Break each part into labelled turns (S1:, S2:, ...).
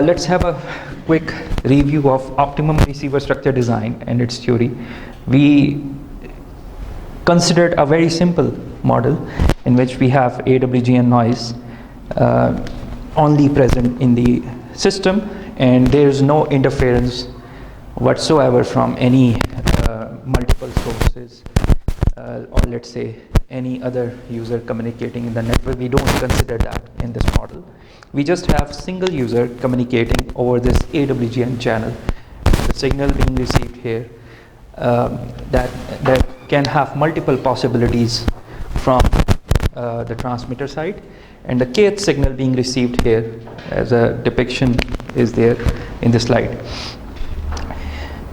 S1: Let's have a quick review of optimum receiver structure design and its theory. We considered a very simple model in which we have AWGN noise only present in the system, and there is no interference whatsoever from any multiple sources or let's say any other user communicating in the network. We don't consider that in this model. We just have single user communicating over this AWGN channel, the signal being received here that can have multiple possibilities from the transmitter side, and the kth signal being received here as a depiction is there in the slide.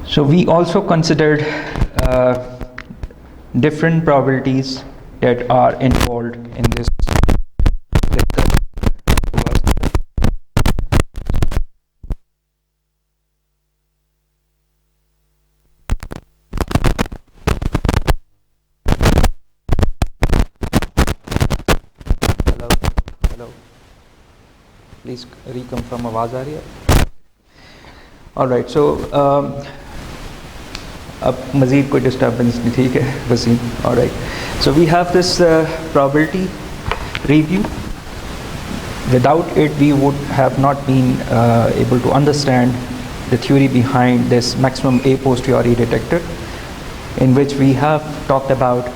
S1: So we also considered different probabilities that are involved in this. Hello. Please reconfirm आवाज आ रही है? All right. So अब मज़ीद कोई disturbance नहीं, ठीक है Wasim? All right. So we have this probability review. Without it, we would have not been able to understand the theory behind this maximum a posteriori detector, in which we have talked about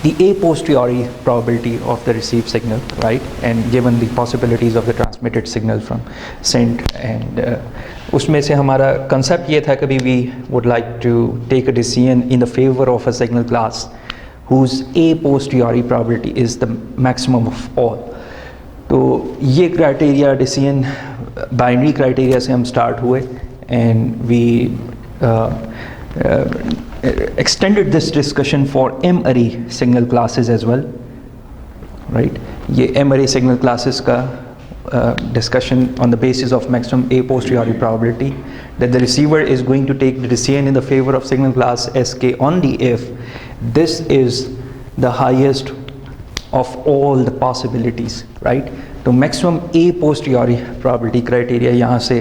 S1: the a posteriori probability of the received signal, right? And given the possibilities of the transmitted signal from sent, and उसमें से हमारा concept ये था कि we would like to take a decision in the favor of a signal class whose a posteriori probability is the maximum of all. तो ये criteria decision binary criteria से हम start हुए, and we extended this discussion for M-array signal classes as well, right? ये M-array signal classes का discussion on the basis of maximum a posteriori probability that the receiver is going to take the decision in the favor of signal class Sk only if this is the highest of all the possibilities, right? तो maximum a posteriori probability criteria यहाँ से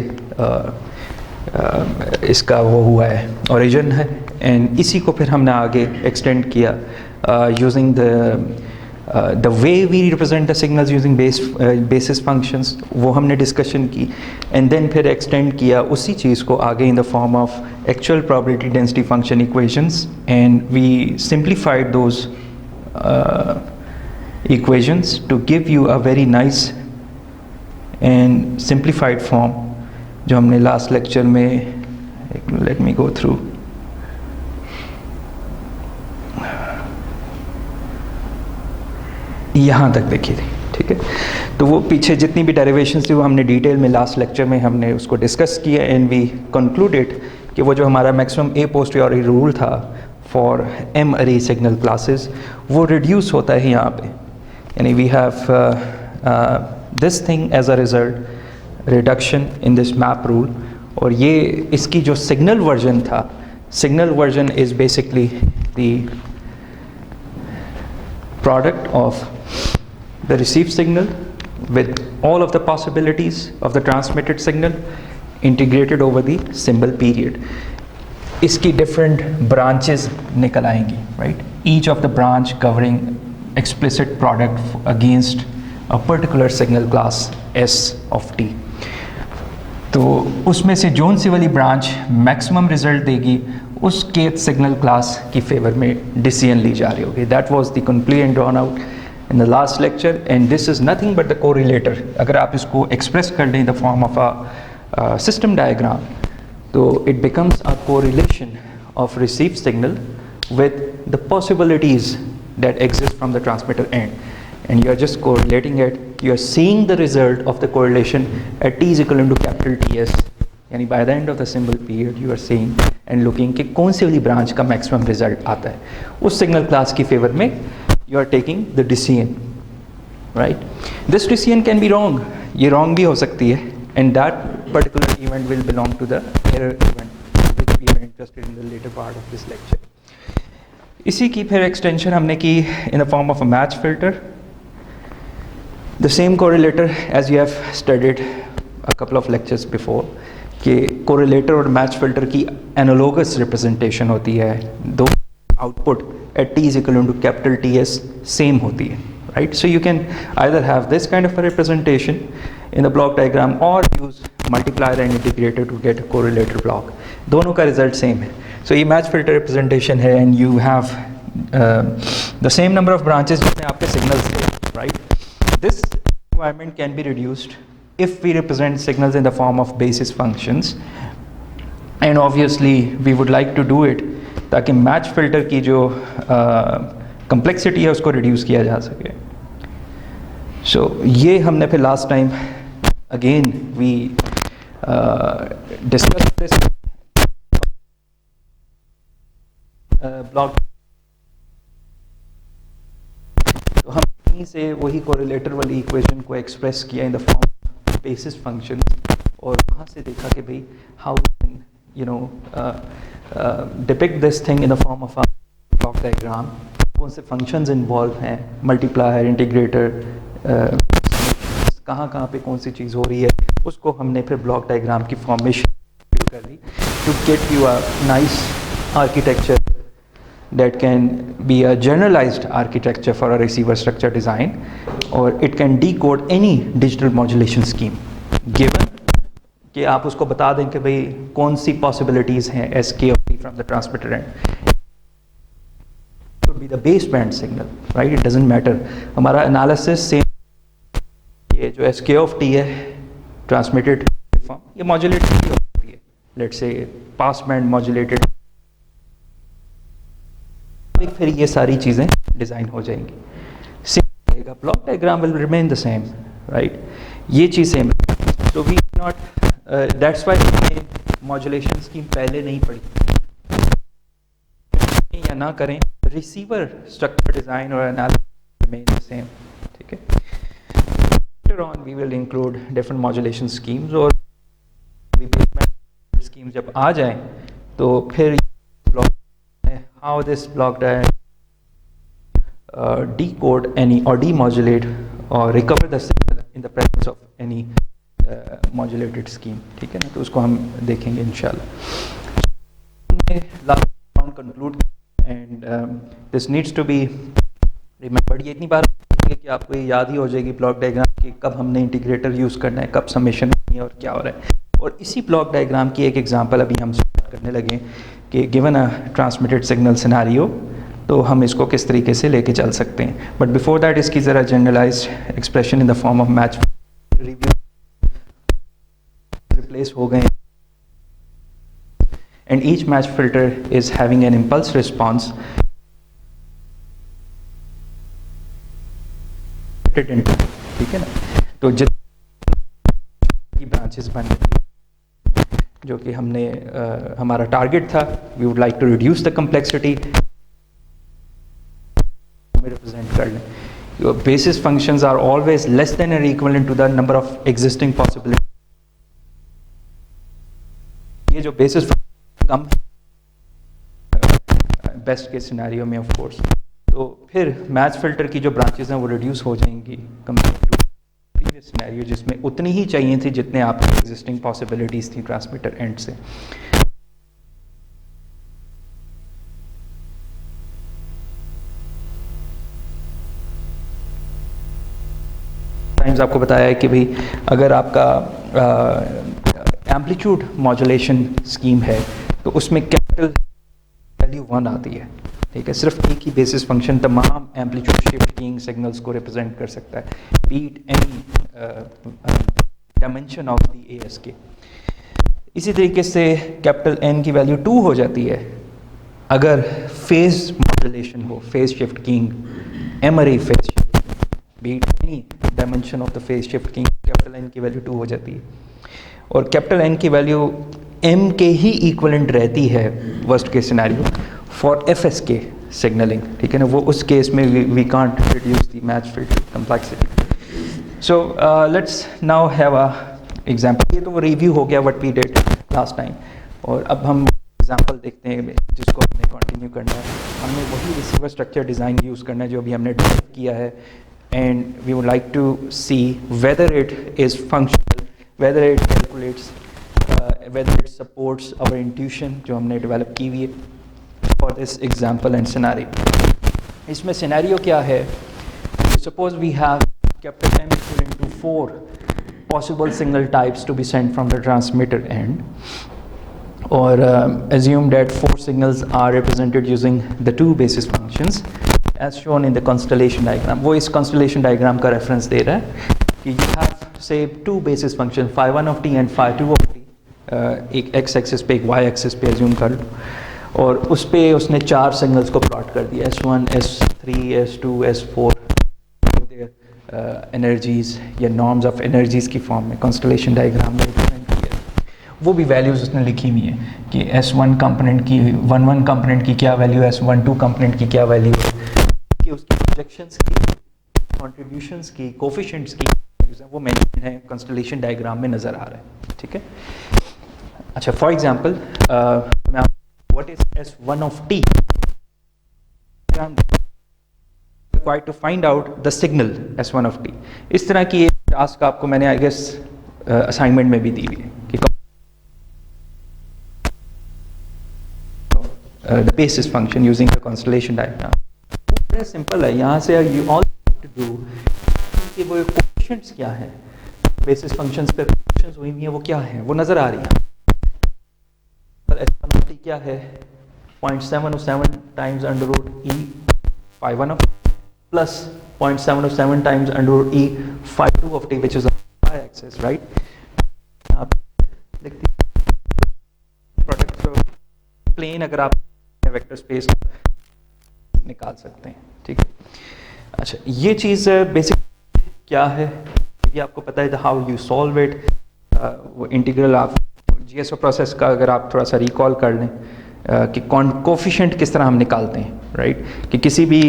S1: इसका वो हुआ है, origin है, and इसी को फिर हमने आगे extend किया using the way we represent the signals using basis functions, वो हमने discussion की, and then फिर extend किया उसी चीज़ को आगे in the form of actual probability density function equations, and we simplified those equations to give you a very nice and simplified form जो हमने last lecture में, let me go through. यहाँ तक देखी थी, ठीक है? तो वो पीछे जितनी भी डेरिवेशंस थी वो हमने डिटेल में लास्ट लेक्चर में हमने उसको डिस्कस किया, एंड वी कंक्लूडेड कि वो जो हमारा मैक्सिमम ए पोस्टीरियरी रूल था for M-ary signal classes वो रिड्यूस होता है यहाँ पे, यानी we have this thing as a result reduction in this MAP rule. और ये इसकी जो सिग्नल वर्जन था, signal version is basically the product of the received signal with all of the possibilities of the transmitted signal integrated over the symbol period. इसकी different branches निकल आएंगी, right? Each of the branch covering explicit product against a particular signal class S of t. तो उसमें से zone सी वाली branch maximum result देगी उस kth signal class की फेवर में डिसीजन ली जा रही होगी. That was the complete drawn out in the last lecture, and this is nothing but the correlator. अगर आप इसको एक्सप्रेस कर दें in the form of a system diagram, तो it becomes a correlation of received signal with the possibilities that exist from the transmitter end, and you are just correlating it. You are seeing the result of the correlation at t is equal to capital Ts, यानी by the end of the symbol period you are seeing and looking कि कौन सी वाली branch का maximum result आता है उस signal class की favour में. you are taking the decision, right? This decision can be wrong, ये wrong भी हो सकती है, and that particular event will belong to the error event which we are interested in the later part of this lecture. इसी की फिर extension हमने की in the form of a match filter. The same correlator as you have studied a couple of lectures before, कि correlator और match filter की analogous representation होती है, दो output at t is equal to capital Ts same होती है, right? So you can either have this kind of a representation in the block diagram or use multiplier and integrator to get a correlator block. दोनों का result same है. So ये match filter representation है and you have the same number of branches जिसमें आपके signals थे, right? This requirement can be reduced if we represent signals in the form of basis functions, and obviously we would like to do it ताकि match filter की जो complexity है उसको reduce किया जा सके. So ये हमने फिर last time again we discussed this block. तो हम यहीं से वही कोरिलेटर वाली इक्वेशन को एक्सप्रेस किया इन the form of basis function, और वहाँ से देखा कि भाई how you know depict this thing in the form of block diagram, कौन से फंक्शंस इन्वॉल्व हैं, मल्टीप्लायर, इंटीग्रेटर, कहाँ पे कौन सी चीज़ हो रही है, उसको हमने फिर ब्लॉक डायग्राम की फॉर्मेशन कर दी to get you a nice architecture that can be a generalized architecture for a receiver structure design, or it can decode any digital modulation scheme given कि आप उसको बता दें कि भाई कौन सी possibilities हैं SK of T from the transmitter end. It could be the baseband signal, right? It doesn't matter. हमारा analysis same, ये जो SK of T है transmitted form, ये modulated भी होती है, let's say passband modulated, फिर ये सारी चीज़ें डिज़ाइन हो जाएंगी. सेम रहेगा, block diagram will remain the same, right? ये चीज़ same. So we not, that's why हमने मॉड्यूलेशन स्कीम पहले नहीं पढ़ी, या ना करें. रिसीवर स्ट्रक्चर डिज़ाइन और एनालिसिस रिमेन द सेम, ठीक है. Later on we will include different modulation schemes, और स्कीम जब आ जाए तो फिर how this block diagram decode any or demodulate or recover the signal in the presence of any modulated scheme, ठीक है ना. तो उसको हम देखेंगे इंशाल्लाह. Last round conclude and this needs to be remembered. ये इतनी बार कि आपको ये याद ही हो जाएगी ब्लॉक डायग्राम कि कब हमने इंटीग्रेटर यूज़ करना है, कब समेशन करनी है और क्या हो रहा है. और इसी ब्लॉक डायग्राम की एक एग्जांपल अभी हम स्टार्ट करने लगे कि given a transmitted signal scenario तो हम इसको किस तरीके से लेके चल सकते हैं. बट बिफोर दैट इसकी ज़रा generalised expression in the form of match review replace हो गए, and each match filter is having an impulse response, ठीक है ना. तो जितनी ब्रांचेस बन गई जो कि हमने हमारा टारगेट था, we would like to reduce the complexity, represent कर लें. Basis functions are always less than और equivalent to the number of existing possibility. ये जो बेसिस कम बेस्ट के सिनेरियो में ऑफ कोर्स, तो फिर मैच फिल्टर की जो ब्रांचेस हैं वो रिड्यूस हो जाएंगी कंपेयर टू प्रीवियस सिनेरियो जिसमें उतनी ही चाहिए थी जितने आपकी एग्जिस्टिंग पॉसिबिलिटीज थी ट्रांसमीटर एंड से. टाइम्स आपको बताया है कि भाई अगर आपका एम्पलीट्यूड मॉड्यूलेशन स्कीम है तो उसमें कैपिटल वैल्यू 1 आती है, ठीक है. सिर्फ एक ही बेसिस फंक्शन तमाम एम्पलीट्यूड शिफ्ट कीइंग सिग्नल्स को रिप्रेजेंट कर सकता है, be it any dimension of the ASK. इसी तरीके से कैपिटल N की वैल्यू 2 हो जाती है अगर फेज मॉड्यूलेशन हो, phase shift keying, M-ary phase shift, be it any dimension of the phase shift keying, capital N की वैल्यू 2 हो जाती है. और कैपिटल N की वैल्यू M के ही इक्वलेंट रहती है worst case scenario for FSK सिग्नलिंग, ठीक है ना. वो उस केस में we can't reduce the match filter complexity. So let's now have a example. ये तो वो रिव्यू हो गया what we did last time, और अब हम एग्जांपल देखते हैं जिसको हमने कंटिन्यू करना है. हमने वही रिसीवर स्ट्रक्चर डिज़ाइन यूज़ करना है जो अभी हमने डिराइव किया है and we would like to see whether it is functional, whether it calculates, whether it supports our intuition जो हमने develop की हुई है for this example and scenario. इसमें scenario क्या है? Suppose we have capital M equivalent to 4 possible signal types to be sent from the transmitter end, or assume that 4 signals are represented using the 2 basis functions as shown in the constellation diagram. वो इस constellation diagram का reference दे रहा है कि you have say 2 basis functions phi1 of t and phi2 of t, एक x axis पे एक y axis पे assume कर लो, और उस पे उसने 4 signals को plot कर दिया s1, s3, s2, s4 energies या norms of energies की form में constellation diagram में represent किया। वो भी values उसने लिखी हुई है कि s1 component की 1 component की क्या value है, s12 component की क्या value है, कि उसकी projections की, contributions की, coefficients की वो mentioned है constellation diagram में नज़र आ रहा है, ठीक है। अच्छा, for example, what is s1 of t? Required to find out the signal s1 of t. इस तरह की एक टास्क आपको मैंने आई गेस असाइनमेंट में भी दी हुई है कि the basis function using the constellation diagram. बड़ा सिंपल है, यहाँ से you all have to do कि वो कोएफिशिएंट्स क्या है, बेसिस फंक्शंस पे कोएफिशिएंट्स हुई हैं वो क्या है, वो नजर आ रही है। s1 of t क्या है, 0.707 times under root e phi1 of t plus 0.707 times under root e phi2 of t, which is the y-axis, right? आप देखते हैं प्रोडक्ट ऑफ प्लेन अगर आप वेक्टर स्पेस निकाल सकते हैं, ठीक है। अच्छा, ये चीज़ बेसिक क्या है ये आपको पता है, हाउ यू सॉल्व इट, वो इंटीग्रल आप जीएसओ प्रोसेस का अगर आप थोड़ा सा रिकॉल कर लें कि कोफिशिएंट किस तरह हम निकालते हैं, राइट, कि किसी भी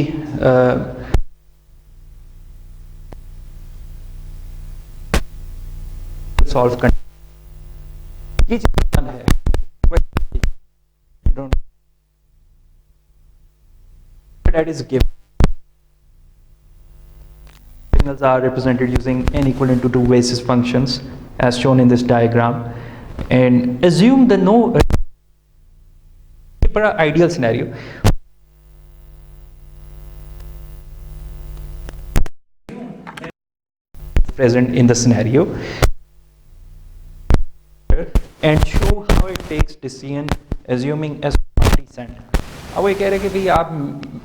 S1: सॉल्व कर ये चीज है, that is given. Signals are represented using n equivalent to 2 basis functions as shown in this diagram, and assume the no ideal scenario present in the scenario and show how it takes decision assuming s1 sent. अब ये कह रहे हैं कि भाई आप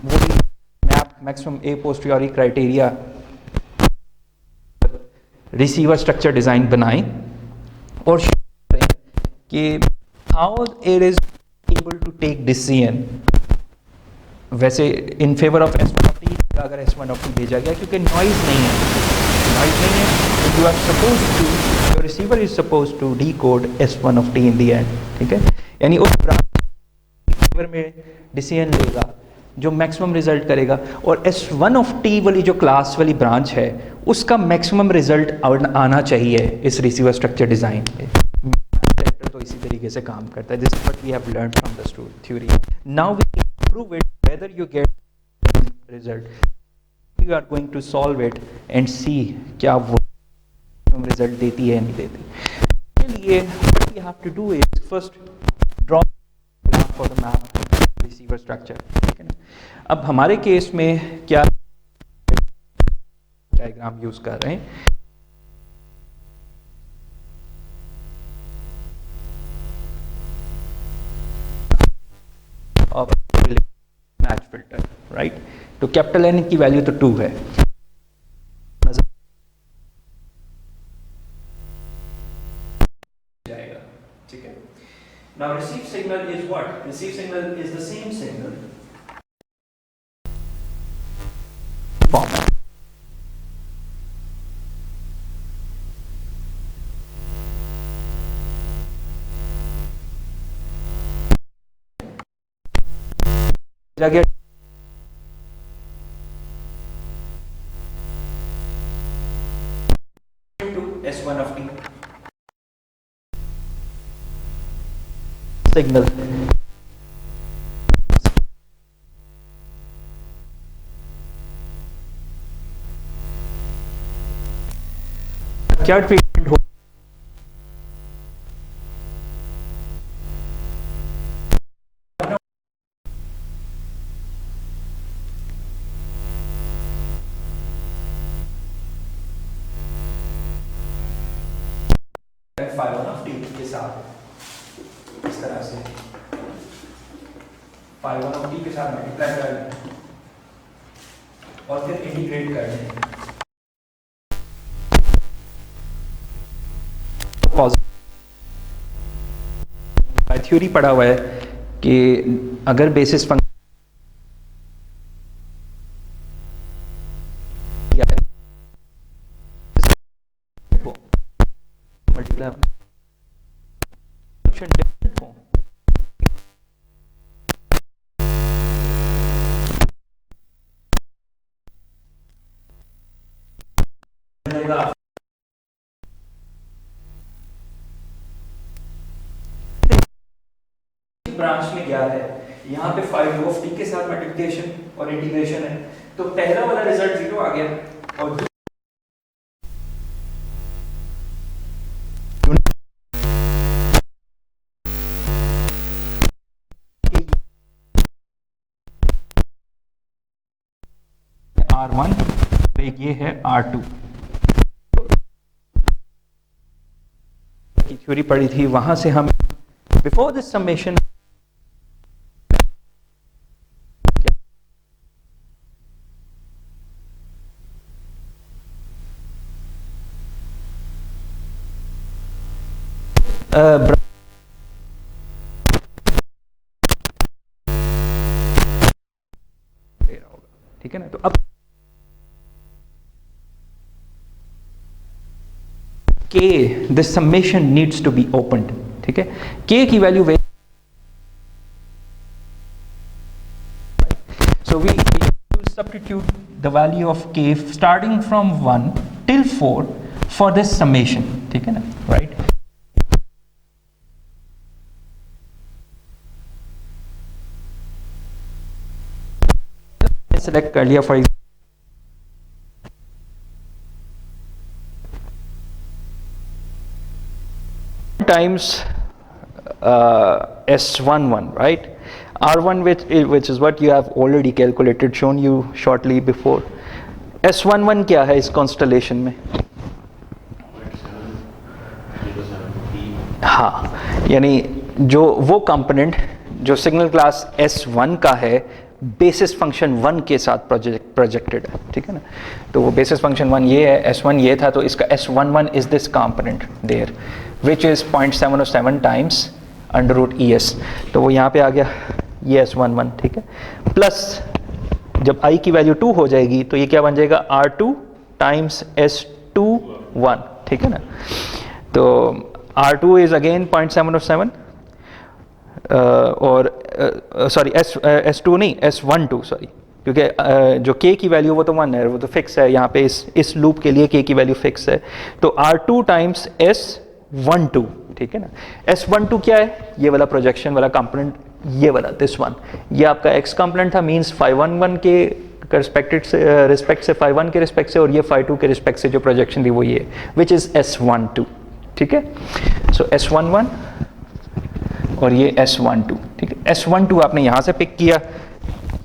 S1: वो MAP maximum a posteriori criteria receiver structure design बनाएं और कि how it is able to take decision, वैसे in favour of s1 of t अगर s1 of t भेजा गया क्योंकि नॉइज नहीं है, you are suppose to, your receiver is suppose to decode s1 of t in the end, ठीक है। यानी उस रिसीवर में डिसीजन लेगा जो मैक्सिमम रिजल्ट करेगा, और s1 of t वाली जो क्लास वाली ब्रांच है उसका मैक्सिमम रिजल्ट आना चाहिए इस रिसीवर स्ट्रक्चर डिजाइन पे। तो इसी तरीके से काम करता है, this is what we have learned from the theory. Now we can prove it whether you get result, you are going to solve it and see क्या वो रिजल्ट देती है या नहीं देती। इसके लिए what we have to do is first draw for the MAP receiver structure, ठीक है ना। अब हमारे केस में क्या डायग्राम यूज कर रहे हैं, ऑफ मैच फिल्टर, राइट। तो कैपिटल एन की वैल्यू तो 2 है, जाएगा, ठीक है। Now receive signal is what? Receive signal is the same signal format. Again, to s1 of t signal क्या ट्रीटमेंट हो, फाइव ऑफ टी के साथ इस तरह से फाइव ऑफ टी के साथ मल्टीप्लाई कर लें और फिर इंटीग्रेट कर लें। थ्योरी पढ़ा हुआ है कि अगर basis function multiply function different हो, ब्रांच में गया है, यहाँ पे फाइव ऑफ टी के साथ मल्टीप्लिकेशन और इंटीग्रेशन है, तो पहला वाला रिजल्ट 0 आ गया और R1 एक ये है R2 की थ्योरी पढ़ी थी, वहां से हम बिफोर दिस समेशन ठीक है ना। तो अब K, this summation needs to be opened, ठीक है। K की value so we will substitute the value of K starting from 1 till 4 for this summation, ठीक है ना, right। सेलेक्ट कर लिया for times S11, right? R1 which is what you have already calculated, shown you shortly before. S11 क्या है इस constellation में? हाँ, यानी जो वो कंपोनेंट जो सिग्नल क्लास S1 का है बेसिस फंक्शन 1 के साथ प्रोजेक्टेड है, ठीक है ना। तो वो बेसिस फंक्शन 1 ये है, S1 ये था, तो इसका S11 is this component there which is 0.707 times under root ES। तो वो यहाँ पे आ गया ये S11, ठीक है। प्लस जब I की वैल्यू 2 हो जाएगी तो ये क्या बन जाएगा R2 टाइम्स S21, ठीक है ना। तो R2 इज अगेन 0.707 और सॉरी S2 नहीं S12 सॉरी, क्योंकि जो K की वैल्यू वो तो 1 है, वो तो फिक्स है यहाँ पे, इस लूप के लिए K की वैल्यू फिक्स है। तो R2 टाइम्स S12, ठीक है ना। S12 क्या है? ये वाला प्रोजेक्शन वाला कंपोनेंट, ये वाला दिस वन, ये आपका X कंपोनेंट था, मींस 511 के रिस्पेक्ट से 5:1 के रिस्पेक्ट से, और ये 5:2 के रिस्पेक्ट से जो प्रोजेक्शन थी वो ये, विच इज S12, ठीक है। सो S11 और ये S12, ठीक है। S12 आपने यहाँ से पिक किया,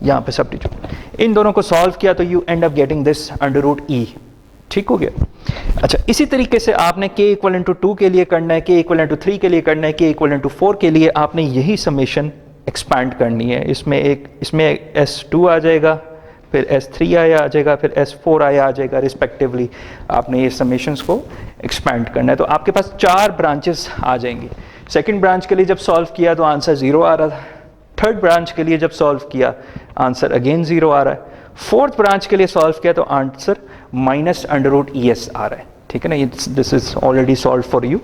S1: यहाँ पे सब्स्टिट्यूट, इन दोनों को सॉल्व किया तो you end up getting this under root E, ठीक हो गया। अच्छा, इसी तरीके से आपने K इक्वल टू 2 के लिए करना है, K इक्वल टू 3 के लिए करना है, K इक्वल टू 4 के लिए आपने यही समेशन एक्सपैंड करनी है। इसमें S2 आ जाएगा, फिर S3 आ जाएगा, फिर S4 आ जाएगा रिस्पेक्टिवली। आपने ये समेशंस को एक्सपैंड करना है। तो आपके पास 4 ब्रांचेस आ जाएंगी। सेकंड ब्रांच के लिए जब सॉल्व किया तो आंसर 0 आ रहा था, थर्ड ब्रांच के लिए जब सॉल्व किया आंसर अगेन 0 आ रहा है, फोर्थ ब्रांच के लिए सॉल्व किया तो answer minus under root ES आ रहा है, ठीक है ना। This is already solve for you,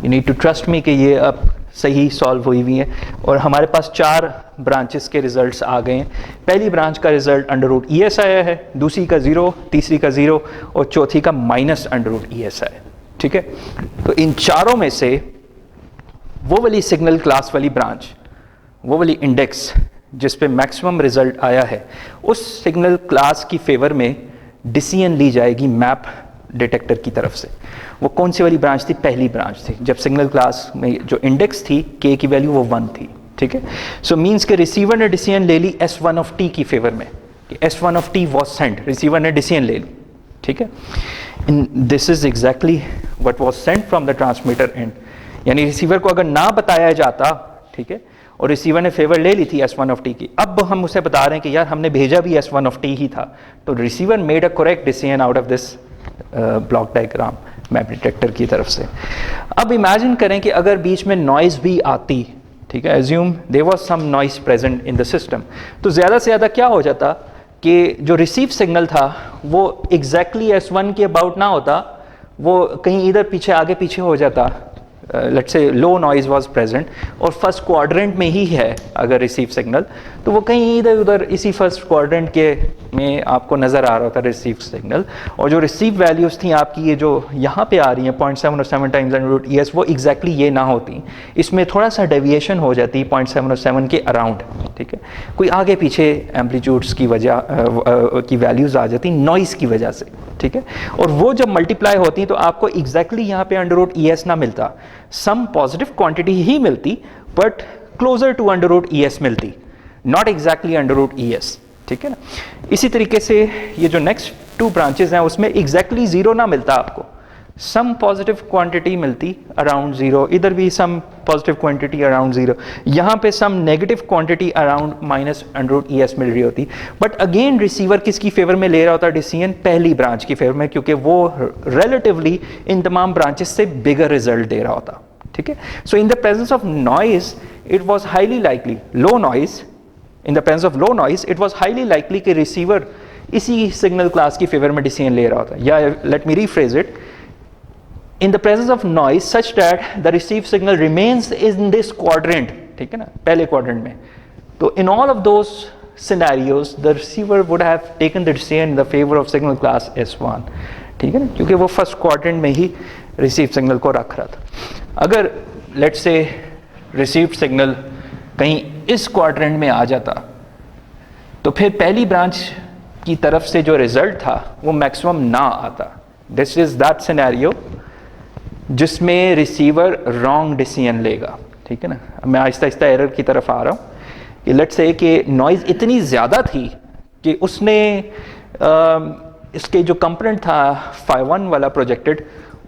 S1: you need to trust me कि ये अब सही सॉल्व हुई हुई है। और हमारे पास 4 ब्रांचेस के रिजल्ट्स आ गए हैं। पहली ब्रांच का रिजल्ट अंडर रूट ES आया है, दूसरी का 0, तीसरी का 0 और चौथी का माइनस अंडर रूट ES आया है, ठीक है। तो इन चारों में से वो वाली सिग्नल क्लास वाली ब्रांच, वो वाली इंडेक्स जिस पे मैक्सिमम रिजल्ट आया है, उस सिग्नल क्लास की फेवर में डिसीजन ली जाएगी मैप डिटेक्टर की तरफ से। वो कौन सी वाली ब्रांच थी? पहली ब्रांच थी, जब सिग्नल क्लास में जो इंडेक्स थी k की वैल्यू वो 1 थी, ठीक है। सो मीन्स के रिसीवर ने डिसीजन ले ली S1 ऑफ t की फेवर में, S1 of t was sent, receiver ने डिसीजन ले ली, ठीक है। This is exactly what was sent from the transmitter and, यानी रिसीवर को अगर ना बताया जाता, ठीक है, और रिसीवर ने फेवर ले ली थी S1 ऑफ t की, अब हम उसे बता रहे हैं कि यार हमने भेजा भी S1 ऑफ t ही था, तो receiver made a correct decision out of this block diagram map detector की तरफ से। अब इमेजिन करें कि अगर बीच में नॉइज भी आती, ठीक है, assume there was some noise present in the system, तो ज़्यादा से ज़्यादा क्या हो जाता कि जो रिसीव सिग्नल था वो एग्जैक्टली S1 के अबाउट ना होता, वो कहीं इधर पीछे आगे पीछे हो जाता। Let's say low noise was present और फर्स्ट क्वाड्रेंट में ही है अगर रिसीव सिग्नल, तो वो कहीं इधर उधर इसी फर्स्ट क्वाड्रेंट के में आपको नज़र आ रहा था रिसीव सिग्नल, और जो रिसीव वैल्यूज़ थी आपकी ये जो यहाँ पे आ रही हैं 0.7 और 7 टाइम्स √ES, वो एग्जैक्टली ये ना होती, इसमें थोड़ा सा डेविएशन हो जाती 0.7 और 7 के अराउंड, ठीक है, कोई आगे पीछे एम्पलीट्यूड्स की वजह की वैल्यूज़ आ जाती नॉइज़ की वजह से, ठीक है, और वो जब मल्टीप्लाई होती तो आपको एग्जैक्टली यहाँ पे √ES ना मिलता, सम पॉजिटिव क्वांटिटी ही मिलती बट क्लोजर टू √ES मिलती, नॉट एग्जैक्टली √ES, ठीक है ना। इसी तरीके से ये जो नेक्स्ट 2 ब्रांचेस हैं उसमें एग्जैक्टली जीरो ना मिलता आपको, सम पॉजिटिव क्वांटिटी मिलती अराउंड जीरो, इधर भी some positive quantity around zero, यहाँ पे some negative quantity around -√ES मिल रही होती, बट अगेन रिसीवर किसकी फेवर में ले रहा होता डिसीजन? पहली ब्रांच की फेवर में, क्योंकि वो रिलेटिवली इन तमाम ब्रांचेस से बिगर रिजल्ट दे रहा होता, ठीक है। So in the presence of noise it was highly likely, low noise, in the presence of low noise it was highly likely कि रिसीवर इसी सिग्नल क्लास की फेवर में डिसीजन ले रहा होता, या let me rephrase it, in the presence of noise such that the received signal remains in this quadrant, ठीक है ना, पहले quadrant में, तो in all of those scenarios the receiver would have taken the decision in the favor of signal class S1, ठीक है ना, क्योंकि वो first quadrant में ही received signal को रख रहा था। अगर let's say received signal कहीं इस quadrant में आ जाता तो फिर पहली ब्रांच की तरफ से जो रिजल्ट था वो मैक्सिमम ना आता। दिस इज दैट सिनेरियो जिसमें रिसीवर रॉन्ग डिसीजन लेगा, ठीक है ना। मैं आहिस्ता आहिस्ता एरर की तरफ आ रहा हूँ कि लेट्स से कि नॉइज़ इतनी ज़्यादा थी कि उसने इसके जो कंपोनेंट था phi1 वाला प्रोजेक्टेड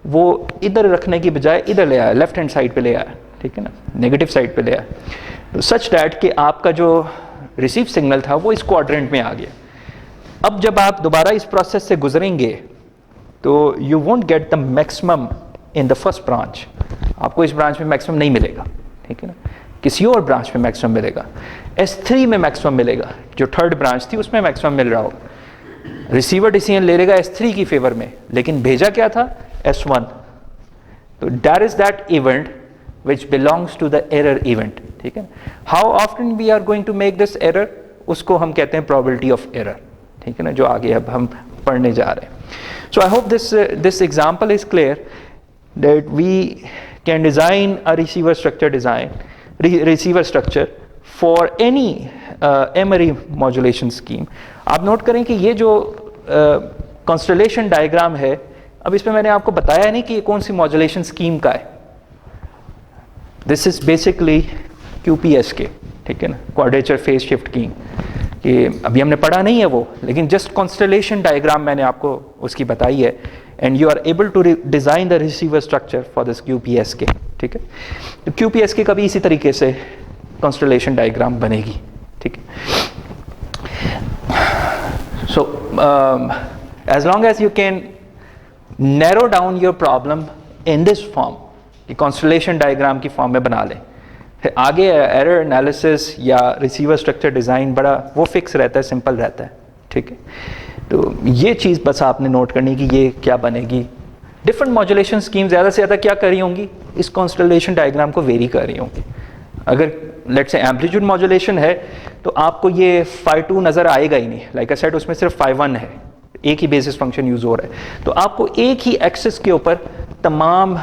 S1: वो इधर रखने की बजाय इधर ले आया, लेफ्ट हैंड साइड पे ले आया, ठीक है ना, नेगेटिव साइड पे ले आया, तो सच डैट कि आपका जो रिसीव सिग्नल था वो इस क्वाड्रेंट में आ गया। अब जब आप दोबारा इस प्रोसेस से गुजरेंगे तो you won't get the maximum in the first branch, आपको इस ब्रांच में मैक्सिमम नहीं मिलेगा, ठीक है ना, किसी और ब्रांच में मैक्सिमम मिलेगा, S3 में मैक्सिमम मिलेगा, जो थर्ड ब्रांच थी उसमें मैक्सिमम मिल रहा होगा। रिसीवर डिसीजन ले लेगा S3 की फेवर में, लेकिन भेजा क्या था? S1। तो that is that event which belongs to the error event, ठीक है। How often we are going to make this error, उसको हम कहते हैं प्रोबेबिलिटी ऑफ एरर, ठीक है ना, जो आगे अब हम पढ़ने जा रहे हैं। So I hope this example is clear that we can design a receiver structure for any memory modulation scheme। आप नोट करें कि ये जो constellation diagram है, अब इसमें मैंने आपको बताया नहीं कि ये कौन सी modulation scheme का है। This is basically QPSK, ठीक है ना, quadrature phase shift keying, कि अभी हमने पढ़ा नहीं है वो, लेकिन just constellation diagram मैंने आपको उसकी बताई है, and you are able to design the receiver structure for this QPSK, ठीक है। तो QPSK का भी इसी तरीके से constellation diagram बनेगी, ठीक है। So as long as you can narrow down your problem in this form, कि constellation diagram की फॉर्म में बना लें, फिर आगे एरर एनालिसिस या रिसीवर स्ट्रक्चर डिज़ाइन बड़ा वो फिक्स रहता है, सिंपल रहता है, ठीक है। तो ये चीज़ बस आपने नोट करनी कि ये क्या बनेगी। डिफरेंट मॉड्यूलेशन स्कीम ज़्यादा से ज़्यादा क्या कर रही होंगी, इस कॉन्स्टलेशन डायग्राम को वेरी कर रही होंगी। अगर लेट्स से एम्पलीट्यूड मॉड्यूलेशन है तो आपको ये phi2 नज़र आएगा ही नहीं, लाइक आई सेड उसमें सिर्फ phi1 है, एक ही बेसिस फंक्शन यूज़ हो रहा है, तो आपको एक ही एक्सिस के ऊपर तमाम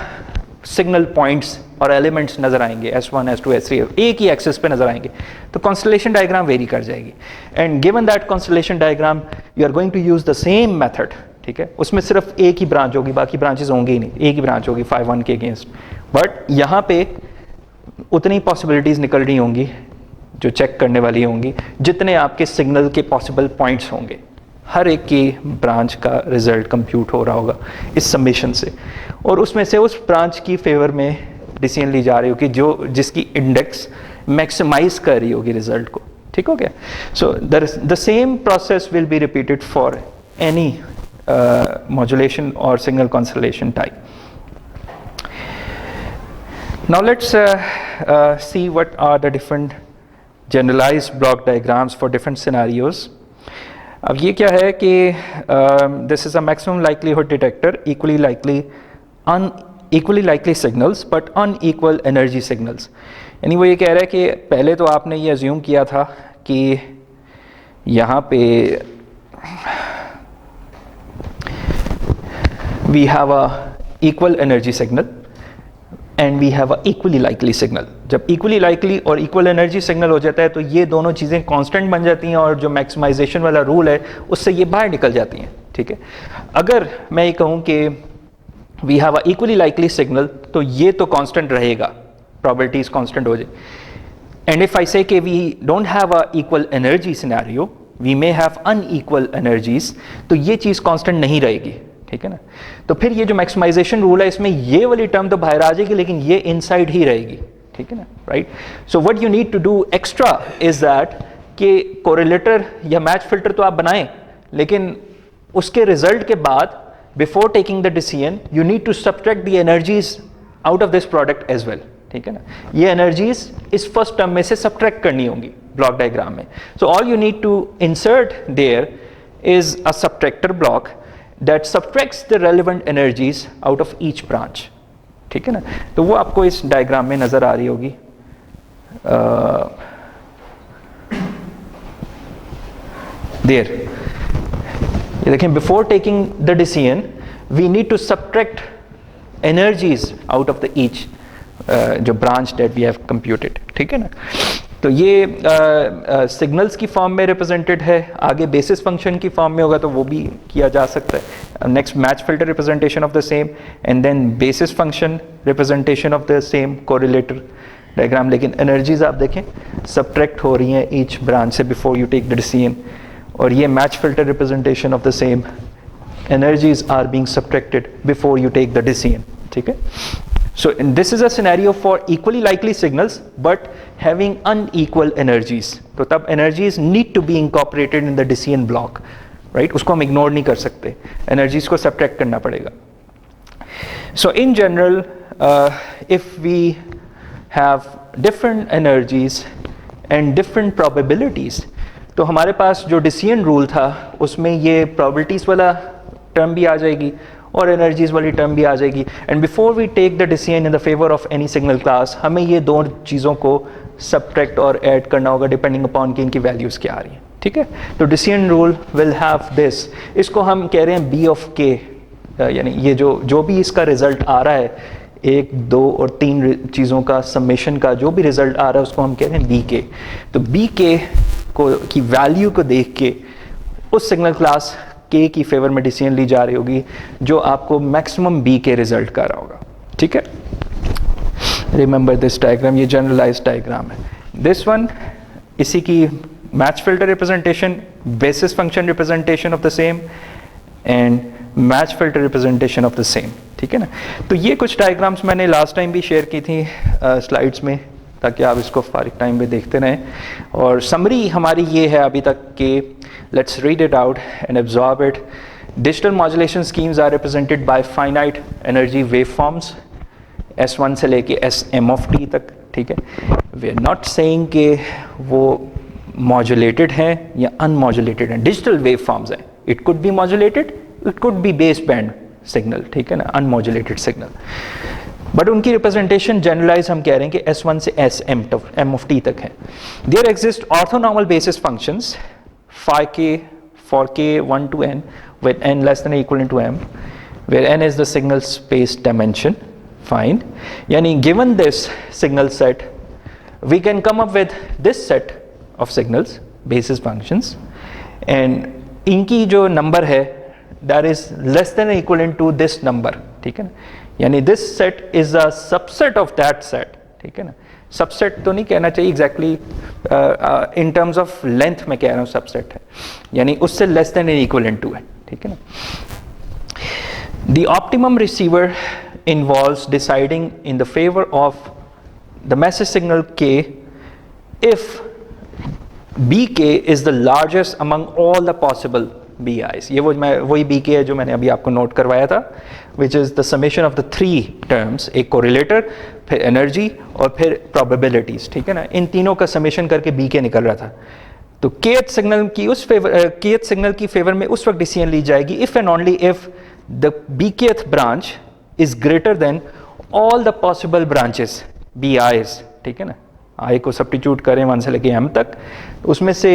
S1: सिग्नल पॉइंट्स और एलिमेंट्स नज़र आएंगे, S1 S2 S3 एक ही एक्सिस पे नज़र आएंगे, तो कॉन्स्टलेशन डायग्राम वेरी कर जाएगी। And given that constellation diagram you are going to use the same method ठीक है, उसमें सिर्फ एक ही ब्रांच होगी, बाकी ब्रांचेस होंगी ही नहीं, एक ही ब्रांच होगी phi 1 के अगेंस्ट। बट यहाँ पे उतनी पॉसिबिलिटीज़ निकल रही होंगी जो चेक करने वाली होंगी जितने आपके सिग्नल के पॉसिबल पॉइंट्स होंगे, हर एक की ब्रांच का रिजल्ट कंप्यूट हो रहा होगा इस समेशन से, और उसमें से उस ब्रांच की फेवर में डिसीजन ली जा रही होगी जो जिसकी इंडेक्स मैक्सिमाइज कर रही होगी रिजल्ट को। ठीक हो गया? So the same process will be repeated for any modulation और signal constellation type. Now let's see what are the different generalized block diagrams for different scenarios. अब ये क्या है कि this is a maximum likelihood detector, equally likely signals but unequal energy signals. यानी वो ये कह रहा है कि पहले तो आपने ये अज्यूम किया था कि यहाँ पे we have a equal energy signal and we have a equally likely signal. जब equally likely और equal energy signal हो जाता है तो ये दोनों चीज़ें constant बन जाती हैं और जो maximization वाला रूल है उससे ये बाहर निकल जाती हैं। ठीक है, अगर मैं ये कहूँ कि we have a equally likely signal तो ये तो constant रहेगा, probabilities constant हो जाए। And if I say कि we don't have a equal energy scenario, we may have unequal energies, तो ये चीज़ constant नहीं रहेगी। ठीक है ना, तो फिर ये जो मैक्सिमाइजेशन रूल है इसमें ये वाली टर्म तो बाहर आ जाएगी लेकिन ये इनसाइड ही रहेगी। ठीक है ना, right. So what you need to do extra is that कि कोरिलेटर या मैच फिल्टर तो आप बनाएं, लेकिन उसके रिजल्ट के बाद before taking the decision you need to subtract the energies out of this product as well. ठीक है ना, ये एनर्जीज इस फर्स्ट टर्म में से सब्ट्रैक्ट करनी होंगी ब्लॉक डायग्राम में। So all you need to insert there is a subtractor block that subtracts the relevant energies out of each branch। ठीक है ना, तो वो आपको इस डायग्राम में नजर आ रही होगी। देयर ये देखें, before taking the decision we need to subtract energies out of the each जो branch that we have computed. ठीक है ना, तो ये सिग्नल्स की फॉर्म में रिप्रेजेंटेड है, आगे बेसिस फंक्शन की फॉर्म में होगा तो वो भी किया जा सकता है। Next match filter representation of the same and then basis function representation of the same correlator diagram. लेकिन एनर्जीज आप देखें सब्ट्रैक्ट हो रही हैं ईच ब्रांच से before you take the decision, और ये match filter representation of the same energies are being subtracted before you take the decision. ठीक है, so this is a scenario for equally likely signals but having unequal energies, तो तब energies need to be incorporated in the decision block, right? उसको हम ignore नहीं कर सकते, energies को subtract करना पड़ेगा। So in general if we have different energies and different probabilities, तो हमारे पास जो decision rule था उसमें ये probabilities वाला term भी आ जाएगी और एनर्जीज वाली टर्म भी आ जाएगी। And before we take the decision in the favour of any signal class हमें ये दो चीज़ों को सब्ट्रैक्ट और ऐड करना होगा डिपेंडिंग अपॉन कि इनकी वैल्यूज़ क्या आ रही हैं। ठीक है, तो decision rule will have this, इसको हम कह रहे हैं बी ऑफ के, यानी ये जो भी इसका रिजल्ट आ रहा है, एक, दो और तीन चीज़ों का समेशन का जो भी रिजल्ट आ रहा है उसको हम कह रहे हैं बी के। तो बी के को की वैल्यू को देख के उस सिग्नल क्लास के की फेवर में डिसीजन ली जा रही होगी जो आपको मैक्सिमम बी के रिजल्ट का रहा होगा। ठीक है, रिमेंबर दिस डायग्राम, ये जनरलाइज्ड डायग्राम है। दिस वन इसी की match filter representation, basis function representation of the same and match filter representation of the same. ठीक है ना, तो ये कुछ डायग्राम्स मैंने लास्ट टाइम भी शेयर की थी स्लाइड्स में, ताकि आप इसको फारिग टाइम में देखते रहें। और समरी हमारी ये है अभी तक कि let's read it out and absorb it. Digital modulation schemes are represented by finite energy waveforms S1 से लेके Sm of t तक। ठीक है, we are not saying कि वो modulated हैं या unmodulated हैं, digital waveforms हैं। It could be modulated, it could be baseband signal, ठीक है ना, unmodulated signal। बट उनकी रिप्रेजेंटेशन जनरलाइज हम कह रहे हैं कि S1 से Sm of t तक है। There exist orthonormal basis functions phi k for k 1 to n with n less than or equal to m, where n is the signal space dimension. Fine. Yani given this signal set, we can come up with this set of signals, basis functions, and इनकी जो number है that is less than equivalent to this number, ठीक है ना, यानी this set is a subset of that set, ठीक है ना, सबसेट तो नहीं कहना चाहिए exactly, in terms of length में कह रहा हूँ सबसेट है, यानी उससे लेस देन इक्वलेंट टू है, ठीक है ना। The optimum receiver involves deciding in the favor of the message signal k if bk is the largest among all the possible bi's. ये वही bk है जो मैंने अभी आपको नोट करवाया था, which is the summation of the three terms, एक correlator, फिर energy और फिर probabilities, ठीक है ना, इन तीनों का summation करके bk निकल रहा था। तो kth सिग्नल की फेवर में उस वक्त डिसीजन ली जाएगी if and only if the bkth branch is greater than all the possible branches bi's, ठीक है ना, i को सब्स्टिट्यूट करें 1 से लेके m तक, उसमें से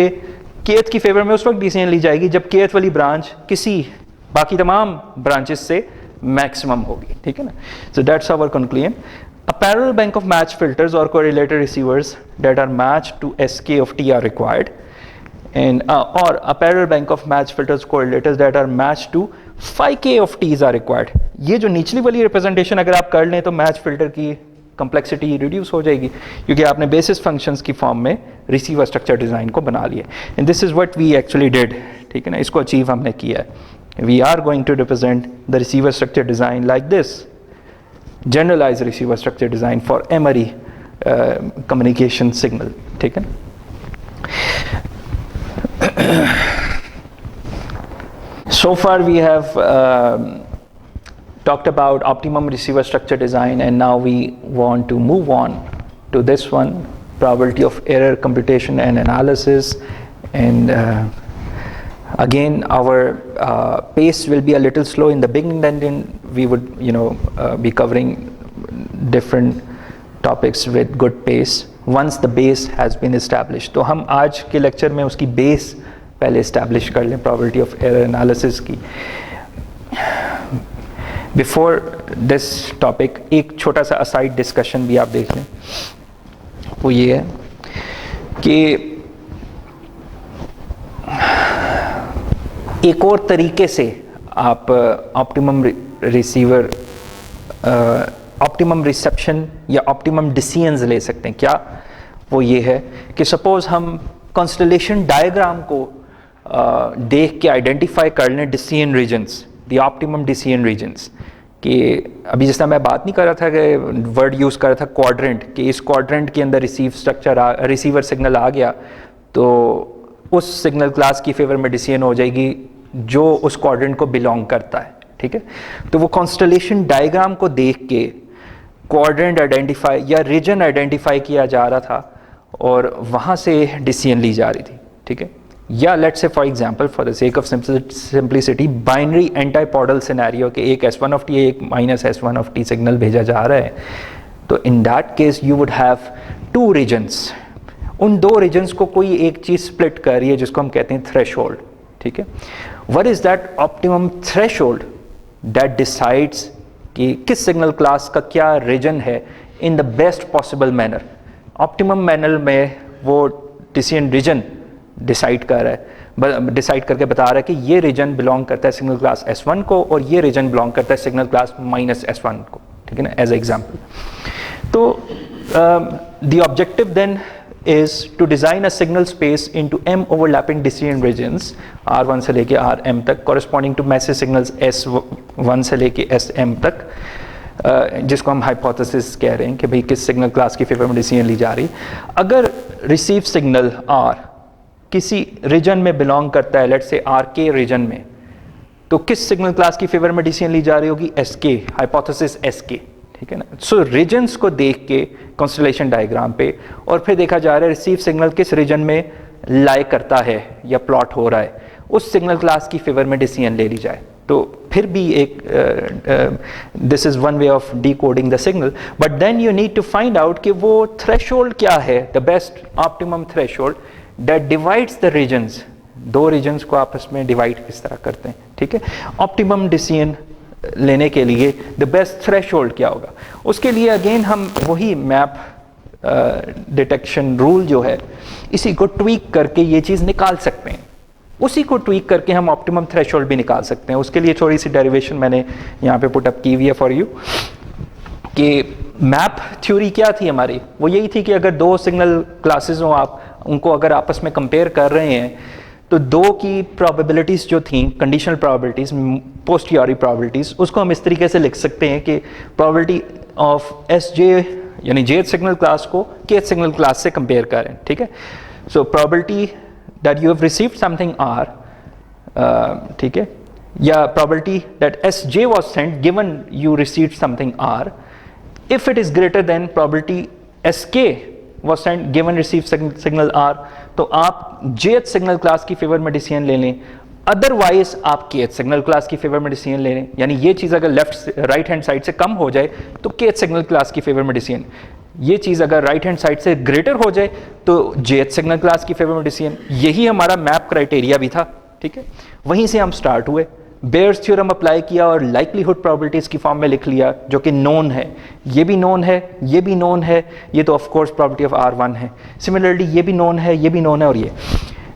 S1: kth की फेवर में उस वक्त डिसीजन ली जाएगी जब kth वाली ब्रांच किसी बाकी तमाम ब्रांचेस से मैक्सिमम होगी, ठीक है ना। So that's our conclusion. A parallel bank of match filters or correlator receivers that are matched to sk of t are required, and or a parallel bank of match filters correlators that are matched to phi k of t's are required. ये जो निचली वाली representation अगर आप कर लें तो match filter की कम्प्लेक्सिटी रिड्यूस हो जाएगी, क्योंकि आपने बेसिस फंक्शंस की फॉर्म में रिसीवर स्ट्रक्चर डिज़ाइन को बना लिया, and this is what we actually did, ठीक है ना, इसको अचीव हमने किया है। We are going to represent the receiver structure design like this, generalize receiver structure design for M-ary communication signal, ठीक है। So far we have talked about optimum receiver structure design, and now we want to move on to this one, probability of error computation and analysis. And again our pace will be a little slow in the beginning, then we would be covering different topics with good pace once the base has been established. तो हम आज के lecture में उसकी base पहले establish कर लें probability of error analysis की। बिफोर दिस टॉपिक एक छोटा सा असाइड डिस्कशन भी आप देख लें, वो ये है कि एक और तरीके से आप ऑप्टिमम रिसीवर ऑप्टिमम रिसेप्शन या ऑप्टिमम डिसीजंस ले सकते हैं। क्या वो ये है कि सपोज हम कॉन्स्टलेशन डायग्राम को देख के आइडेंटिफाई कर लें decision regions, the optimum decision regions, कि अभी जिस तरह मैं बात नहीं कर रहा था कि वर्ड यूज़ कर रहा था क्वाड्रेंट, कि इस क्वाड्रेंट के अंदर रिसीवर सिग्नल आ गया तो उस सिग्नल क्लास की फेवर में डिसीजन हो जाएगी जो उस क्वाड्रेंट को बिलोंग करता है, ठीक है। तो वो कॉन्स्टलेशन डायग्राम को देख के क्वाड्रेंट आइडेंटिफाई या रीजन आइडेंटिफाई किया जा रहा था और वहाँ से डिसीजन ली जा रही थी, ठीक है। या let's say for example for the sake of simplicity binary antipodal scenario के एक S1 ऑफ टी एक minus S1 of T signal भेजा जा रहा है, तो in that case you would have two regions, उन दो रीजन्स को कोई एक चीज़ स्प्लिट कर रही है जिसको हम कहते हैं थ्रेशोल्ड, ठीक है। What is that optimum threshold that decides कि किस सिग्नल क्लास का क्या रीजन है in the best possible manner. Optimum manner में वो डिसीजन रीजन डिसाइड कर रहा है, डिसाइड करके बता रहा है कि ये रीजन बिलोंग करता है सिग्नल क्लास S1 को और ये रीजन बिलोंग करता है सिग्नल क्लास माइनस S1 को, ठीक है ना, एज एग्जाम्पल। तो the objective then is to design a signal space into m overlapping decision regions R1 से लेके Rm तक corresponding to message signals S1 से लेके Sm तक, जिसको हम हाइपोथेसिस कह रहे हैं कि भाई किस सिग्नल क्लास की फेवर में डिसीजन ली जा रही। अगर रिसीव सिग्नल R किसी रीजन में बिलोंग करता है, लेट्स से RK रीजन में, तो किस सिग्नल क्लास की फेवर में डिसीजन ली जा रही होगी, SK, हाइपोथेसिस SK, ठीक है ना। सो रीजन्स को देख के कॉन्स्टलेशन डायग्राम पे और फिर देखा जा रहा है रिसीव सिग्नल किस रीजन में लाई करता है या प्लॉट हो रहा है, उस सिग्नल क्लास की फेवर में डिसीजन ले ली जाए। तो फिर भी एक this is one way of decoding the signal, but then you need to find out कि वो थ्रेशोल्ड क्या है, the best optimum threshold that divides the regions. दो रीजन्स को आपस में डिवाइड किस तरह करते हैं, ठीक है। ऑप्टिमम डिसीजन लेने के लिए द बेस्ट थ्रेशोल्ड क्या होगा, उसके लिए अगेन हम वही मैप डिटेक्शन रूल जो है इसी को ट्वीक करके ये चीज़ निकाल सकते हैं, उसी को ट्वीक करके हम ऑप्टिमम थ्रेशोल्ड भी निकाल सकते हैं। उसके लिए थोड़ी सी डेरिवेशन मैंने यहाँ पे पुट अप की हुई है फॉर यू, कि मैप थ्योरी क्या थी हमारी, वो यही थी कि अगर दो सिग्नल क्लासेस हों, आप उनको अगर आपस में कंपेयर कर रहे हैं तो दो की प्रोबेबिलिटीज़ जो थी, कंडीशनल प्रोबेबिलिटीज़, पोस्टियोरी प्रोबेबिलिटीज़, उसको हम इस तरीके से लिख सकते हैं कि प्रोबेबिलिटी ऑफ एस जे यानी जेथ सिग्नल क्लास को केथ सिग्नल क्लास से कंपेयर करें, ठीक है। So probability that you have received something R, ठीक है, या probability that S J was sent given you received something R, if it is greater than probability sk was sent given received signal r, तो आप jth signal class की favour में decision ले लें, otherwise आप kth सिग्नल क्लास की favour में decision ले लें। यानी ये चीज़ अगर लेफ्ट राइट हैंड साइड से कम हो जाए तो kth सिग्नल क्लास की फेवर में डिसीजन, ये चीज़ अगर राइट हैंड साइड से ग्रेटर हो जाए तो jth सिग्नल क्लास की फेवर में डिसीजन। यही हमारा मैप क्राइटेरिया भी था, ठीक है। वहीं से हम स्टार्ट हुए, बेयर्स थ्योरम अप्लाई किया और लाइक्लीहुड प्रोबेबिलिटीज़ की फॉर्म में लिख लिया, जो कि नोन है, ये भी नोन है, ये भी नोन है, ये तो of course probability of R1 है। सिमिलरली ये भी नोन है, ये भी नोन है,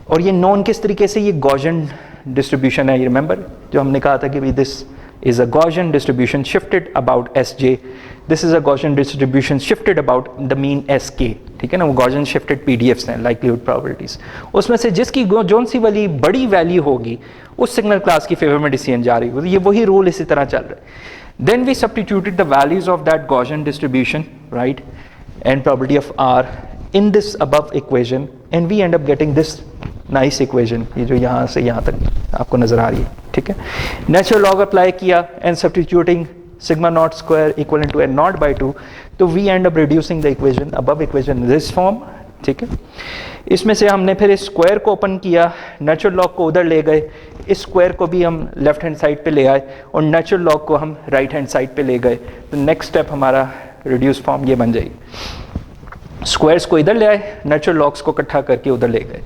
S1: और ये नोन किस तरीके से, ये गॉसियन डिस्ट्रीब्यूशन है। ये रिमेंबर जो हमने कहा था कि भाई this is a Gaussian distribution shifted about SJ, this is a Gaussian distribution shifted about the mean SK, ठीक है ना। वो गॉसियन शिफ्टेड PDFs हैं, लाइक्लीहुड प्रोबेबिलिटीज़, उसमें से जिसकी जोन सी वाली बड़ी वैल्यू होगी उस सिग्नल क्लास की फेवर में डिसीजन जा रही होगी। ये वही रूल इसी तरह चल रहा है। Then we substituted the values of that Gaussian distribution, right, and probability of R in this above equation, and we end up getting this nice equation, ये जो यहाँ से यहाँ तक आपको नजर आ रही है, ठीक है। नेचुरल लॉग अप्लाई किया and substituting sigma not square equal to n not by 2, तो we end up reducing the equation above equation this form, ठीक है। इसमें से हमने फिर इस स्क्वायर को ओपन किया, नेचुरल लॉग को उधर ले गए, इस स्क्वायर को भी हम लेफ्ट हैंड साइड पे ले आए और नेचुरल लॉग को हम राइट हैंड साइड पे ले गए। तो नेक्स्ट स्टेप हमारा रिड्यूस फॉर्म ये बन जाएगी, स्क्वायर्स को इधर ले आए, नेचुरल लॉग्स को इकट्ठा करके उधर ले गए,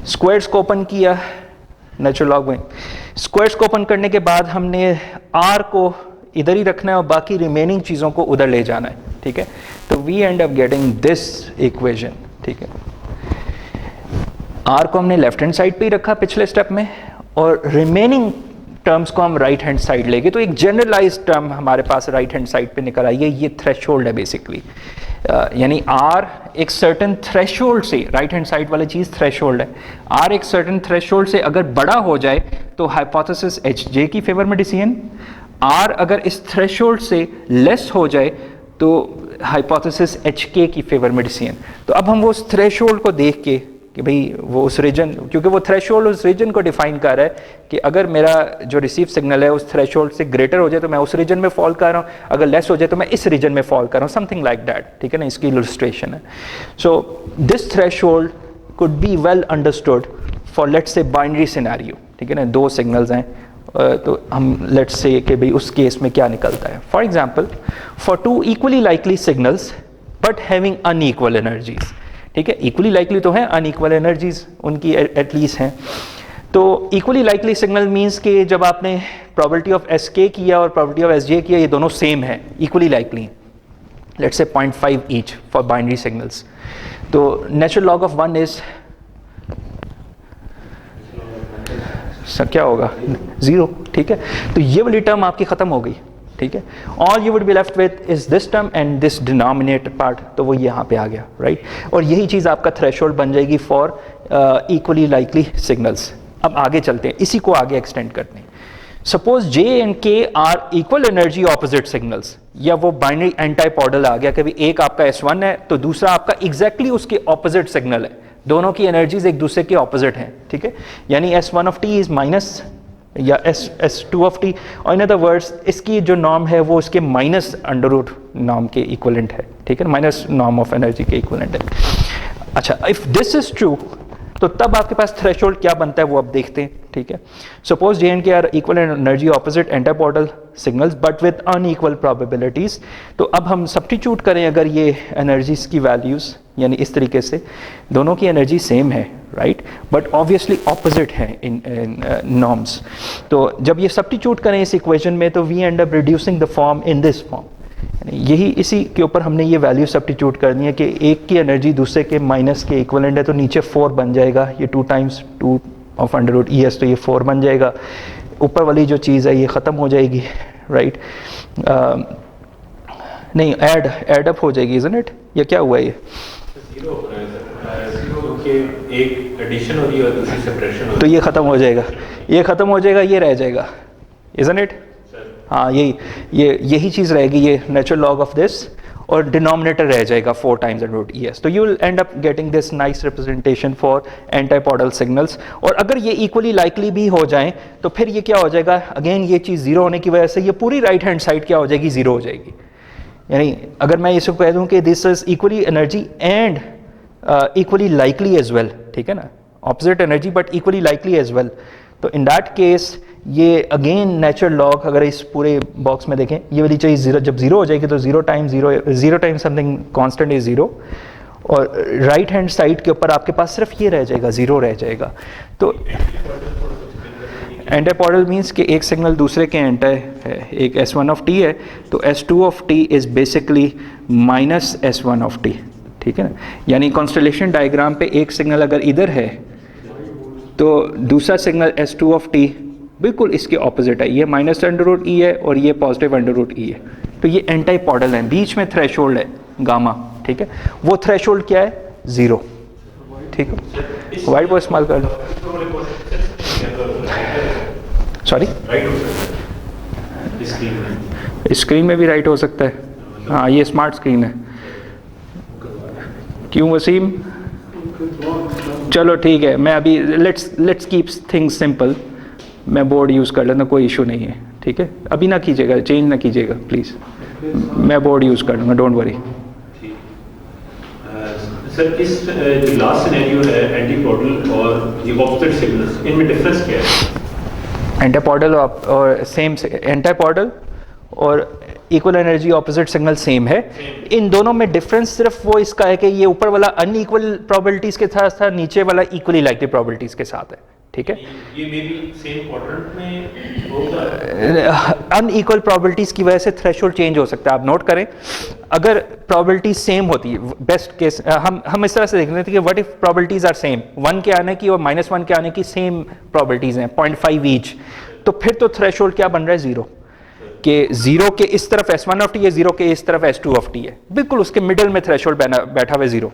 S1: स्क्वायर्स को ओपन किया नेचुरल लॉग में, स्क्वायर्स को ओपन करने के बाद हमने R को इधर ही रखना है और बाकी रिमेनिंग चीज़ों को उधर ले जाना है, ठीक है। तो we end up getting this equation, ठीक है। R को हमने लेफ्ट हैंड साइड पे ही रखा पिछले स्टेप में और रिमेनिंग टर्म्स को हम राइट हैंड साइड ले गए। तो एक जनरलाइज टर्म हमारे पास राइट हैंड साइड पे निकल आई है, ये थ्रेशोल्ड है बेसिकली, यानी R एक सर्टेन थ्रेशोल्ड से, राइट हैंड साइड वाली चीज़ थ्रेशोल्ड है, R एक सर्टेन थ्रेशोल्ड से अगर बड़ा हो जाए तो हाइपोथेसिस HJ की फेवर में डिसीजन, R अगर इस थ्रेशोल्ड से लेस हो जाए तो हाइपोथेसिस HK की फेवर में डिसीजन। तो अब हम वो उस थ्रेशोल्ड को देख के कि भाई वो उस रीजन, क्योंकि वो थ्रेशोल्ड उस रीजन को डिफाइन कर रहा है कि अगर मेरा जो रिसीव सिग्नल है उस थ्रेशोल्ड से ग्रेटर हो जाए तो मैं उस रीजन में फॉल कर रहा हूँ, अगर लेस हो जाए तो मैं इस रीजन में फॉल कर रहा हूँ, समथिंग लाइक दैट, ठीक है ना। इसकी इलस्ट्रेशन है। So this threshold could be well understood for let's say binary scenario, ठीक है ना। दो सिग्नल्स हैं तो हम लेट्स से कि भाई उस केस में क्या निकलता है। For example, for two equally likely signals but having unequal energies, ठीक है। इक्वली लाइकली तो है, अनइक्वल एनर्जीज उनकी एटलीस्ट हैं। तो इक्वली लाइकली सिग्नल मींस कि जब आपने प्रोबेबिलिटी ऑफ SK किया और प्रोबेबिलिटी ऑफ SJ किया, ये दोनों सेम है, equally likely, let's say 0.5 each for binary signals. तो नेचुरल लॉग ऑफ 1 इज क्या होगा, 0, ठीक है। तो ये वाली टर्म आपकी खत्म हो गई, ठीक है। All you would be left with is this term and this denominator part, तो वो यहाँ पे आ गया, राइट। और यही चीज़ आपका थ्रेशोल्ड बन जाएगी फॉर इक्वली लाइकली सिग्नल्स। अब आगे चलते हैं, इसी को आगे एक्सटेंड करते हैं। Suppose J and K are equal energy opposite signals, या वो बाइनरी एंटाइपोडल आ गया कि एक आपका S1 है तो दूसरा आपका एग्जैक्टली उसके ऑपोजिट सिग्नल है, दोनों की एनर्जीज एक दूसरे के ऑपोजिट हैं, ठीक है। यानी S1 of T is minus या S2 ऑफ T, और इन अदर वर्ड्स इसकी जो नॉर्म है वो इसके माइनस अंडर रूट नॉर्म के इक्वलेंट है, ठीक है, माइनस नॉर्म ऑफ एनर्जी के इक्वलेंट है। अच्छा, इफ दिस इज ट्रू तो तब आपके पास थ्रेशोल्ड क्या बनता है वो अब देखते हैं, ठीक है। Suppose J and K are equal energy opposite antipodal signals but with unequal probabilities. तो अब हम सब्स्टिट्यूट करें अगर ये एनर्जीज की वैल्यूज, यानी इस तरीके से दोनों की एनर्जी सेम है, राइट, बट ऑब्वियसली ऑपोजिट है इन नॉर्म्स। तो जब ये सब्स्टिट्यूट करें इस इक्वेशन में तो we end up reducing the form in this form, यही इसी के ऊपर हमने ये वैल्यू सब्स्टिट्यूट करनी है कि एक की एनर्जी दूसरे के माइनस के इक्वलेंट है, तो नीचे 4 बन जाएगा, ये 2 times 2 of under root E S, तो ये 4 बन जाएगा। ऊपर वाली जो चीज़ है ये ख़त्म हो जाएगी, राइट? नहीं, ऐड अप हो जाएगी, इज़न्ट इट? ये क्या हुआ ये?
S2: जीरो हो रहा है सर, जीरो के एक एडिशन हो रही है और दूसरी सब्ट्रैक्शन हो रही है,
S1: तो ये ख़त्म हो जाएगा, ये ख़त्म हो जाएगा, ये रह जाएगा, इज़न्ट इट? हाँ, यही चीज़ रहेगी, ये नेचुरल लॉग ऑफ दिस, और डिनोमिनेटर रह जाएगा 4 times under root E S. तो you will end up getting this nice representation for antipodal signals. और अगर ये इक्वली लाइकली भी हो जाएं तो फिर ये क्या हो जाएगा, अगेन ये चीज़ जीरो होने की वजह से ये पूरी राइट हैंड साइड क्या हो जाएगी, जीरो हो जाएगी। यानी अगर मैं इसको कह दूं कि this is equally energy and equally likely as well, ठीक है ना, opposite energy but equally likely as well, तो इन दैट केस ये अगेन नेचुरल लॉग, अगर इस पूरे बॉक्स में देखें ये वाली चीज़ जीरो, जब जीरो हो जाएगी तो zero time something constant is zero, और राइट हैंड साइड के ऊपर आपके पास सिर्फ ये रह जाएगा, जीरो रह जाएगा। तो एंटाइपोडल मीन्स कि एक सिग्नल दूसरे के एंटी है, एक S1 ऑफ t है, तो S2 of t is basically minus S1 of t, ठीक है ना। यानी कॉन्स्टलेशन डायग्राम पे एक सिग्नल अगर इधर है तो दूसरा सिग्नल S2 ऑफ t बिल्कुल इसके ऑपोजिट है, ये माइनस अंडर रूट ई है और ये पॉजिटिव अंडर रूट ई है, तो ये एंटाइपोडल है। बीच में थ्रेशोल्ड है गामा, ठीक है, वो थ्रेशोल्ड क्या है, जीरो, ठीक है। वाइट बॉक्स इस्तेमाल कर लो, सॉरी स्क्रीन में भी राइट हो सकता है, हाँ ये स्मार्ट स्क्रीन है। क्यों वसीम? चलो ठीक है, मैं अभी लेट्स कीप थिंग्स सिंपल, मैं बोर्ड यूज़ कर लेता, कोई इशू नहीं है, ठीक है। अभी ना कीजिएगा, चेंज ना कीजिएगा प्लीज़, मैं बोर्ड यूज़ कर लूँगा, डोंट वरी।
S2: सर इस जो लास्ट सिनेरियो है एंटीपोडल और ये ऑपोजिट सिग्नल्स, इनमें डिफरेंस क्या है?
S1: एंटाइपोडल और सेम एंटाइपोडल और equal energy opposite signal same है। इन दोनों में डिफरेंस सिर्फ वो इसका है कि ये ऊपर वाला अनइक्वल प्रोबेबिलिटीज़ के साथ था, नीचे वाला इक्वली लाइकली प्रोबेबिलिटीज़ के साथ है, ठीक है।
S2: ये मे बी सेम क्वाड्रेंट में होगा,
S1: अनइक्वल प्रोबेबिलिटीज़ की वजह से थ्रेशोल्ड चेंज हो सकता है। आप नोट करें, अगर प्रोबेबिलिटी सेम होती है, बेस्ट केस हम इस तरह से देख रहे थे कि what if probabilities are same, 1 के आने की और -1 के आने की सेम प्रोबेबिलिटीज़ हैं, 0.5 ईच, तो फिर तो थ्रेशोल्ड क्या बन रहा है, जीरो, कि जीरो के इस तरफ S1 ऑफ t है, जीरो के इस तरफ S2 ऑफ t है, बिल्कुल उसके मिडिल में थ्रेशोल्ड बैठा हुआ है जीरो।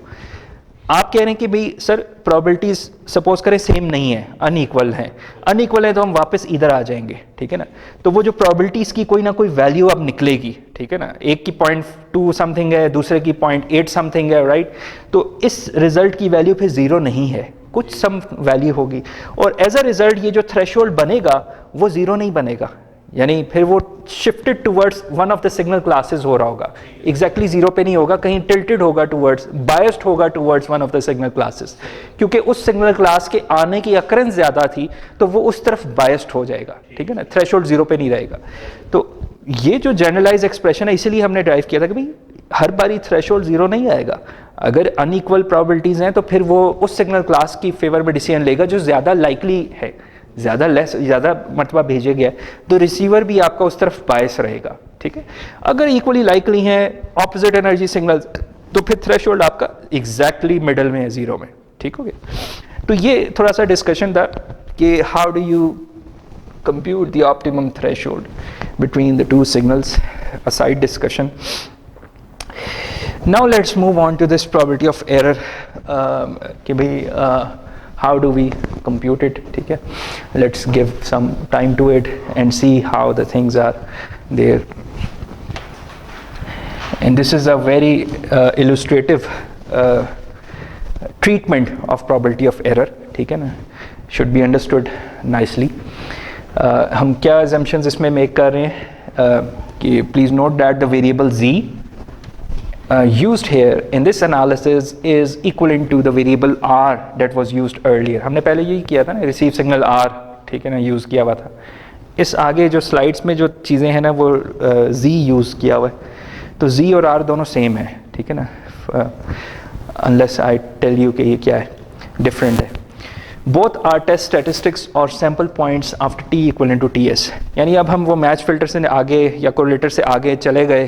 S1: आप कह रहे हैं कि भाई सर प्रोबेबिलिटीज सपोज करें सेम नहीं है, अनइक्वल है, अनइक्वल है तो हम वापस इधर आ जाएंगे, ठीक है ना। तो वो जो प्रोबेबिलिटीज की कोई ना कोई वैल्यू अब निकलेगी, ठीक है ना, एक की 0.2 समथिंग है, दूसरे की 0.8 समथिंग है, राइट। तो इस रिजल्ट की वैल्यू फिर जीरो नहीं है, कुछ सम वैल्यू होगी, और एज अ रिजल्ट ये जो थ्रेशोल्ड बनेगा वो जीरो नहीं बनेगा, यानी फिर वो shifted towards one of the signal classes हो रहा होगा, एग्जैक्टली जीरो पे नहीं होगा, कहीं टिल्टेड होगा टुवर्ड्स, बायस्ड होगा towards one of the signal classes, क्योंकि उस सिग्नल क्लास के आने की अकरेंस ज़्यादा थी तो वो उस तरफ बायस्ड हो जाएगा, ठीक है ना, थ्रेशोल्ड जीरो पे नहीं रहेगा। तो ये जो जनरलाइज एक्सप्रेशन है, इसीलिए हमने ड्राइव किया था कि भाई हर बारी थ्रेशोल्ड जीरो नहीं आएगा, अगर अनइक्वल प्रोबेबिलिटीज़ हैं तो फिर वो उस सिग्नल क्लास की फेवर में डिसीजन लेगा जो ज़्यादा लाइकली है, ज़्यादा मरतबा भेजे गया, तो रिसीवर भी आपका उस तरफ बायस रहेगा, ठीक है। अगर इक्वली लाइकली हैं ऑपोजिट एनर्जी सिग्नल तो फिर थ्रेशोल्ड आपका एग्जैक्टली मिडल में है, जीरो में, ठीक हो गया। तो ये थोड़ा सा डिस्कशन था कि how do you compute the optimum threshold between the two signals, a side discussion. Now let's move on to this probability of error, कि भाई how do we compute it, ठीक है। Let's give some time to it and see how the things are there. And this is a very illustrative treatment of probability of error, ठीक है ना, should be understood nicely. हम क्या assumptions इसमें make कर रहे हैं कि please note that the variable z used here in this analysis is equivalent to the variable r that was used earlier. हमने पहले यही किया था ना, receive signal r, ठीक है ना, यूज़ किया हुआ था। इस आगे जो स्लाइड्स में जो चीज़ें हैं ना वो z यूज़ किया हुआ है, तो z और r दोनों सेम है, ठीक है ना, unless I tell you कि ये क्या है, different है। Both are test statistics or sample points after t equivalent to ts. यानी अब हम वो मैच फिल्टर से आगे या कोरिलेटर से आगे चले गए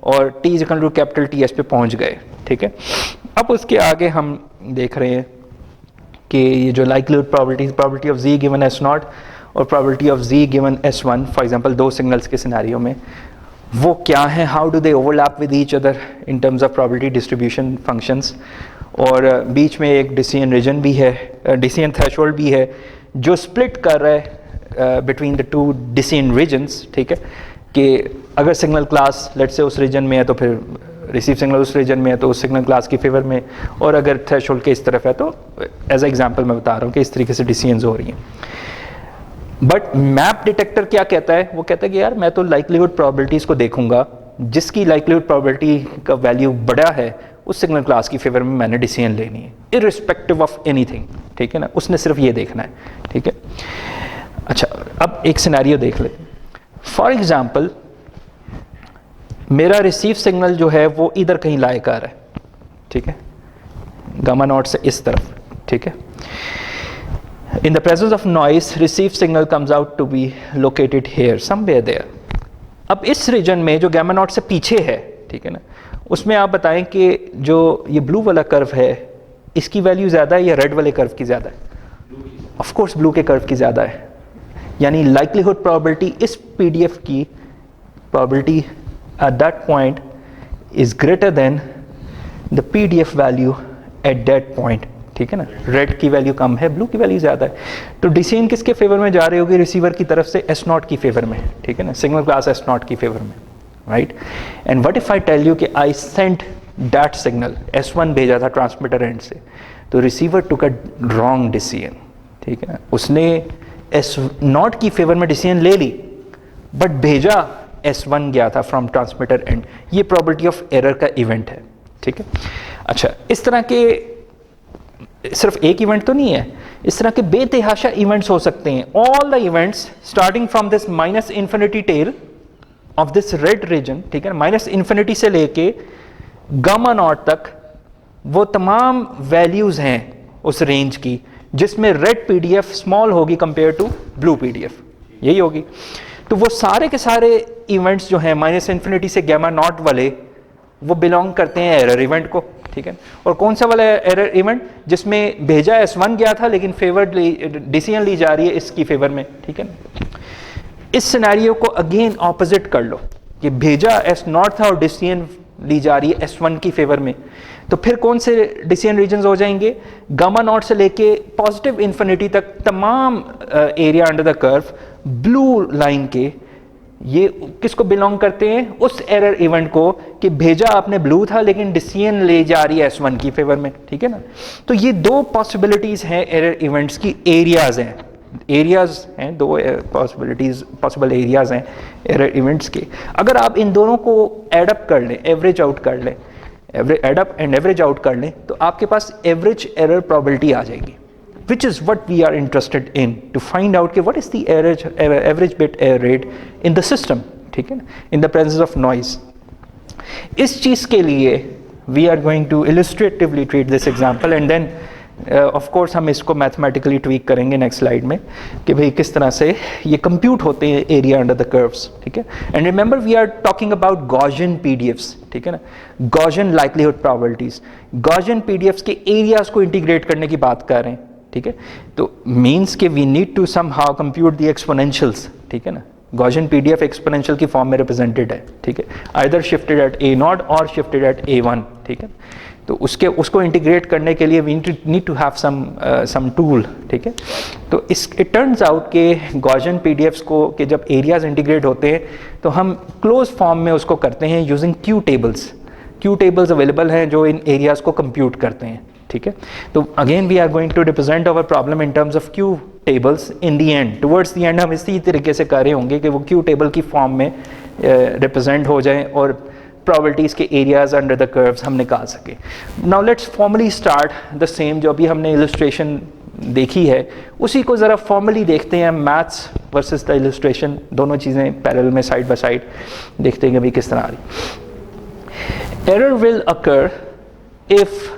S1: और t equal to capital ts पे पहुंच गए, ठीक है। अब उसके आगे हम देख रहे हैं कि ये जो likelihood probability of z given s0 और probability of z given s1 for example दो सिग्नल्स के सिनेरियो में वो क्या है, how do they overlap with each other in terms of probability distribution functions, और बीच में एक डिसीजन रीजन भी है, डिसीजन थ्रेशोल्ड भी है जो स्प्लिट कर रहा है between the two decision regions, ठीक है, कि अगर सिग्नल क्लास लेट से उस रीजन में है तो फिर रिसीव सिग्नल उस रीजन में है तो उस सिग्नल क्लास की फेवर में, और अगर थ्रेशोल्ड के इस तरफ है तो एज एग्जांपल मैं बता रहा हूँ कि इस तरीके से डिसीजंस हो रही हैं। बट मैप डिटेक्टर क्या कहता है, वो कहता है कि यार मैं तो लाइक्लीहुड प्रोबेबिलिटीज़ को देखूंगा, जिसकी लाइक्लीहुड प्रोबेबिलिटी का वैल्यू बड़ा है उस सिग्नल क्लास की फेवर में मैंने डिसीजन लेनी है, इररिस्पेक्टिव ऑफ एनीथिंग, ठीक है ना, उसने सिर्फ ये देखना है, ठीक है। अच्छा, अब एक सिनेरियो देख लेते हैं। फॉर एग्जाम्पल मेरा रिसीव सिग्नल जो है वो इधर कहीं लाई कर रहा है, ठीक है, गामा नॉट से इस तरफ, ठीक है। In the presence of noise receive signal comes out to be located here somewhere there. अब इस रीजन में जो गामा नॉट से पीछे है, ठीक है ना, उसमें आप बताएं कि जो ये ब्लू वाला कर्व है इसकी वैल्यू ज़्यादा है या रेड वाले कर्व की ज़्यादा है? ऑफ कोर्स ब्लू के कर्व की ज़्यादा है, यानी लाइक्लीहुड प्रोबेबिलिटी इस पीडीएफ की probability at that point is greater then the PDF value at that point, ठीक है ना। रेड की वैल्यू कम है, ब्लू की वैल्यू ज़्यादा है, तो डिसीजन किसके फेवर में जा रही होगी? रिसीवर की तरफ से एस नॉट की फेवर में, ठीक है ना, सिग्नल क्लास एस नॉट की फेवर में, right. And what if I tell you कि I Saint that signal S1 भेजा था ट्रांसमीटर एंड से, तो receiver took a wrong decision, ठीक है ना, उसने S0 की फेवर में डिसीजन ले ली बट भेजा S1 गया था फ्रॉम ट्रांसमीटर एंड, ये प्रोबेबिलिटी ऑफ एरर का इवेंट है, ठीक है। अच्छा, इस तरह के सिर्फ एक इवेंट तो नहीं है, इस तरह के बेतहाशा इवेंट्स हो सकते हैं। All the events starting from this minus infinity tail of this red region, ठीक है, माइनस इन्फिनिटी से लेके गामा नॉट तक वो तमाम वैल्यूज हैं उस रेंज की जिसमें रेड पीडीएफ स्मॉल होगी कंपेयर टू ब्लू पीडीएफ, यही होगी। तो वो सारे के सारे इवेंट्स जो हैं माइनस इन्फिनिटी से गामा नॉट वाले, वो बिलोंग करते हैं एरर इवेंट को, ठीक है। और कौन सा वाला एरर इवेंट? जिसमें भेजा S1 गया था लेकिन फेवर डिसीजन ली जा रही है इसकी फेवर में, ठीक है ना। इस सिनेरियो को अगेन ऑपोजिट कर लो कि भेजा S0 था और डिसीजन ली जा रही है S1 की फेवर में, तो फिर कौन से डिसीजन रीजन्स हो जाएंगे? गामा नॉट से लेके पॉजिटिव इन्फिनिटी तक तमाम area under the curve blue line के, ये किसको बिलोंग करते हैं? उस एरर इवेंट को कि भेजा आपने ब्लू था लेकिन डिसीजन ले जा रही है S1 की फेवर में, ठीक है ना। तो ये दो पॉसिबिलिटीज हैं एरर इवेंट्स की, एरियाज हैं, एरियाज हैं, दो पॉसिबल एरियाज हैं एरर इवेंट्स के। अगर आप इन दोनों को एडअप कर लें, एवरेज आउट कर लें, एडअप एंड एवरेज आउट कर लें, तो आपके पास एवरेज एरर प्रोबेबिलिटी आ जाएगी, which is what we are interested in to find out what is the average bit error rate in the system, ठीक है ना, in the presence of noise। इस चीज़ के लिए we are going to illustratively treat this example and then of course हम इसको mathematically tweak करेंगे next slide में कि भाई किस तरह से ये compute होते हैं area under the curves, ठीक है। and remember we are talking about Gaussian PDFs, ठीक है ना, Gaussian likelihood probabilities, Gaussian PDFs के areas को integrate करने की बात कर रहे हैं, ठीक है। तो मीन्स कि we need to somehow compute the exponentials, ठीक है ना। गॉसियन पीडीएफ एक्सपोनेंशियल की फॉर्म में रिप्रेजेंटेड है, ठीक है, आइदर शिफ्टेड एट A0 और शिफ्टेड एट A1, ठीक है। तो उसको इंटीग्रेट करने के लिए we need to have some tool, ठीक है। तो इट टर्न्स आउट के गॉसियन पीडीएफ्स को कि जब एरियाज इंटीग्रेट होते हैं तो हम क्लोज फॉर्म में उसको करते हैं using Q tables. Q tables available हैं जो इन एरियाज को कंप्यूट करते हैं, ठीक है। तो again we are going to represent our problem in terms of Q tables in the end, towards the end हम इसी तरीके से कर रहे होंगे कि वो क्यू टेबल की फॉर्म में रिप्रेजेंट हो जाएं और प्रोबेबिलिटीज़ के एरियाज अंडर द कर्व्स हम निकाल सके। Now let's formally start the same, जो अभी हमने इलस्ट्रेशन देखी है उसी को ज़रा फॉर्मली देखते हैं, मैथ्स वर्सेस द इलस्ट्रेशन, दोनों चीज़ें पैरेलल में साइड बाय साइड देखते हैं कि किस तरह आ रही। Error will occur if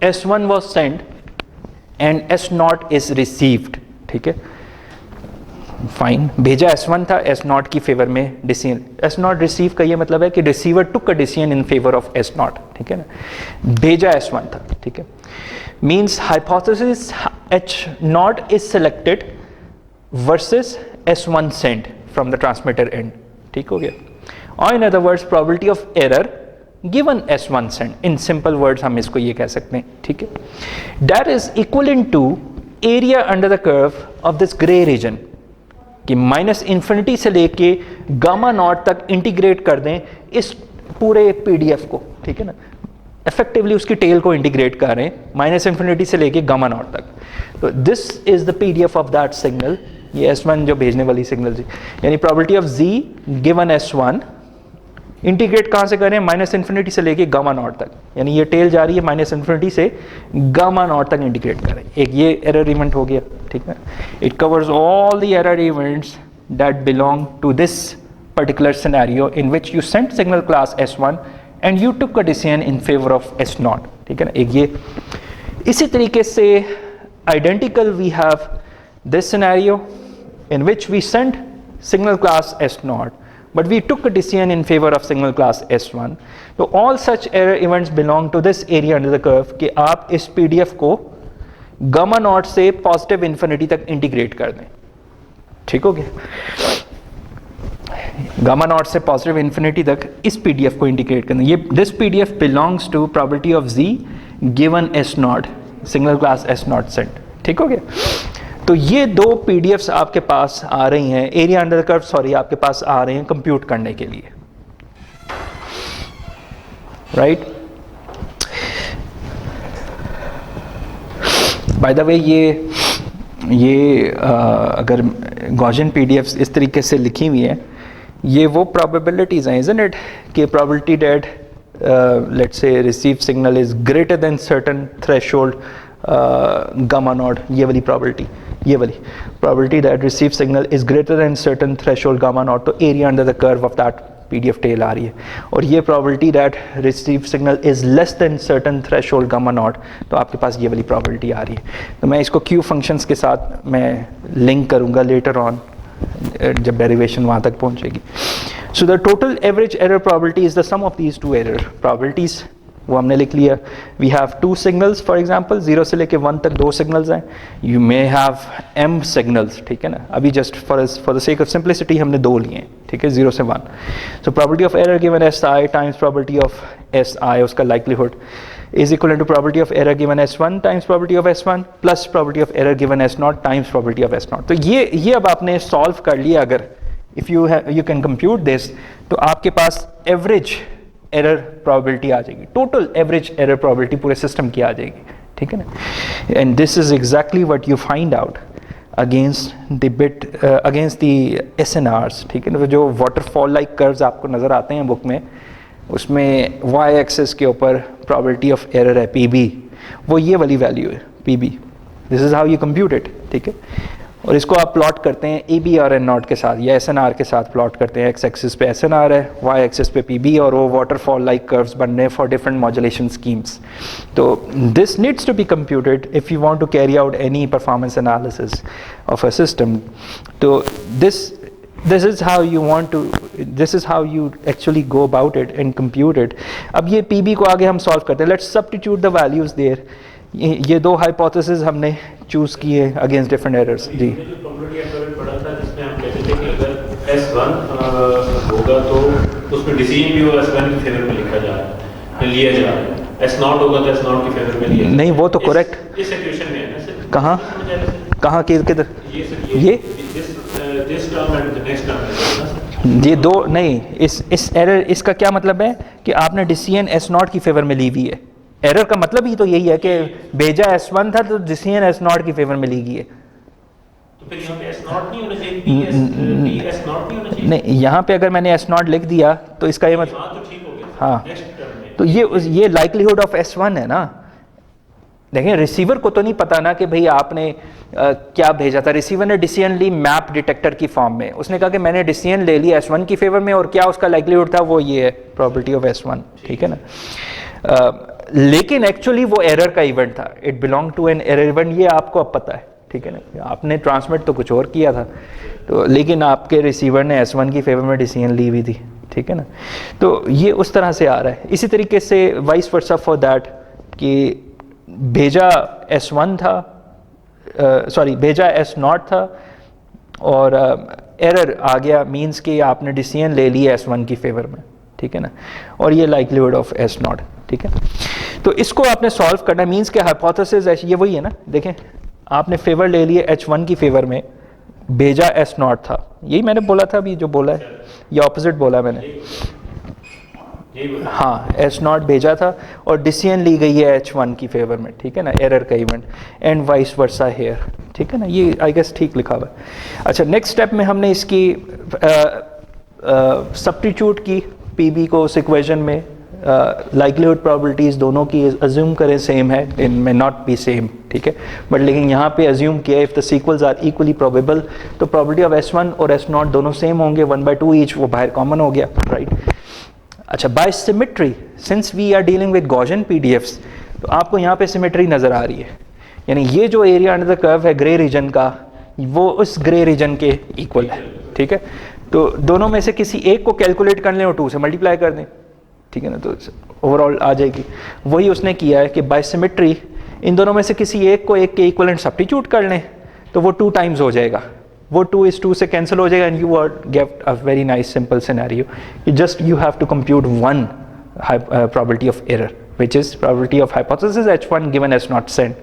S1: S1 was sent and S0 is received, ठीक है। फाइन, भेजा S1 था S0 की फेवर में डिसीजन, S0 रिसीव का ये मतलब है कि receiver took a decision in favour of S0, ठीक है ना, भेजा S1 था, ठीक है, means hypothesis H0 is selected versus S1 sent from the transmitter and, ठीक हो गया, और in other words probability of error given S1 sent, in simple words हम इसको ये कह सकते हैं, ठीक है, that is equivalent to area under the curve of this grey region, कि माइनस इन्फिनिटी से लेके गामा नॉट तक इंटीग्रेट कर दें इस पूरे पीडीएफ को, ठीक है ना, इफेक्टिवली उसकी टेल को इंटीग्रेट कर रहे हैं माइनस इन्फिनिटी से लेके गामा नॉट तक, तो this is the PDF of that signal, ये S1 जो भेजने वाली सिग्नल थी, यानी probability of Z given S1 integrate कहाँ से करें, माइनस इन्फिनिटी से लेके गामा नॉट तक, यानी ये टेल जा रही है माइनस इन्फिनिटी से गामा नॉट तक इंटीग्रेट करें, एक ये एरर इवेंट हो गया, ठीक है, it covers all the error events that belong to this particular scenario in which you sent signal class S1 and you took a decision in favour of S0, ठीक है ना, एक ये, इसी तरीके से identical we have this scenario in which we sent signal class S0 but we took a decision in favor of signal class S1. So all such error events belong to this area under the curve कि आप इस PDF को gamma not से positive infinity तक integrate कर दें, ठीक हो गया, गामा नॉट से पॉजिटिव इन्फिनिटी तक इस PDF को इंटीग्रेट कर दें, ये this PDF belongs to probability of Z given S0 signal class S0 set, ठीक हो गया। तो ये दो PDFs आपके पास आ रही हैं, area under the curve sorry आपके पास आ रहे हैं कंप्यूट करने के लिए, राइट। बाय द वे ये अगर गॉसियन PDFs इस तरीके से लिखी हुई है, ये वो प्रोबेबिलिटीज हैं, इजंट इट, कि probability that let's say receive signal is greater than certain threshold gamma naught, ये वाली प्रोबेबिलिटी, ये वाली probability that receive signal is greater than certain threshold gamma naught, तो area under the curve of that PDF tail आ रही है, और ये probability that receive signal is less than certain threshold gamma naught, तो आपके पास ये वाली प्रोबेबिलिटी आ रही है। तो मैं इसको Q फंक्शंस के साथ मैं लिंक करूंगा लेटर ऑन जब डेरिवेशन वहाँ तक पहुँचेगी। So the total average error probability is the sum of these two error probabilities, वो हमने लिख लिया। We have two signals for example, 0 से लेके 1 तक दो सिग्नल्स हैं, you may have m signals, ठीक है ना, अभी just for the sake of simplicity हमने दो लिए हैं, ठीक है, 0 से 1। So probability of error given Si times probability of Si, उसका likelihood is equal to probability of error given S1 times probability of S1 plus probability of error given S0 times probability of S0। तो ये अब आपने solve कर लिया, अगर if you can compute this, तो आपके पास एवरेज एरर प्रोबेबिलिटी आ जाएगी, टोटल एवरेज एरर प्रोबेबिलिटी पूरे सिस्टम की आ जाएगी, ठीक है ना। And this is exactly what you find out against the SNRs, ठीक है ना। तो जो वाटरफॉल लाइक कर्व्स आपको नज़र आते हैं बुक में, उसमें y एक्सिस के ऊपर प्रोबेबिलिटी ऑफ एरर है PB, वो ये वाली वैल्यू है PB, this is how you compute it, ठीक है। और इसको आप प्लॉट करते हैं AB और N0 के साथ या SNR के साथ प्लॉट करते हैं, x एक्सिस पे SNR है, y एक्सिस पे PB, और वो वाटरफॉल लाइक कर्व्स बन रहे हैं फॉर डिफरेंट मॉड्यूलेशन स्कीम्स। तो this needs to be computed if you want to carry out any performance analysis of a system. तो this is how you actually go about it and compute it। अब ये PB को आगे हम solve करते हैं, let's substitute the values there। ये दो हाइपोथेसिस हमने चूज किए अगेंस्ट डिफरेंट एरर्स। जी,
S2: पढ़ा था जिसमें हम कहते थे कि अगर S1 होगा तो उसमें डिसीजन भी वो S1 के फेवर में लिखा जा रहा है, लिया जा रहा है, S0 होगा तो S0 के फेवर में लिया, नहीं वो तो करेक्ट इस इक्वेशन में है ना सर। कहाँ किधर ये this term and the next term,
S1: ये दो नहीं, इस एरर, इसका क्या मतलब है कि आपने डिसीजन S0 की फेवर में ली हुई है। एरर का मतलब ही तो यही है कि भेजा S1 था तो डिसीजन S0 की फेवर में ली गई है।
S2: तो फिर यहाँ पे S0 नहीं होना चाहिए, S0 नहीं होना चाहिए।
S1: नहीं, यहाँ पे अगर मैंने S0 लिख दिया तो इसका ये मतलब,
S2: तो ठीक हो गया,
S1: हाँ, तो ये लाइक्लीहुड ऑफ S1 है ना। देखें, रिसीवर को तो नहीं पता ना कि भाई आपने क्या भेजा था। रिसीवर ने डिसीजन ली मैप डिटेक्टर की फॉर्म में, उसने कहा कि मैंने डिसीजन ले लिया S1 की फेवर में, और क्या उसका लाइक्लीहुड था, वो ये है प्रोबेबिलिटी ऑफ S1, ठीक है ना। लेकिन एक्चुअली वो एरर का इवेंट था, it belong to an error event, ये आपको अब पता है, ठीक है ना, आपने ट्रांसमिट तो कुछ और किया था, तो लेकिन आपके रिसीवर ने S1 की फेवर में डिसीजन ली हुई थी, ठीक है ना। तो ये उस तरह से आ रहा है। इसी तरीके से वाइस वर्सा फॉर दैट कि भेजा S1 था, भेजा S0 था और एरर आ गया, मींस कि आपने डिसीजन ले लिया S1 की फेवर में, ठीक है ना, और ये लाइक्लीहुड ऑफ S0, ठीक है। तो इसको आपने सॉल्व करना, मींस के हाइपोथेसिस ये वही है ना, देखें आपने फेवर ले लिए H1 की फेवर में, भेजा S0 था, यही मैंने बोला था अभी जो बोला है, या ऑपोजिट बोला मैंने? हाँ, S0 भेजा था और डिसीजन ली गई है H1 की फेवर में, ठीक है ना, एरर का event, and vice versa here, ठीक है ना, ये आई गेस ठीक लिखा हुआ है। अच्छा, नेक्स्ट स्टेप में हमने इसकी सब्स्टिट्यूट की PB को उस इक्वेशन में, लाइक्लीहुड प्रोबेबिलिटीज़ दोनों की अज्यूम करें सेम है, इनमें नॉट बी सेम, ठीक है, बट लेकिन यहाँ पे अज्यूम किया if the sequels are equally probable, तो प्रोबेबिलिटी ऑफ S1 और S0 दोनों सेम होंगे, 1/2 ईच, वो बाहर कॉमन हो गया, राइट। अच्छा, by symmetry, since we are dealing with Gaussian PDFs, तो आपको यहाँ पे सिमेट्री नज़र आ रही है, यानी ये जो एरिया अंडर द कर्व है ग्रे रीजन का, वो उस ग्रे रीजन के इक्वल है, ठीक है। तो दोनों में से किसी एक को कैलकुलेट कर लें और 2 से मल्टीप्लाई कर दें, ठीक है ना, तो ओवरऑल आ जाएगी। वही उसने किया है कि बाय सिमेट्री इन दोनों में से किसी एक को एक के इक्वलेंट सब्स्टिट्यूट कर लें, तो वो 2 टाइम्स हो जाएगा, वो 2 से कैंसिल हो जाएगा, and you are get a very nice simple scenario, you have to compute one probability of error which is probability of hypothesis H1 given S0 send.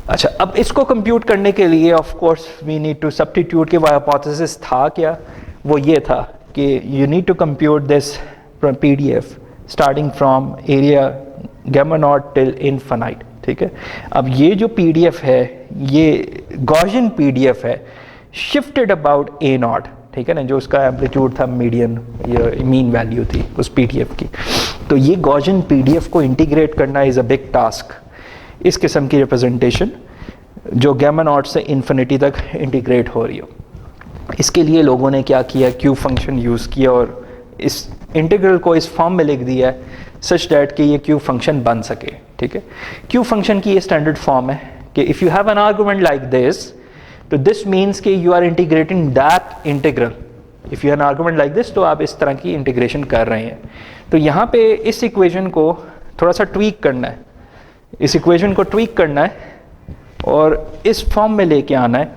S1: अच्छा, अब इसको कंप्यूट करने के लिए of course we need to substitute कि वो hypothesis था क्या, वो ये था कि you need to compute this PDF starting from area gamma naught till infinite, ठीक है। अब ये जो PDF है ये गॉसियन PDF है, शिफ्टेड अबाउट A0, ठीक है ना, जो उसका एम्पलीट्यूड था मीडियन या मीन वैल्यू थी उस PDF की। तो ये गॉसियन PDF को इंटीग्रेट करना इज़ अ बिग टास्क, इस किस्म की रिप्रेजेंटेशन जो गामा नॉट से इन्फिनिटी तक इंटीग्रेट हो रही हो। इसके लिए लोगों ने क्या किया, Q फंक्शन यूज़ किया और इस इंटीग्रल को इस फॉर्म में लिख दिया है सच डैट कि ये Q फंक्शन बन सके, ठीक है। Q फंक्शन की ये स्टैंडर्ड फॉर्म है कि if you have an argument like this, तो दिस मीन्स कि you are integrating that integral. If you have an argument like this, तो आप इस तरह की इंटीग्रेशन कर रहे हैं। तो यहाँ पे इस इक्वेशन को थोड़ा सा ट्वीक करना है, इस इक्वेशन को ट्वीक करना है और इस फॉर्म में लेके आना है,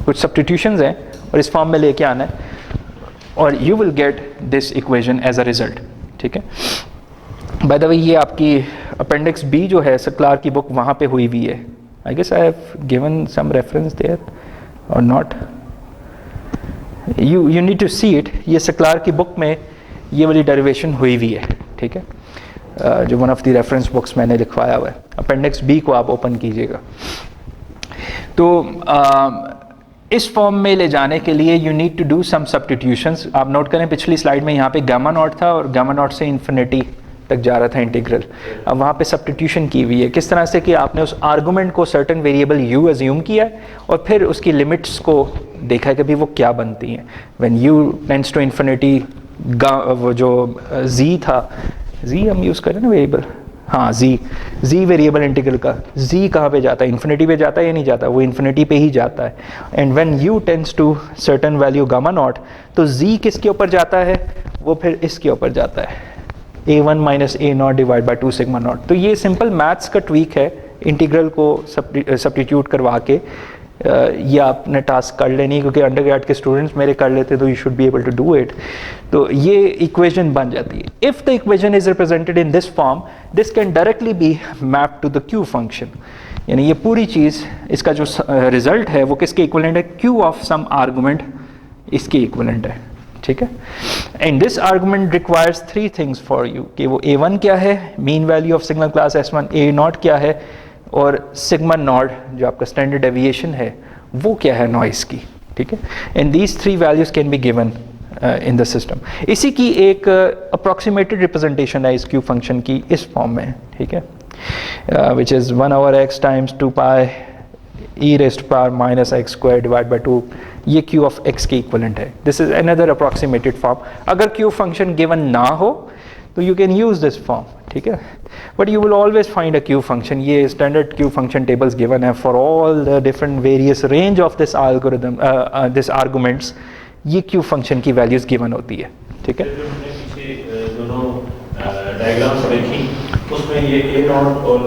S1: कुछ सब्स्टिट्यूशंस हैं और इस फॉर्म में लेके आना है, और you will get this equation as a result, ठीक है। बाय द वे, ये आपकी अपेंडिक्स B जो है सक्लार की बुक, वहाँ पे हुई हुई है। I guess I have given some reference there और not, you need to see it. ये सक्लार की बुक में ये वाली डेरिवेशन हुई हुई है, ठीक है, जो one of the reference books मैंने लिखवाया हुआ है। अपेंडिक्स B को आप ओपन कीजिएगा। तो इस फॉर्म में ले जाने के लिए you need to do some substitutions. आप नोट करें पिछली स्लाइड में यहाँ पे गामा नॉट था और गामा नॉट से इन्फिनिटी तक जा रहा था इंटीग्रल, अब वहाँ पे सब्स्टिट्यूशन की हुई है। किस तरह से कि आपने उस आर्गुमेंट को सर्टेन वेरिएबल u अज्यूम किया है और फिर उसकी लिमिट्स को देखा है कि भी वो क्या बनती हैं। When u tends to infinity, वो जो z था, z हम यूज़ करें ना वेरिएबल, हाँ z वेरिएबल इंटीग्रल का z कहाँ पे जाता है, इन्फिनिटी पे जाता है या नहीं जाता, वो इन्फिनिटी पे ही जाता है। And when u tends to certain value gamma naught, तो z किसके ऊपर जाता है, वो फिर इसके ऊपर जाता है, a1 minus a0 divide by 2 sigma not. तो ये सिंपल मैथ्स का ट्वीक है, इंटीग्रल को सब्स्टिट्यूट करवा के ये आपने टास्क कर लेनी, क्योंकि अंडरग्रेड के स्टूडेंट्स मेरे कर लेते तो you should be able to do it. तो ये इक्वेशन बन जाती है। If the equation is represented in this form, this can directly be map to the Q function, यानी ये पूरी चीज़, इसका जो रिजल्ट है वो किसके इक्विवेलेंट है, Q ऑफ सम आर्गुमेंट इसके इक्विवेलेंट है, ठीक है। And this argument requires 3 things for you, कि वो a1 क्या है, mean value of signal class S1, a0 क्या है, और सिग्मा नॉट जो आपका स्टैंडर्ड डेविएशन है वो क्या है नॉइस की, ठीक है। And these 3 values can be given in the system. इसी की एक अप्रॉक्सीमेटेड रिप्रेजेंटेशन है इस Q फंक्शन की इस फॉर्म में, ठीक है, which is 1/x times 2 pi e raised to power minus x square divided by 2, ये Q of x के इक्वलेंट है। This is another approximated form. अगर Q फंक्शन गिवन ना हो तो you can use this form, ठीक है. But you will always find a Q function. ये standard Q function tables given है for all the different various range of this algorithm, this arguments. ये Q function की values given होती है. ठीक है.
S2: दोनों डायग्राम्स देखी उसमें ये ए नॉट और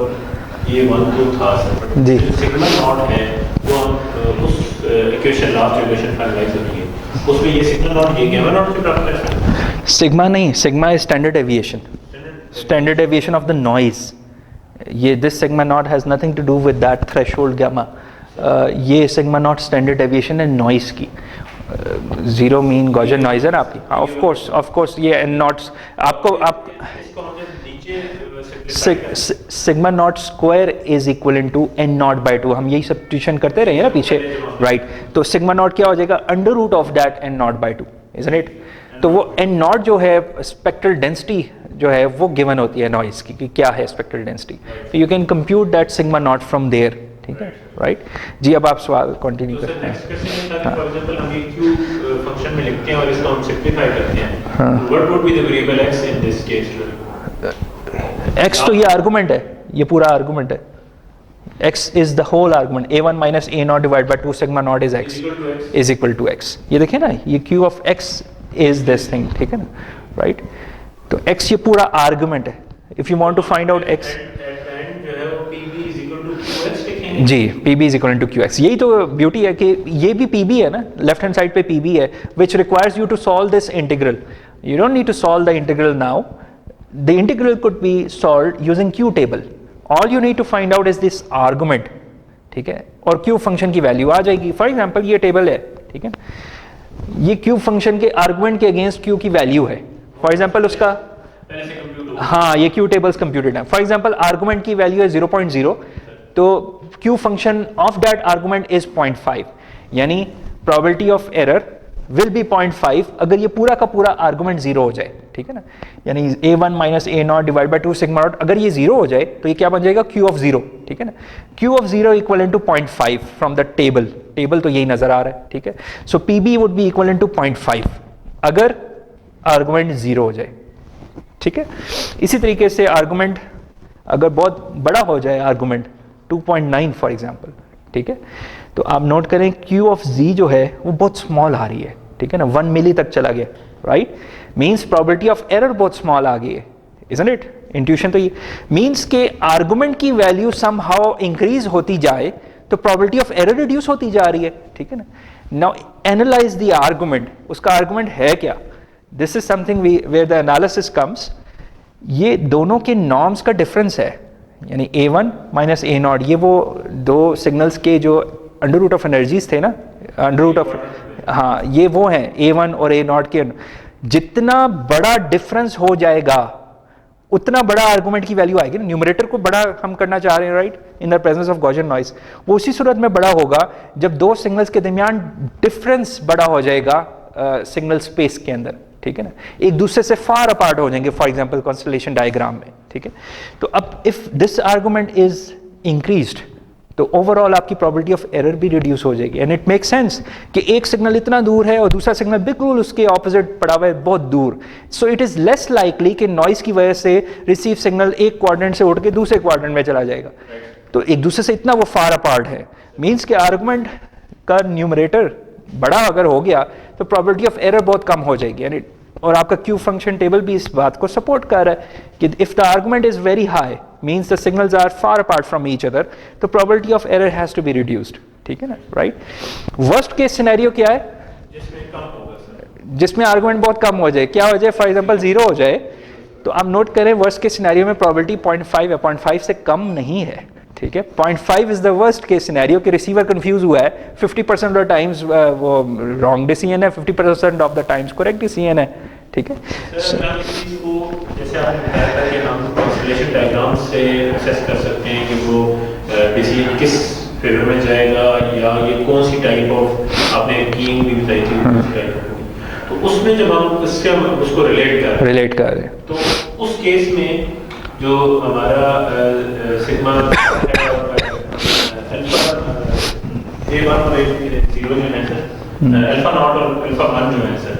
S2: ये 1 2 था सर
S1: जी.
S2: सिग्मा नॉट है वो हम उस इक्वेशन लास्ट इक्वेशन फाइनलाइज होती है उसमें ये सिग्मा नॉट ये गामा नॉट से प्राप्त है.
S1: सिग्मा नहीं, sigma is standard aviation. Standard deviation of the noise. ये this sigma naught has nothing to do with that threshold gamma. ये sigma naught standard deviation है noise की. Zero mean Gaussian noise है ना आपकी. Of course ये n naughts आपको आप
S2: इसको हम जब नीचे
S1: sigma naught square is equivalent to n naught by 2. हम यही substitution करते रहे हैं ना पीछे, right? तो sigma naught क्या हो जाएगा? under root of that n naught by 2, isn't it? तो वो n naught जो है spectral density जो है वो गिवन होती है नॉइज की कि क्या है spectral density. You can compute that sigma naught from there. ठीक है, राइट जी. अब आप सवाल कंटिन्यू करते हैं.
S2: फॉर एग्जांपल हम ये क्यू फंक्शन में लिखते हैं और इसको हम सिंपलीफाई करते हैं. What would be the variable x in this case?
S1: x तो ये आर्गुमेंट है, ये पूरा आर्गुमेंट है. x is the whole argument. a1 minus a naught divided by 2 sigma naught is x is equal to x. ये देखिए ना, ये q of x is this thing. ठीक है ना, राइट. तो x ये पूरा आर्गुमेंट है. If you want to find out x जी, pb is equal to qx. यही तो ब्यूटी है कि ये भी pb है ना, लेफ्ट हैंड साइड पे pb है, which requires you to solve this integral. You don't need to solve the integral now. The integral could be solved using q table. All you need to find out is this argument. ठीक है, और q function की value आ जाएगी. For example ये table है, ठीक है, ये q फंक्शन के आर्गुमेंट के अगेंस्ट q की वैल्यू है. फॉर एग्जाम्पल उसका हाँ ये q टेबल्स कंप्यूटेड है. फॉर एग्जाम्पल आर्गुमेंट की वैल्यू है 0.0, तो q function of that argument is 0.5, यानी probability of error will be 0.5 अगर ये पूरा का पूरा आर्गुमेंट 0 हो जाए. ठीक है ना, यानी a1 minus a not divide by 2 sigma not, अगर ये 0 हो जाए तो ये क्या बन जाएगा? q of 0. ठीक है ना, q of 0 equal to 0.5 from the table तो यही नजर आ रहा है. ठीक है, so pb would be equal to 0.5 अगर आर्गुमेंट 0 हो जाए. ठीक है, इसी तरीके से आर्गुमेंट अगर बहुत बड़ा हो जाए, आर्गुमेंट 2.9 फॉर एग्जांपल, ठीक है, तो आप नोट करें q ऑफ z जो है वो बहुत स्मॉल आ रही है. ठीक है ना, 1 मिली तक चला गया, right. Means probability of error बहुत स्मॉल आ गई है, इजंट इट? इंट्यूशन तो ये मींस के आर्गुमेंट की वैल्यू समहाउ इंक्रीज होती जाए तो प्रोबेबिलिटी ऑफ एरर रिड्यूस होती जा रही है. ठीक है ना. Now analyse the argument. उसका आर्गुमेंट है क्या? This is something where the analysis comes. ये दोनों के नॉर्म्स का डिफरेंस है, यानी a1 माइनस a नॉट, ये वो दो सिग्नल्स के जो अंडर रूट ऑफ एनर्जीज थे ना, अंडर रूट ऑफ, हाँ ये वो हैं a1 और a नॉट के. जितना बड़ा डिफरेंस हो जाएगा उतना बड़ा आर्गुमेंट की वैल्यू आएगी ना. न्यूमरेटर को बड़ा हम करना चाह रहे हैं, right, in the presence of Gaussian noise. वो उसी सूरत में बड़ा होगा जब दो सिग्नल्स के दरमियान डिफरेंस बड़ा हो जाएगा सिग्नल स्पेस के अंदर. ठीक है ना, एक दूसरे से फार अपार्ट हो जाएंगे, फॉर एग्जांपल कॉन्स्टलेशन डायग्राम में. ठीक है, तो अब if this argument is increased तो ओवरऑल आपकी प्रोबेबिलिटी ऑफ एरर भी रिड्यूस हो जाएगी. एंड इट मेक सेंस कि एक सिग्नल इतना दूर है और दूसरा सिग्नल बिल्कुल उसके ऑपोजिट पड़ा हुआ है, बहुत दूर. So it is less likely कि नॉइस की वजह से रिसीव सिग्नल एक क्वाड्रेंट से उठ के दूसरे क्वाड्रेंट में चला जाएगा. तो एक दूसरे से इतना वो फार अपार्ट है, मीन्स के आर्गुमेंट का न्यूमरेटर बड़ा अगर हो गया तो प्रोबेबिलिटी ऑफ एरर बहुत कम हो जाएगी. यानी और आपका क्यू फंक्शन टेबल भी इस बात को सपोर्ट कर रहा है कि if the argument is very high means the signals are far apart from each other, तो probability of error has to be reduced. ठीक है ना, राइट. वर्स्ट केस सिनेरियो क्या है? जिसमें आर्गुमेंट बहुत कम हो जाए. क्या हो जाए? फॉर एग्जांपल 0 हो जाए. तो आप नोट करें वर्स्ट केस सिनेरियो में प्रोबेबिलिटी 0.5 है, 0.5 से कम नहीं है. ठीक है, 0.5 is the worst case scenario कि रिसीवर कंफ्यूज हुआ है. 50% ऑफ द टाइम्स वो रॉन्ग डिसीजन है, 50% of the times correct decision है. ठीक है,
S2: जैसे आपने बताया था कि हम कॉन्स्टलेशन डायग्राम से असेस कर सकते हैं कि वो डिसीजन किस फेवर में जाएगा या ये कौन सी टाइप ऑफ, आपने कीइंग भी बताई थी, तो उसमें जब हम उससे उसको रिलेट कर रहे हैं तो उस केस में जो हमारा सिग्मा अल्फा a1 और a0 जो है सर, अल्फा नॉट और अल्फा 1 जो है सर,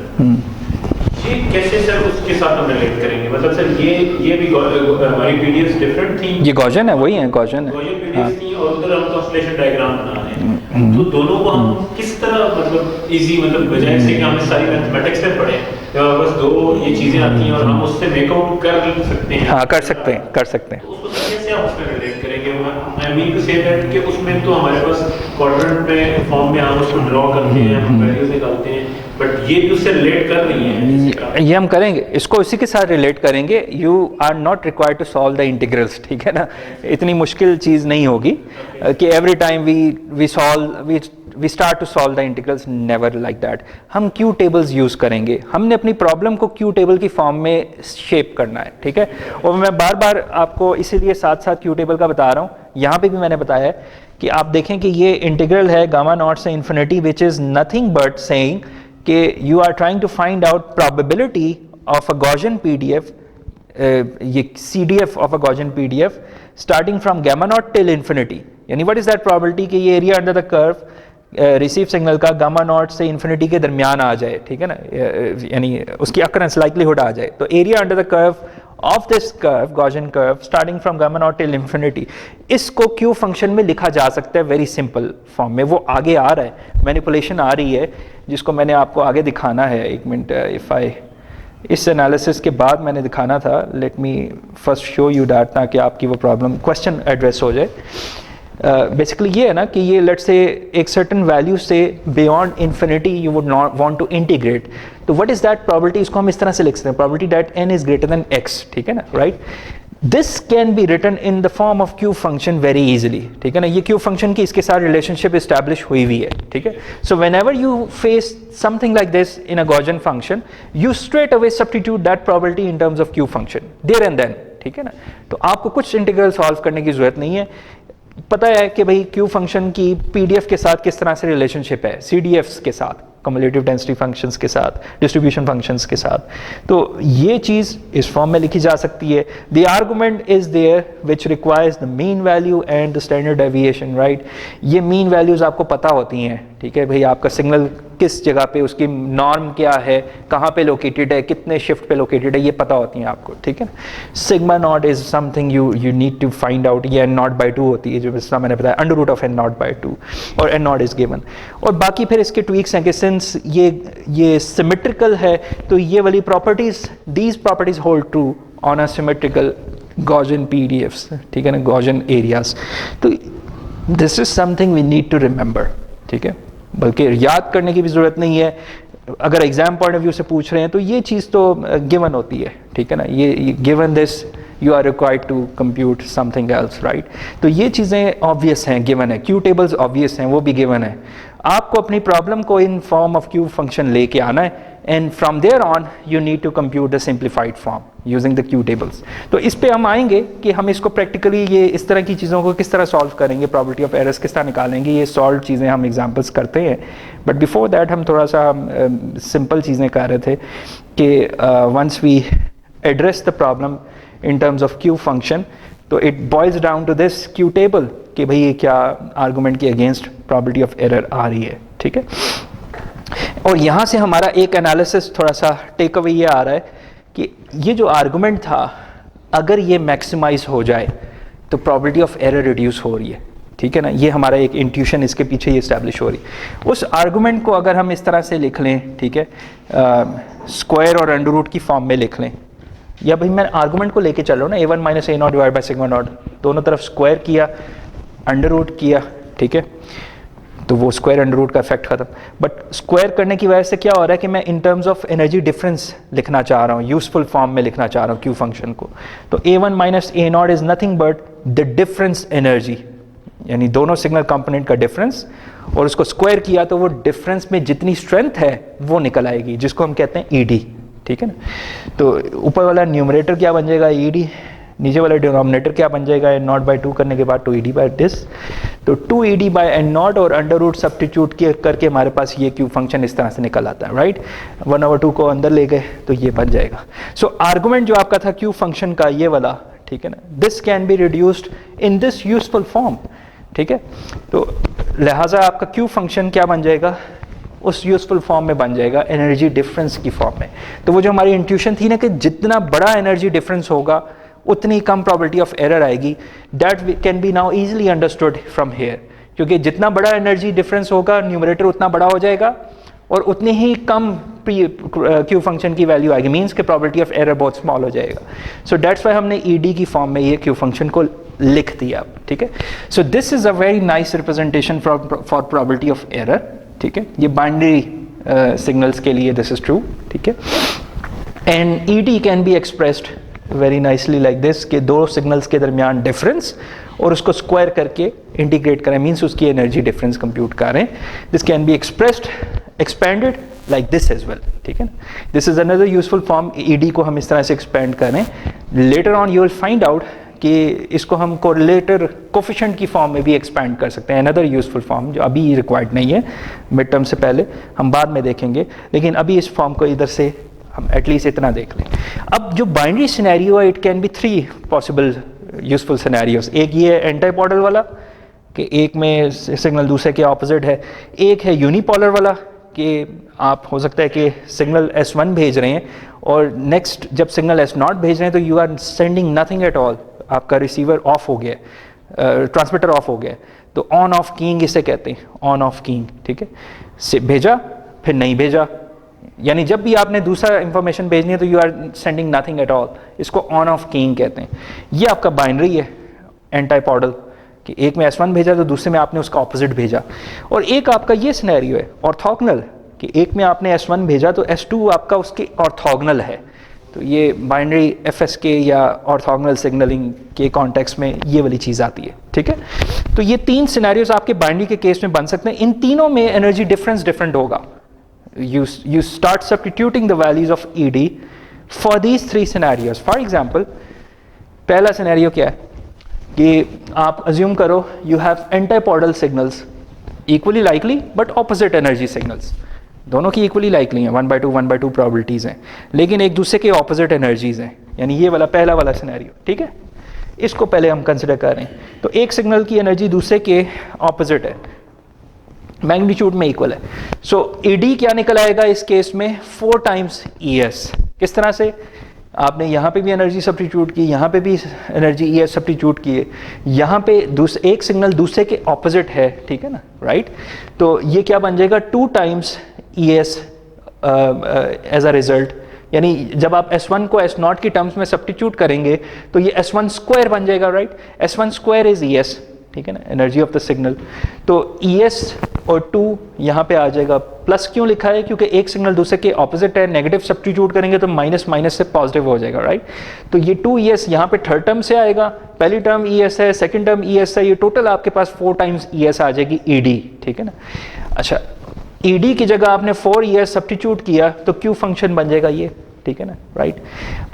S2: ये कैसे सर उसके साथ हम रिलेट करेंगे, मतलब सर ये भी हमारी पीडीएफ डिफरेंट थी,
S1: ये गॉसियन है, वही है गॉसियन है,
S2: पीडीएफ थी, और उधर हम कॉन्स्टलेशन डायग्राम बना रहे हैं, तो दोनों को हम किस तरह मतलब इजी, मतलब बजाय से कि हमने सारी मैथमेटिक्स में पढ़े, बस दो ये चीजें आती हैं और हम उससे मेकआउट कर सकते हैं।
S1: हाँ कर सकते हैं, कर सकते हैं।
S2: तो उसको कैसे आप उसमें रिलेट करेंगे? I mean to say that कि उसमें तो हमारे पास क्वाड्रेंट में फॉर्म में हम उसको ड्रॉ करते हैं, हम वैल्यूज निकालते हैं, बट ये भी उससे रिलेट कर रही है।
S1: ये हम करेंगे, इसको इसी के साथ रिलेट करेंगे। You are not required to solve the integrals, ठीक है ना, इतनी मुश्किल चीज़ नहीं होगी कि every time we start to solve the integrals, never like that. हम क्यू टेबल्स यूज़ करेंगे, हमने अपनी प्रॉब्लम को क्यू टेबल की फॉर्म में शेप करना है, ठीक है। और मैं बार बार आपको इसीलिए साथ साथ क्यू टेबल का बता रहा हूँ, यहाँ पे भी मैंने बताया है कि आप देखें कि ये इंटीग्रल है गामा नॉट से infinity, which is nothing but saying कि you are trying to find out probability of a Gaussian PDF, ये CDF of a Gaussian PDF starting from gamma naught till infinity। यानी what is that probability कि ये area under the curve receive signal का gamma not से infinity के दरमियान आ जाए, ठीक है ना, यानी उसकी अकरेंस लाइक्लीहुड आ जाए। तो area under the curve of this curve, Gaussian curve, starting from gamma naught till infinity, इसको क्यू फंक्शन में लिखा जा सकता है वेरी सिंपल फॉर्म में। वो आगे आ रहा है, मैनिपुलेशन आ रही है, जिसको मैंने आपको आगे दिखाना है। एक मिनट, इफ़ आई इस एनालिसिस के बाद मैंने दिखाना था, let me first show you that, ताकि आपकी वो प्रॉब्लम क्वेश्चन एड्रेस हो जाए। बेसिकली ये है ना कि ये लेट्स से एक सर्टन वैल्यू से beyond infinity you would not want to integrate, तो व्हाट इज दैट प्रोबेबिलिटी, इसको हम इस तरह से लिख सकते हैं, probability that n is greater than x, ठीक है ना, right. This can be written in the form of Q function very easily, ठीक है ना। ये क्यू फंक्शन की इसके साथ रिलेशनशिप इस्टेब्लिश हुई हुई है, ठीक है। So whenever you face something like this in a Gaussian function, you straight away substitute that probability in terms of Q function there and then, ठीक है ना। तो आपको कुछ इंटीग्रल सॉल्व करने की जरूरत नहीं है, पता है कि भाई क्यू फंक्शन की पीडीएफ के साथ किस तरह से रिलेशनशिप है, सीडीएफ्स के साथ, कम्युलेटिव डेंसिटी फंक्शंस के साथ, डिस्ट्रीब्यूशन फंक्शंस के साथ। तो ये चीज़ इस फॉर्म में लिखी जा सकती है। The argument is there which requires the mean value and the standard deviation, right. ये मीन वैल्यूज़ आपको पता होती हैं, ठीक है भाई, आपका सिग्नल किस जगह पे, उसकी नॉर्म क्या है, कहाँ पे लोकेटेड है, कितने शिफ्ट पे लोकेटेड है, ये पता होती हैं आपको, ठीक है। Sigma naught is something you need to find out, ये n नॉट बाई 2 होती है, जो जिस तरह मैंने बताया under root of n not by 2, और n नॉट इज गिवन। और बाकी फिर इसके ट्वीक्स हैं कि सिंस ये सिमेट्रिकल है, तो ये वाली properties, these properties hold true on a symmetrical Gaussian PDFs, ठीक है ना, गॉसियन एरियाज। तो this is something we need to remember, ठीक है, बल्कि याद करने की भी ज़रूरत नहीं है। अगर एग्जाम पॉइंट ऑफ व्यू से पूछ रहे हैं तो ये चीज़ तो गिवन होती है, ठीक है ना, ये given this you are required to compute something else, right. तो ये चीज़ें ऑब्वियस हैं, गिवन है, क्यू टेबल्स ऑब्वियस हैं, वो भी गिवन है। आपको अपनी प्रॉब्लम को in form of Q function लेके आना है, and from there on you need to compute the simplified form using the Q tables. तो इस पे हम आएंगे कि हम इसको प्रैक्टिकली ये इस तरह की चीज़ों को किस तरह सॉल्व करेंगे, प्रोबेबिलिटी ऑफ एरर्स किस तरह निकालेंगे, ये सॉल्व चीज़ें हम एग्जांपल्स करते हैं। बट बिफोर दैट हम थोड़ा सा सिंपल चीज़ें कर रहे थे कि once we address the problem in terms of Q function, तो it boils down to this Q table कि भाई ये क्या आर्गूमेंट के अगेंस्ट प्रोबेबिलिटी ऑफ एरर आ रही है, ठीक है। और यहाँ से हमारा एक एनालिसिस थोड़ा सा टेक अवे ये आ रहा है कि ये जो आर्गुमेंट था, अगर ये मैक्सिमाइज हो जाए तो प्रोबेबिलिटी ऑफ एरर रिड्यूस हो रही है, ठीक है ना। ये हमारा एक इंट्यूशन इसके पीछे ये इस्टेब्लिश हो रही है। उस आर्गुमेंट को अगर हम इस तरह से लिख लें, ठीक है, स्क्वायर और अंडर रूट की फॉर्म में लिख लें, या भाई मैं आर्गुमेंट को लेके चल रहा हूँ ना, a1 minus a not divide by sigma not, दोनों तरफ स्क्वायर किया, अंडर रूट किया, ठीक है, तो वो स्क्वायर अंडर रूट का इफेक्ट खत्म। बट स्क्वायर करने की वजह से क्या हो रहा है कि मैं इन टर्म्स ऑफ एनर्जी डिफरेंस लिखना चाह रहा हूँ, यूजफुल फॉर्म में लिखना चाह रहा हूँ क्यू फंक्शन को। तो a1 minus a not is nothing but the difference energy, यानी दोनों सिग्नल कंपोनेंट का डिफरेंस, और उसको स्क्वायर किया तो वो डिफरेंस में जितनी स्ट्रेंथ है वो निकल आएगी, जिसको हम कहते हैं ईडी, ठीक है ना। तो ऊपर वाला न्यूमरेटर क्या बन जाएगा, ईडी, नीचे वाला डिनोमिनेटर क्या बन जाएगा, एन नॉट बाई 2 करने के बाद 2ED बाई दिस, तो 2ED बाई एन नॉट और अंडर रूट सब्स्टिट्यूट करके हमारे पास ये क्यू फंक्शन इस तरह से निकल आता है, राइट। 1/2 को अंदर ले गए तो ये बन जाएगा। सो आर्गुमेंट जो आपका था क्यू फंक्शन का ये वाला, ठीक है ना, this can be reduced in this useful form, ठीक है। तो लिहाजा आपका क्यू फंक्शन क्या बन जाएगा, उस यूजफुल फॉर्म में बन जाएगा, एनर्जी डिफरेंस की फॉर्म में। तो वो जो हमारी इंट्यूशन थी ना कि जितना बड़ा एनर्जी डिफरेंस होगा उतनी कम प्रोबेबिलिटी ऑफ एरर आएगी, that can be now easily understood from here, क्योंकि जितना बड़ा एनर्जी डिफरेंस होगा न्यूमरेटर उतना बड़ा हो जाएगा और उतनी ही कम क्यू फंक्शन की वैल्यू आएगी, मीन्स के प्रोबेबिलिटी ऑफ एरर बहुत स्मॉल हो जाएगा। सो दैट्स वाई हमने ईडी की फॉर्म में ये क्यू फंक्शन को लिख दिया, ठीक है। So this is a very nice representation for probability of error, ठीक है। ये बाइनरी सिग्नल्स के लिए दिस इज ट्रू, ठीक है। And ED can be expressed very nicely like this, कि दो सिग्नल्स के दरमियान डिफरेंस और उसको स्क्वायर करके इंटीग्रेट करें, मीन्स उसकी एनर्जी डिफरेंस कंप्यूट करें। This can be expressed expanded like this as well, ठीक है। This is another useful form, ED को हम इस तरह से एक्सपेंड करें। Later on you will find out कि इसको हम कोरिलेटर कोफिशिएंट की फॉर्म में भी एक्सपेंड कर सकते हैं, अनदर यूजफुल फॉर्म जो अभी रिक्वायर्ड नहीं है, मिड टर्म से पहले हम बाद में देखेंगे, लेकिन अभी इस फॉर्म को इधर से हम एटलीस्ट इतना देख लें। अब जो बाइनरी सिनेरियो है, it can be 3 possible useful scenarios. एक ये एंटीपोलर वाला कि एक में सिग्नल दूसरे के ऑपोजिट है, एक है यूनिपोलर वाला कि आप हो सकता है कि सिग्नल S1 भेज रहे हैं और नेक्स्ट जब सिग्नल S0 भेज रहे हैं तो you are sending nothing at all, आपका रिसीवर ऑफ हो गया, ट्रांसमीटर ऑफ हो गया, तो ऑन ऑफ कीइंग इसे कहते हैं, ऑन ऑफ कीइंग, ठीक है। भेजा फिर नहीं भेजा, यानी जब भी आपने दूसरा इंफॉर्मेशन भेजनी है तो you are sending nothing at all, इसको ऑन ऑफ कीइंग कहते हैं। ये आपका बाइनरी है एंटीपोडल, कि एक में S1 भेजा तो दूसरे में आपने उसका ऑपोजिट भेजा। और एक आपका ये सिनेरियो है ऑर्थोगोनल, कि एक में आपने S1 भेजा तो S2 आपका उसके ऑर्थोगोनल है। तो ये बाइनरी FSK या ऑर्थोगोनल सिग्नलिंग के कॉन्टेक्स्ट में ये वाली चीज़ आती है, ठीक है। तो ये 3 सिनेरियोज आपके बाइनरी के केस में बन सकते हैं। इन तीनों में एनर्जी डिफरेंस डिफरेंट होगा। You start substituting the values of ED for these 3 scenarios. For example, पहला सिनेरियो क्या है कि आप अज्यूम करो you have antipodal signals equally likely but opposite energy signals, दोनों की equally likely हैं, 1/2 probabilities हैं, लेकिन एक दूसरे के opposite energies हैं, यानी ये वाला पहला वाला सिनेरियो, ठीक है। इसको पहले हम कंसिडर कर रहे हैं। तो एक सिग्नल की एनर्जी दूसरे के ऑपोजिट है, मैग्नीट्यूड में इक्वल है। सो ईडी क्या निकल आएगा इस केस में, 4 टाइम्स ES। किस तरह से, आपने यहाँ पे भी एनर्जी सब्स्टिट्यूट की, यहाँ पे भी एनर्जी ES सब्स्टिट्यूट की है, यहाँ पे एक सिग्नल दूसरे के ऑपोजिट है, ठीक है ना, राइट। तो ये क्या बन जाएगा, 2 times ES as a result, यानी जब आप S1 को S0 की टर्म्स में सब्स्टिट्यूट करेंगे तो ये S1 स्क्वायर बन जाएगा, right. S1 square is ES, ठीक है ना, एनर्जी ऑफ द सिग्नल। तो ES और 2 यहाँ पे आ जाएगा। प्लस क्यों लिखा है, क्योंकि एक सिग्नल दूसरे के ऑपोजिट है, नेगेटिव सब्स्टिट्यूट करेंगे तो माइनस माइनस से पॉजिटिव हो जाएगा, राइट। तो ये 2ES यहाँ पे थर्ड टर्म से आएगा, पहली टर्म ES है, सेकंड टर्म ES है, ये टोटल आपके पास 4 टाइम्स ES आ जाएगी ED, ठीक है ना। अच्छा, ED की जगह आपने 4ES सब्स्टिट्यूट किया तो Q फंक्शन बन जाएगा ये, ठीक है ना, राइट।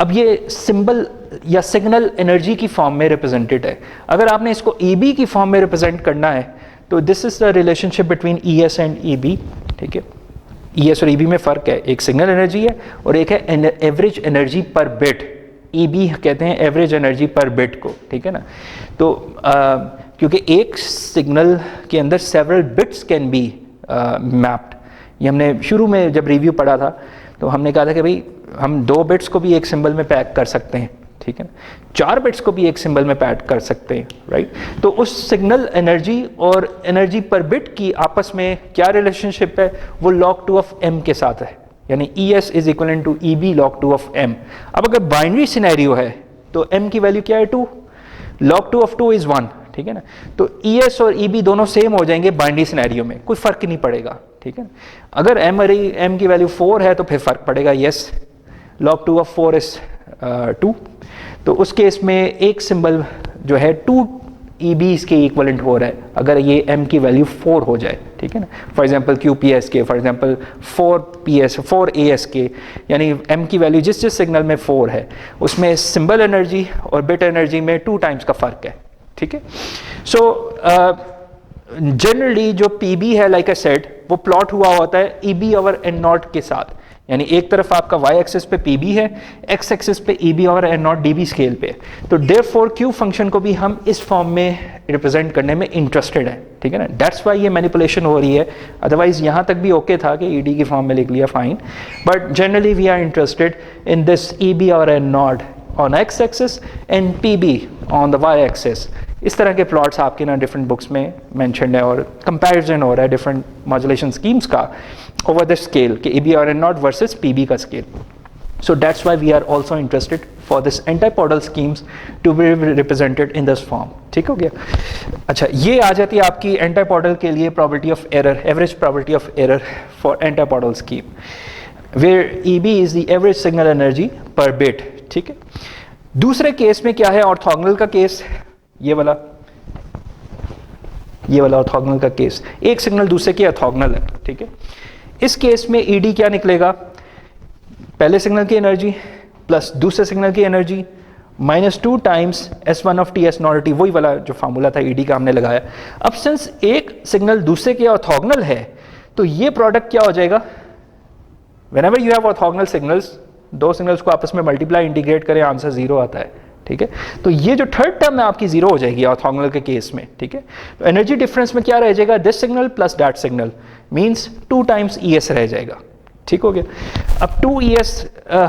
S1: अब ये सिंबल या सिग्नल एनर्जी की फॉर्म में रिप्रेजेंटेड है। अगर आपने इसको EB की फॉर्म में रिप्रेजेंट करना है तो this is the relationship between ES and EB, ठीक है। ES और EB में फ़र्क है, एक सिग्नल एनर्जी है और एक है एवरेज एनर्जी पर बिट। EB कहते हैं एवरेज एनर्जी पर बिट को, ठीक है ना। तो क्योंकि एक सिग्नल के अंदर several bits can be mapped, ये हमने शुरू में जब रिव्यू पढ़ा था तो हमने कहा था कि भाई हम 2 बिट्स को भी एक सिंबल में पैक कर सकते हैं, ठीक है ना, 4 बिट्स को भी एक सिंबल में पैक कर सकते हैं, राइट। तो उस सिग्नल एनर्जी और एनर्जी पर बिट की आपस में क्या रिलेशनशिप है, वो log 2 ऑफ m के साथ है, यानी ES is equal to EB log 2 of m। अब अगर बाइनरी सिनेरियो है तो m की वैल्यू क्या है, 2, log 2 ऑफ 2 इज 1, ठीक है ना। तो ES और EB दोनों सेम हो जाएंगे बाइनरी सिनेरियो में, कोई फर्क नहीं पड़ेगा, ठीक है। अगर m की वैल्यू 4 है तो फिर फर्क पड़ेगा, यस, log 2 ऑफ 4 इज 2। तो उस केस में एक सिंबल जो है 2 EB इसके इक्वलेंट हो रहा है अगर ये m की वैल्यू 4 हो जाए, ठीक है ना। For example QPSK, for example 4ASK, यानी m की वैल्यू जिस सिग्नल में 4 है उसमें सिंबल एनर्जी और बिट एनर्जी में 2 टाइम्स का फ़र्क है, ठीक है। सो जनरली जो PB है, लाइक आई सेड, वो प्लॉट हुआ होता है EB ओवर N0 के साथ, यानी एक तरफ आपका y एक्सिस पे PB है, x एक्सिस पे EB और N नॉट DB स्केल पे। तो देयरफॉर Q फंक्शन को भी हम इस फॉर्म में रिप्रेजेंट करने में इंटरेस्टेड है, ठीक है ना। दैट्स वाई ये मैनिपुलेशन हो रही है, अदरवाइज यहाँ तक भी ओके था कि ED की फॉर्म में लिख लिया, fine, but generally we are interested in this EB और N naught on x axis and PB on the y axis. इस तरह के प्लॉट्स आपके ना डिफरेंट बुक्स में मेंशन्ड है और कंपैरिजन हो रहा है डिफरेंट मॉड्यूलेशन स्कीम्स का over the scale कि EB or N naught versus PB का scale. So that's why we are also interested for this antipodal schemes to be represented in this form. ठीक हो गया। अच्छा, ये आ जाती है आपकी antipodal के लिए probability of error, average probability of error for antipodal scheme, where EB is the average signal energy per bit, ठीक है। दूसरे केस में क्या है, ऑर्थोगोनल का केस, ये वाला ऑर्थोगोनल का केस, एक सिग्नल दूसरे की ऑर्थोगोनल है, ठीक है। इस केस में ED क्या निकलेगा, पहले सिग्नल की एनर्जी प्लस दूसरे सिग्नल की energy -2 times S1 of T S not T, वही वाला जो फार्मूला था ED का हमने लगाया। अब सिंस एक सिग्नल दूसरे के ऑर्थोगोनल है तो ये प्रोडक्ट क्या हो जाएगा, whenever you have orthogonal signals, दो सिग्नल्स को आपस में मल्टीप्लाई इंटीग्रेट करें, आंसर 0 आता है, ठीक है। तो ये जो थर्ड टर्म है आपकी 0 हो जाएगी ऑर्थोगोनल के केस में, ठीक है। तो एनर्जी डिफरेंस में क्या रह जाएगा, this signal plus that signal means 2 times ES रह जाएगा, ठीक हो गया। अब 2 ES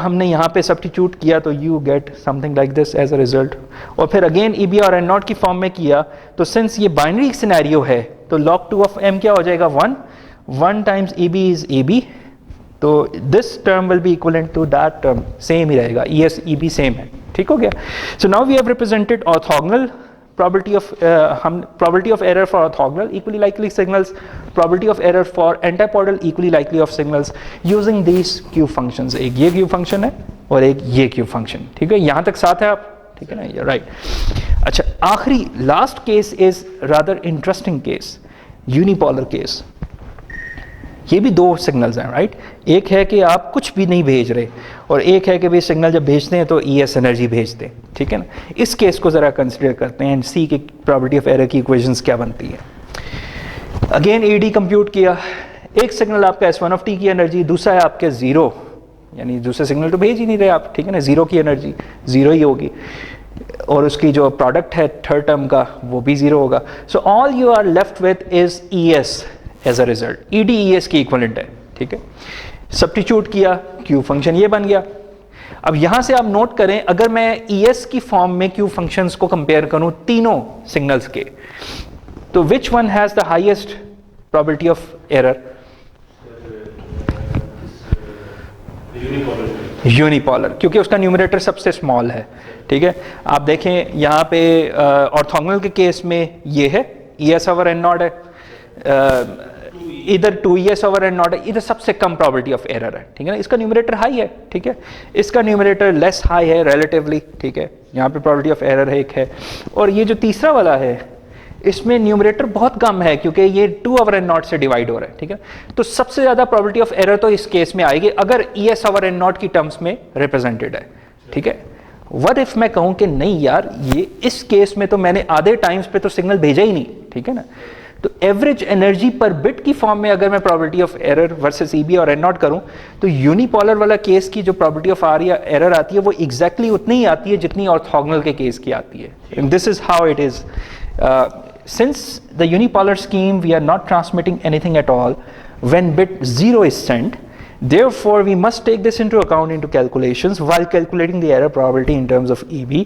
S1: हमने यहाँ पे सब्स्टिट्यूट किया तो you get something like this as a result, और फिर अगेन EB और N नॉट की फॉर्म में किया तो सिंस ये बाइनरी सिनेरियो है तो log 2 ऑफ M क्या हो जाएगा, 1 टाइम्स EB इज EB, तो this term will be equivalent to that term, same ही रहेगा, ES EB सेम है, ठीक हो गया। So now we have represented orthogonal probability of error for orthogonal equally likely signals, probability of error for antipodal equally likely of signals using these Q functions, एक ये Q function है और एक ये Q function, ठीक है। यहाँ तक साथ है आप, ठीक है ना, ये राइट। अच्छा, आखिरी last case is rather interesting case, unipolar case. ये भी दो सिग्नल्स हैं, राइट। एक है कि आप कुछ भी नहीं भेज रहे और एक है कि भाई सिग्नल जब भेजते हैं तो ES एनर्जी भेजते हैं, ठीक है ना। इस केस को ज़रा कंसिडर करते हैं एंड सी की प्रोबेबिलिटी ऑफ एरर की इक्वेशंस क्या बनती है। अगेन ED कंप्यूट किया, एक सिग्नल आपका S1 ऑफ T की एनर्जी, दूसरा है आपके 0, यानी दूसरे सिग्नल तो भेज ही नहीं रहे आप, ठीक है ना, 0 की एनर्जी 0 ही होगी और उसकी जो प्रोडक्ट है थर्ड टर्म का वो भी 0 होगा। So all you are left with is ES as a result, ED ES की इक्विवेलेंट है, ठीक है। सब्स्टिट्यूट किया, Q फंक्शन ये बन गया। अब यहां से आप नोट करें, अगर मैं ES की फॉर्म में Q फंक्शंस को कंपेयर करूं तीनों सिग्नल्स के, तो which one has the highest probability of error, unipolar, क्योंकि उसका न्यूमरेटर सबसे स्मॉल है, ठीक है। आप देखें यहाँ पे ऑर्थोगोनल के केस में ये है ES ओवर N नॉट है, इधर 2ES ओवर N नॉट है, इधर सबसे कम प्रोबेबिलिटी ऑफ एरर है, ठीक है ना। इसका न्यूमरेटर हाई है, ठीक है, इसका न्यूमरेटर लेस हाई है रिलेटिवली, ठीक है। यहाँ पे प्रोबेबिलिटी ऑफ एरर है, एक है, और ये जो तीसरा वाला है इसमें न्यूमरेटर बहुत कम है क्योंकि ये 2 ओवर N नॉट से डिवाइड हो रहा है, ठीक है। तो सबसे ज़्यादा प्रोबेबिलिटी ऑफ एरर तो इस केस में आएगी अगर ES ओवर N नॉट की टर्म्स में रिप्रेजेंटेड है, ठीक है। व्हाट इफ मैं कहूँ कि नहीं यार, ये इस केस में तो मैंने आधे टाइम्स पे तो सिग्नल भेजा ही नहीं, ठीक है ना। तो एवरेज एनर्जी पर बिट की फॉर्म में अगर मैं probability of error versus EB और N नॉट करूं तो यूनिपोलर वाला केस की जो प्रोबेबिलिटी ऑफ आर या एरर आती है वो एग्जैक्टली उतनी ही आती है जितनी ऑर्थोगोनल के केस की आती है। And this is how it is, since the unipolar scheme we are not transmitting anything at all when bit 0 is sent, therefore we must take this into account into calculations while calculating the error probability in terms of EB।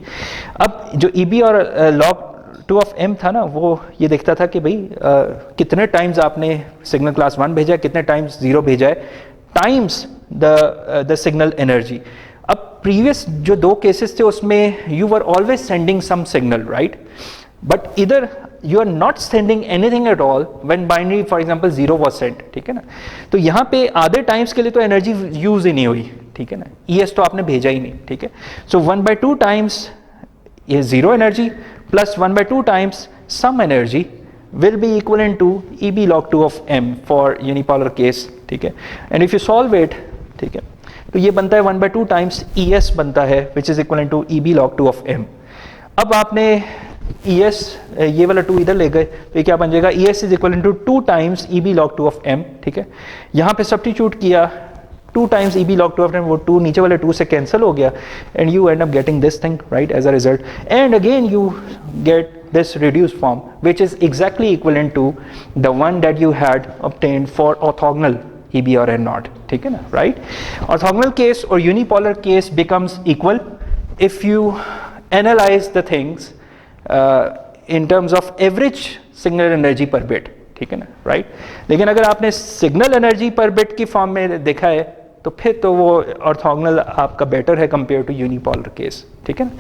S1: अब जो EB और log 2 of M था ना, वो ये देखता था कि भाई कितने टाइम्स आपने सिग्नल क्लास 1 भेजा है, कितने टाइम्स 0 भेजा है, टाइम्स द सिग्नल एनर्जी। अब प्रीवियस जो दो केसेस थे उसमें you were always sending some signal, right, but इधर you are not sending anything at all when binary for example 0 was sent, ठीक है ना। तो यहाँ पे आधे टाइम्स के लिए तो एनर्जी यूज ही नहीं हुई, ठीक है ना, ES तो आपने भेजा ही नहीं, ठीक है। सो 1/2 टाइम्स ये 0 energy plus 1/2 times some energy will be equivalent to EB log 2 of M for unipolar case, ठीक है। and if you solve it, ठीक है, तो ये बनता है 1/2 times ES बनता है which is equivalent to EB log 2 of M। अब आपने ES ये वाला 2 इधर ले गए तो ये क्या बन जाएगा, ES is equivalent to 2 times EB log 2 of M, ठीक है। यहाँ पे सब्स्टिट्यूट किया 2 times EB log 2 वो 2 नीचे वाले 2 से कैंसिल हो गया and you end up getting this thing, right, as a result. And again you get this reduced form which is exactly equivalent to the one that you had obtained for orthogonal EB or N naught, ठीक है ना, right? Orthogonal case or unipolar case becomes equal if you analyze the things in terms of average signal energy per bit, ठीक है ना, right? लेकिन अगर आपने signal energy पर बिट की फॉर्म में देखा है तो फिर तो वो ऑर्थोगोनल आपका बेटर है कंपेयर टू यूनिपोलर केस, ठीक है ना.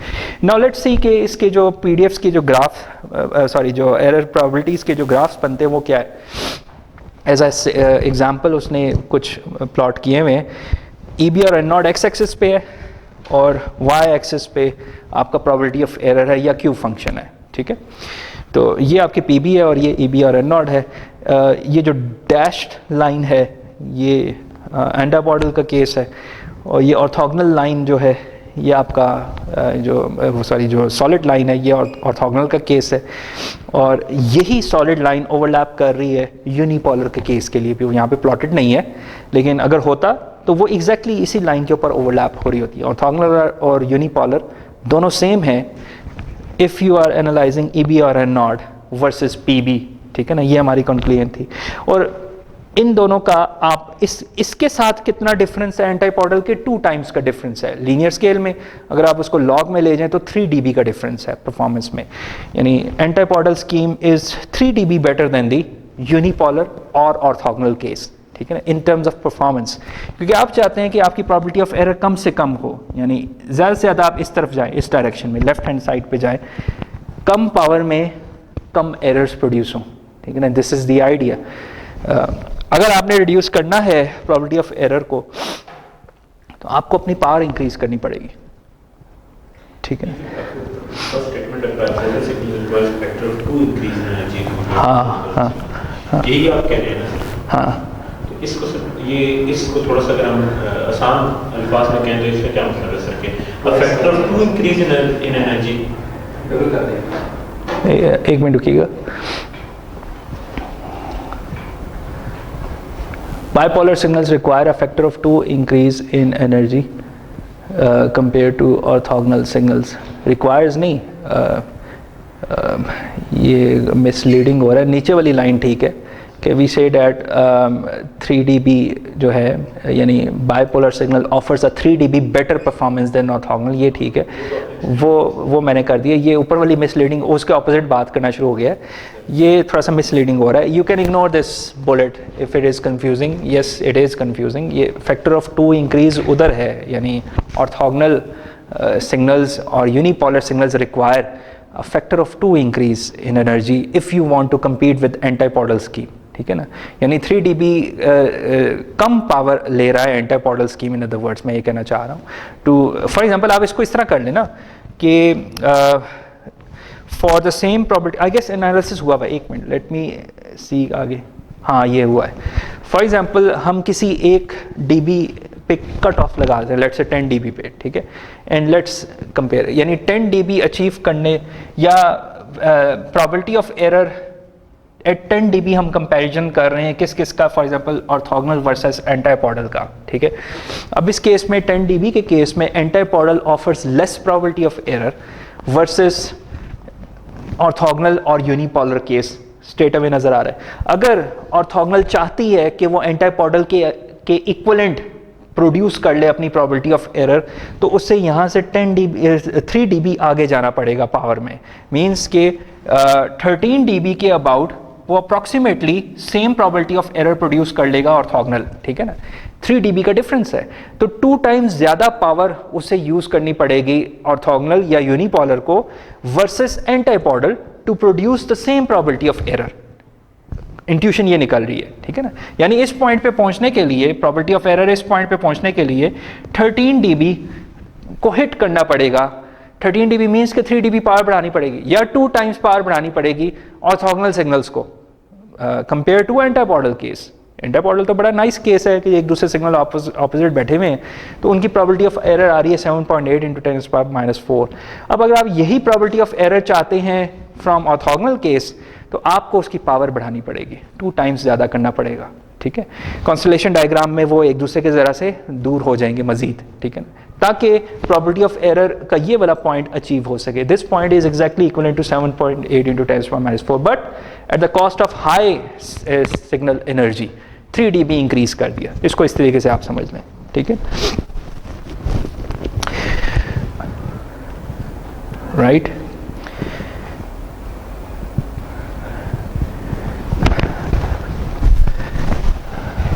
S1: नाउ लेट्स सी कि इसके जो पीडीएफ्स के जो ग्राफ जो एरर प्रोबेबिलिटीज़ के जो ग्राफ्स बनते हैं वो क्या है. एज ए एग्जांपल उसने कुछ प्लॉट किए हुए हैं. ईबी और एन नॉट एक्स एक्सिस पे है और वाई एक्सिस पे आपका प्रोबेबिलिटी ऑफ एरर है या क्यू फंक्शन है, ठीक है. तो ये आपके पी बी है और ये ई बी और एन नॉट है. ये जो डैश्ड लाइन है ये एंटापॉडल का केस है और ये ऑर्थोगोनल लाइन जो है ये आपका जो सॉलिड लाइन है ये ऑर्थोगोनल का केस है. और यही सॉलिड लाइन ओवरलैप कर रही है यूनिपोलर के केस के लिए भी. वो यहाँ पे प्लॉटेड नहीं है लेकिन अगर होता तो वो एग्जैक्टली इसी लाइन के ऊपर ओवरलैप हो रही होती है. ऑर्थोगोनल और यूनिपोलर दोनों सेम है if you are analysing E B और N not versus P B, ठीक है ना. ये हमारी कंक्लूजन थी. और इन दोनों का आप इसके साथ कितना डिफरेंस है एंटाइपॉडल के 2 टाइम्स का डिफरेंस है. लीनियर स्केल में अगर आप उसको लॉग में ले जाएं तो 3 dB का डिफरेंस है परफॉर्मेंस में. यानी antipodal scheme is 3 dB better than the unipolar और ऑर्थोगोनल केस, ठीक है ना, इन टर्म्स ऑफ परफॉर्मेंस. क्योंकि आप चाहते हैं कि आपकी प्रोबेबिलिटी ऑफ एरर कम से कम हो, यानी ज़्यादा से ज़्यादा आप इस तरफ जाएं, इस डायरेक्शन में लेफ्ट हैंड साइड पे जाएं, कम पावर में कम एरर्स प्रोड्यूस हों, ठीक है ना. This is the idea. अगर आपने रिड्यूस करना है प्रोबेबिलिटी ऑफ एरर को तो आपको अपनी पावर इंक्रीज करनी पड़ेगी, ठीक है. हाँ हाँ हाँ
S2: यही आप कह रहे हैं ना.
S1: हाँ.
S2: तो इसको थोड़ा सा अगर हम आसान अल्फाज में कहें तो इसका क्या मतलब है सर के factor of 2 increase in energy.
S1: एक minute रुकिएगा. Bipolar signals require a factor of 2 increase in energy compared to orthogonal signals. Requires नहीं, ये misleading हो रहा है. नीचे वाली लाइन ठीक है कि we say that 3 dB जो है यानी bipolar signal offers a 3 dB better performance than orthogonal, ये ठीक है. वो मैंने कर दिया. ये ऊपर वाली misleading उसके ऑपोजिट बात करना शुरू हो गया है. ये थोड़ा सा misleading हो रहा है. You can ignore this bullet if it is confusing. Yes, it is confusing. ये factor of 2 increase उधर है, यानी orthogonal signals और unipolar signals require a factor of 2 increase in energy if you want to compete with antipodal scheme, ठीक है ना. यानी 3 dB कम power ले रहा है एंटाइपॉडल स्कीम. इन अदर वर्ड्स मैं ये कहना चाह रहा हूँ. टू फॉर एग्जांपल आप इसको इस तरह कर लेना कि for the same probability I guess analysis हुआ हुआ. एक मिनट लेट मी सी आगे. हाँ ये हुआ है. फॉर एग्जांपल हम किसी 1 dB पे कट ऑफ लगा दें, लेट्स से 10 dB पे, ठीक है. एंड लेट्स कंपेयर, यानी 10 dB अचीव करने या probability of error eight 10 dB हम कंपैरिजन कर रहे हैं किस का, फॉर एग्जांपल ऑर्थोगोनल वर्सेस एंटाइपॉडल का, ठीक है. अब इस केस में 10 dB के केस में antipodal offers less probability of error versus orthogonal और यूनिपोलर केस स्टेट में नजर आ रहा है. अगर ऑर्थोगोनल चाहती है कि वो एंटाइपॉडल के इक्विवेलेंट प्रोड्यूस कर ले अपनी प्रोबेबिलिटी ऑफ एरर तो उससे यहाँ से 3 dB आगे जाना पड़ेगा पावर में. मींस के 13 dB के अबाउट वो approximately same probability of error produce कर लेगा ऑर्थोगोनल, ठीक है ना. 3 dB का डिफरेंस है तो 2 टाइम्स ज़्यादा पावर उसे यूज़ करनी पड़ेगी ऑर्थोगोनल या यूनिपोलर को versus antipodal to produce the same probability of error. Intuition ये निकल रही है, ठीक है ना. यानी इस पॉइंट पे पहुंचने के लिए प्रोबेबिलिटी ऑफ एरर इस पॉइंट पे पहुंचने के लिए 13 dB को हिट करना पड़ेगा. 13 dB मीन्स कि 3 dB पावर बढ़ानी पड़ेगी या 2 टाइम्स पावर बढ़ानी पड़ेगी ऑर्थोगोनल सिग्नल्स को कंपेयर टू एंटाइपॉडल केस. एंटाइपॉडल तो बड़ा नाइस केस है कि एक दूसरे सिग्नल ऑपोजिट बैठे हुए हैं तो उनकी प्रोबेबिलिटी ऑफ एरर आ रही है 7.8 × 10⁻⁴. अब अगर आप यही प्रोबेबिलिटी ऑफ एरर चाहते हैं फ्रॉम ऑर्थोगोनल केस तो आपको उसकी पावर बढ़ानी पड़ेगी, 2 टाइम्स ज़्यादा करना पड़ेगा, ठीक है। कॉन्स्टलेशन डायग्राम में वो एक दूसरे के ज़रा से दूर हो जाएंगे मजीद, ठीक है ना, ताकि प्रोबेबिलिटी ऑफ एरर का ये वाला पॉइंट अचीव हो सके। This point is exactly equal to 7.8 into 10⁻⁴, but at the cost of high signal energy 3 dB increase कर दिया। इसको इस तरीके से आप समझ लें, ठीक है, right.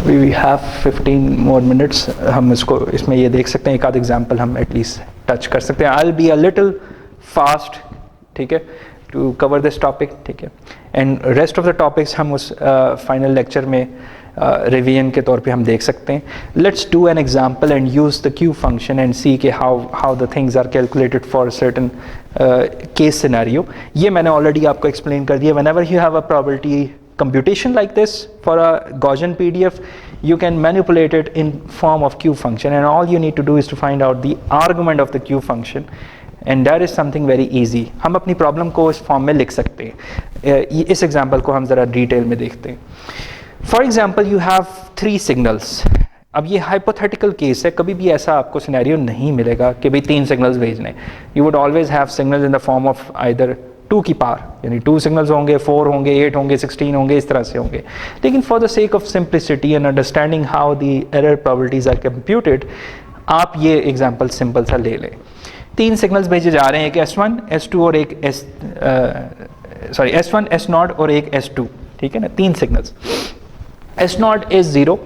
S1: We have 15 more minutes। हम इसमें ये देख सकते हैं, एक आध एग्जाम्पल हम एटलीस्ट टच कर सकते हैं। I'll be a little fast, ठीक है, to cover this topic, ठीक है, and rest of the topics हम उस फाइनल लेक्चर में रिवीजन के तौर पे हम देख सकते हैं। Let's do an example and use the Q function and see कि how the things are calculated for a certain case scenario। ये मैंने ऑलरेडी आपको एक्सप्लेन कर दिया। Whenever you have a probability computation like this for a Gaussian PDF, you can manipulate it in form of Q function, and all you need to do is to find out the argument of the Q function, and that is something very easy। हम अपनी problem को इस form में लिख सकते हैं। इस example को हम ज़रा डिटेल में देखते हैं। For example you have 3 signals. अब ये हाइपोथेटिकल केस है, कभी भी ऐसा आपको सिनेरियो नहीं मिलेगा कि भाई 3 सिग्नल्स भेजने। You would always have signals in the form of either 2 की पावर, यानी 2 सिग्नल्स होंगे, 4 होंगे, 8 होंगे, 16 होंगे, इस तरह से होंगे। लेकिन for the sake of simplicity and understanding how the error probabilities are computed, आप ये एग्जांपल सिंपल सा ले लें। 3 सिग्नल्स भेजे जा रहे हैं, एक S1, S2 और एक S1, S0 और एक S2, ठीक है ना, 3 signals. S0 is 0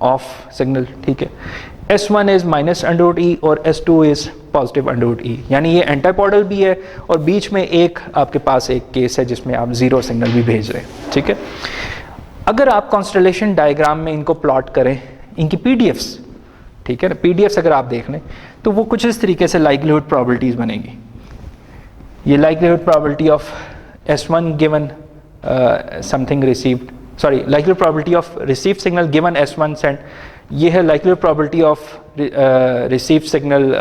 S1: of signal, ठीक है, S1 इज -√E और S2 इज +√E, यानी ये एंटापोडल भी है और बीच में एक आपके पास एक केस है जिसमें आप 0 सिग्नल भी भेज रहे हैं, ठीक है। अगर आप कॉन्स्टलेशन डायग्राम में इनको प्लॉट करें, इनकी PDFs, ठीक है ना, PDFs अगर आप देख लें तो वो कुछ इस तरीके से लाइक्लीहुड प्रोबेबिलिटीज बनेगी। ये likelihood probability of S1 given something received, sorry, likelihood probability of received signal given S1 sent, ये है likelihood probability of received signal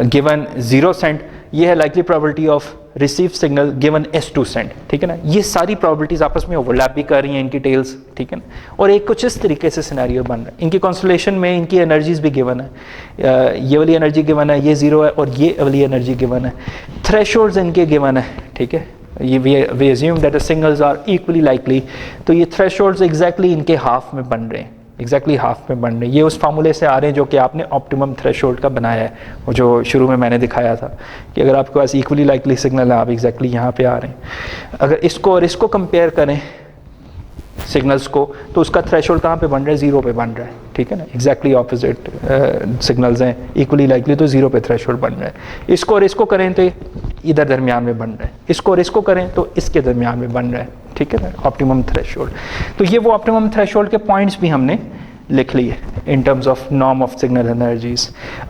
S1: given 0 sent, ये है likely probability of received signal given S2 sent, ठीक है ना। ये सारी probabilities आपस में ओवरलैप भी कर रही हैं, इनकी टेल्स, ठीक है ना, और एक कुछ इस तरीके से सिनेरियो बन रहा है। इनकी कॉन्स्टलेशन में इनकी एनर्जीज भी गिवन है, ये वाली एनर्जी गिवन है, ये 0 है, और ये वाली एनर्जी गिवन है, थ्रेशोल्ड्स इनके गिवन है, ठीक है। ये we assume that the signals are equally likely, तो ये थ्रेशोल्ड्स एग्जैक्टली इनके हाफ में बन रहे हैं, एग्जैक्टली हाफ में बन रहे हैं। ये उस फार्मूले से आ रहे हैं जो कि आपने ऑप्टिमम थ्रेशोल्ड का बनाया है, और जो शुरू में मैंने दिखाया था कि अगर आपके पास इक्वली लाइकली सिग्नल है, आप एग्जैक्टली यहाँ पे आ रहे हैं। अगर इसको और इसको कंपेयर करें सिग्नल्स को, तो उसका थ्रेशोल्ड कहाँ पे बन रहा है, 0 पे बन रहा है, ठीक है ना, एग्जैक्टली ऑपोजिट सिग्नल्स हैं, इक्वली लाइकली, तो 0 पे थ्रेशोल्ड बन रहा है। इसको और इसको करें तो इधर दरमियान में बन रहा है, इसको और इसको करें तो इसके दरमियान में बन रहा है, ठीक है ना, ऑप्टिमम थ्रेशोल्ड। तो ये वो ऑप्टिमम थ्रेशोल्ड के पॉइंट्स भी हमने लिख लिए in terms of norm of signal energies.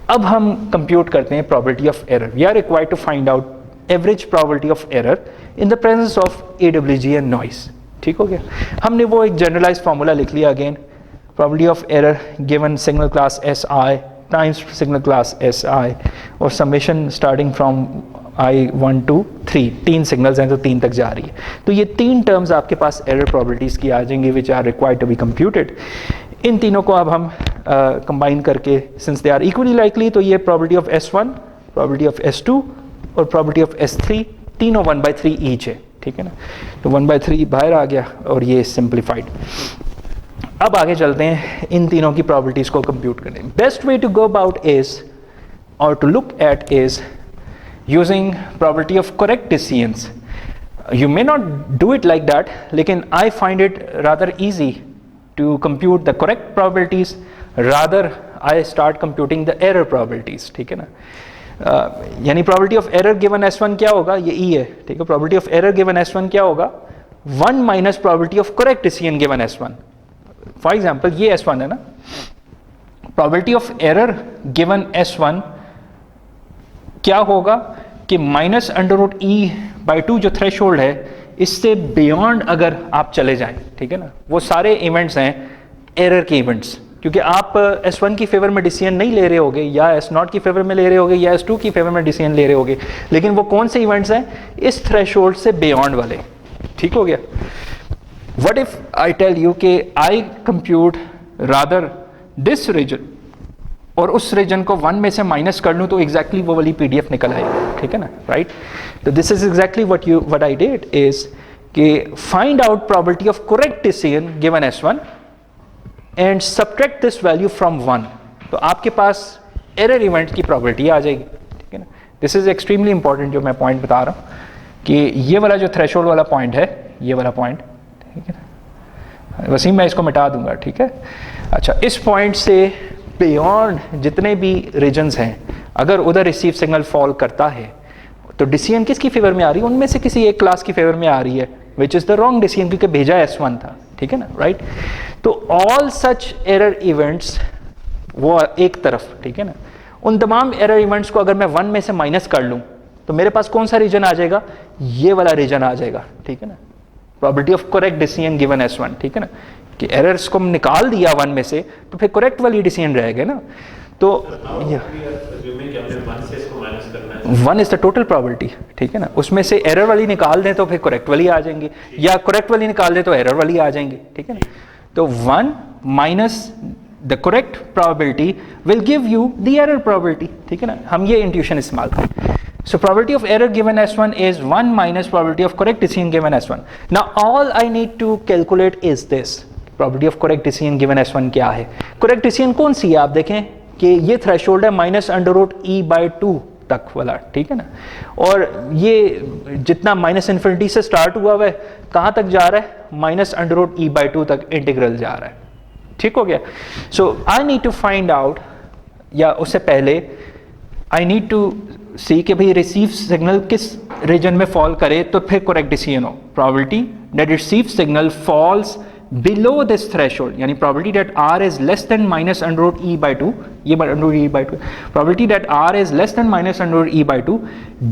S1: अब हम कंप्यूट करते हैं probability of error. We are required to find out average probability of error in the presence of AWG and noise, ठीक हो गया। हमने वो एक जनरलाइज फार्मूला लिख लिया, again probability of error given signal class SI times signal class SI और summation starting from I1 to 3, 3 signals हैं तो 3 तक जा रही है। तो ये 3 टर्म्स आपके पास एरर प्रोबेबिलिटीज की आ जाएंगी which are required to be computed. इन तीनों को अब हम कंबाइन करके, since they are equally likely, तो ये probability of S1, probability of S2 और प्रोबेबिलिटी ऑफ S3, तीनों 1/3 ईच है, ठीक है ना। तो 1/3 बाहर आ गया और ये सिंप्लीफाइड। अब आगे चलते हैं इन तीनों की प्रोबेबिलिटीज को कंप्यूट करने। Best way to go about is or to look at is using probability of correct decisions. You may not do it like that, लेकिन I find it rather easy to compute the correct probabilities, rather I start computing the error probabilities, ठीक है ना। यानी probability of error given S1 क्या होगा, ये E है, ठीक है। probability of error given S1 क्या होगा, 1 minus probability of correct decision given S1. For example, ये S1 है ना, probability of error given S1 क्या होगा कि -√E/2 जो थ्रेशोल्ड है, इससे बियॉन्ड अगर आप चले जाएं, ठीक है ना, वो सारे इवेंट्स हैं एरर के इवेंट्स, क्योंकि आप S1 की फेवर में डिसीजन नहीं ले रहे होगे, या S0 की फेवर में ले रहे होगे, या S2 की फेवर में डिसीजन ले रहे होगे, लेकिन वो कौन से इवेंट्स हैं, इस थ्रेशोल्ड से बियॉन्ड वाले, ठीक हो गया। What if I tell you कि I compute rather this region और उस रीजन को 1 में से माइनस कर लूँ तो एग्जैक्टली वो वाली PDF निकल आएगी, ठीक है ना, राइट। तो this is exactly what I did is कि find out probability of correct decision given S1 and subtract this value from 1, तो आपके पास एरर इवेंट की प्रोबेबिलिटी आ जाएगी, ठीक है ना। दिस इज एक्सट्रीमली इंपॉर्टेंट जो मैं पॉइंट बता रहा हूँ कि ये वाला जो थ्रेशोल्ड वाला पॉइंट है, ये वाला पॉइंट, ठीक है ना, वसीम मैं इसको मिटा दूंगा, ठीक है। अच्छा, इस पॉइंट से बियॉन्ड जितने भी रीजन्स हैं, अगर उधर रिसीव सिग्नल फॉल करता है तो डिसीजन किसकी फेवर में आ रही है, उनमें से किसी एक क्लास की फेवर में आ रही है, which is the wrong decision, क्योंकि भेजा S1 था, ठीक है ना, राइट। तो ऑल सच एरर इवेंट्स वो एक तरफ, ठीक है ना, उन तमाम एरर इवेंट्स को अगर मैं 1 में से माइनस कर लूँ तो मेरे पास कौन सा रीजन आ जाएगा, ये वाला रीजन आ जाएगा, ठीक है ना, probability of correct decision given S1, ठीक है ना, कि एरर्स को निकाल दिया 1 में से तो फिर करेक्ट वाली डिसीजन रहेगा ना। तो 1 इज द टोटल प्रोबेबिलिटी, ठीक है ना, उसमें से एरर वाली निकाल दें तो फिर करेक्ट वाली आ जाएंगी, या करेक्ट वाली निकाल दें तो एरर वाली आ जाएंगी, ठीक है ना। तो 1 minus the correct probability will give you the error probability, ठीक है ना, हम ये इंट्यूशन इस्तेमाल करें। So probability of error given S1 is 1 minus probability of correct decision given S1. Now all I need to calculate is this. Probability of correct decision given S1 क्या है? Correct decision कौन सी है? आप देखें कि ये थ्रेशोल्ड है -√e/2 तक वाला, ठीक है ना, और ये जितना -∞ से स्टार्ट हुआ हुआ है कहाँ तक जा रहा है, -√e/2 तक इंटीग्रल जा रहा है, ठीक हो गया। So I need to find out, या उससे पहले I need to सी कि भाई रिसीव सिग्नल किस रीजन में फॉल करे तो फिर करेक्ट डिसीजन हो। Probability that receive signal falls below this threshold, यानी probability that R is less than -√e/2, ये √e/2, probability that R is less than -√e/2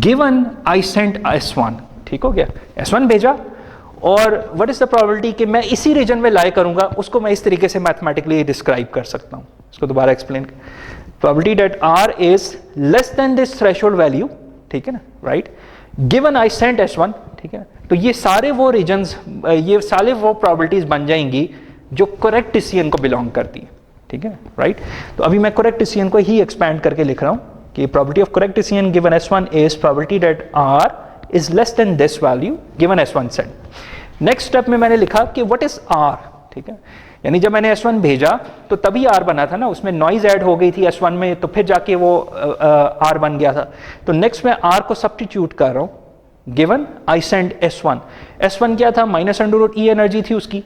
S1: given I sent S1, ठीक हो गया, S1 भेजा, और व्हाट इज द प्रोबेबिलिटी कि मैं इसी रीजन में लाई करूंगा, उसको मैं इस तरीके से मैथमेटिकली डिस्क्राइब कर सकता हूँ। इसको दोबारा explain, probability that R is less than this threshold value, ठीक है ना, right, given I sent S1, ठीक है ना। तो ये सारे वो रीजन्स, ये सारे वो प्रोबेबिलिटीज बन जाएंगी जो करेक्ट डिसीजन को बिलोंग करती है, ठीक है, राइट। तो अभी मैं करेक्ट डिसीजन को ही एक्सपैंड करके लिख रहा हूँ कि probability of correct decision given S1 is probability that R is less than this value given S1 sent. Next step में मैंने लिखा कि व्हाट इज R, ठीक है, यानी जब मैंने S1 भेजा तो तभी R बना था ना, उसमें नॉइज ऐड हो गई थी S1 में, तो फिर जाके वो R बन गया था। तो नेक्स्ट मैं R को सब्स्टिट्यूट कर रहा हूँ गिवन आई सेंड S1 क्या था, -√e एनर्जी थी उसकी,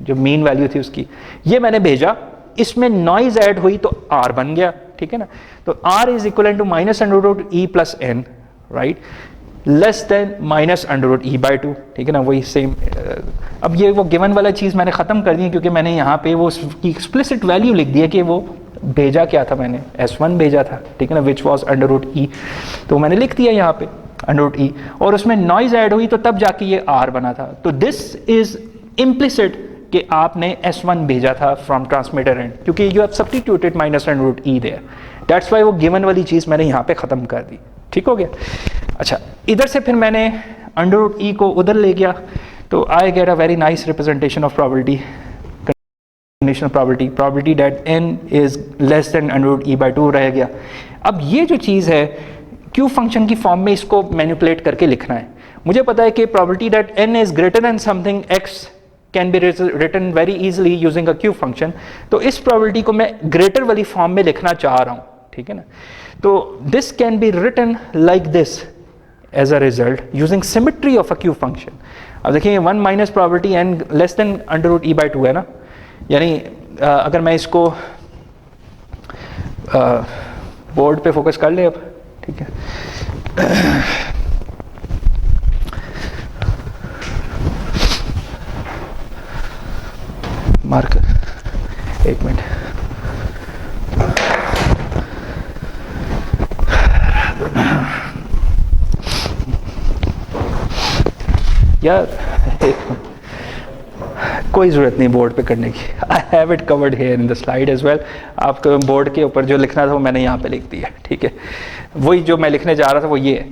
S1: जो मीन वैल्यू थी उसकी, ये मैंने भेजा, इसमें नॉइज ऐड हुई तो R बन गया, ठीक है ना। तो R is equal to -√e + n, right, less than -√e/2, ठीक है ना, वही सेम। अब ये वो गिवन वाला चीज़ मैंने ख़त्म कर दी क्योंकि मैंने यहाँ पे वो उसकी एक्सप्लिसिट वैल्यू लिख दिया कि वो भेजा क्या था, मैंने S1 भेजा था, ठीक है ना, विच वॉज √e, तो मैंने लिख दिया यहाँ पे √e, और उसमें नॉइज ऐड हुई तो तब जाके ये R बना था। तो दिस इज इम्प्लिसिट कि आपने S1 भेजा था फ्रॉम ट्रांसमीटर एंड, क्योंकि you have substituted -√e there, that's why वो गिवन वाली चीज़ मैंने यहाँ पे ख़त्म कर दी, ठीक हो गया। अच्छा, इधर से फिर मैंने √e को उधर ले गया, तो I gate a very nice representation of probability, conditional probability that n is less than √e/2 रह गया। अब ये जो चीज़ है क्यू फंक्शन की फॉर्म में इसको मैनिपुलेट करके लिखना है। मुझे पता है कि probability that n is greater than something x can be written very easily using a Q function, तो इस प्रोबेबिलिटी को मैं ग्रेटर वाली फॉर्म में लिखना चाह रहा हूँ, ठीक है ना। तो this can be written like this as a result using symmetry of a Q function. अब देखिए 1 minus probability n less than √e/2 है ना, यानी अगर मैं इसको बोर्ड पे फोकस कर ले अब, ठीक है, मार्कर, एक मिनट, यार कोई ज़रूरत नहीं बोर्ड पे करने की, I have it covered here in the slide as well. आपको बोर्ड के ऊपर जो लिखना था वो मैंने यहाँ पे लिख दिया, ठीक है। वही जो मैं लिखने जा रहा था वो ये है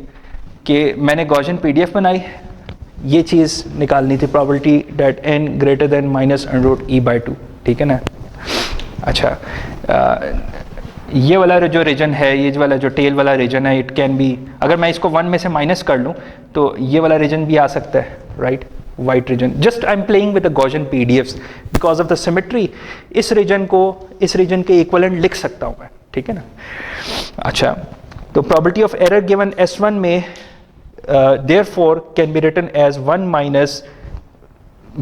S1: कि मैंने गॉसियन PDF बनाई, ये चीज़ निकालनी थी, probability that n greater than -√e/2, ठीक है ना। अच्छा, ये वाला जो रीजन है, ये वाला जो टेल वाला रीजन है, इट कैन बी, अगर मैं इसको 1 में से माइनस कर लूँ तो ये वाला रीजन भी आ सकता है, right, white region. Just I am playing with the Gaussian PDFs because of the symmetry, इस रीजन को इस रीजन के इक्विवेलेंट लिख सकता हूँ मैं, ठीक है ना। अच्छा, तो probability of error given S1 में therefore can be written as 1 minus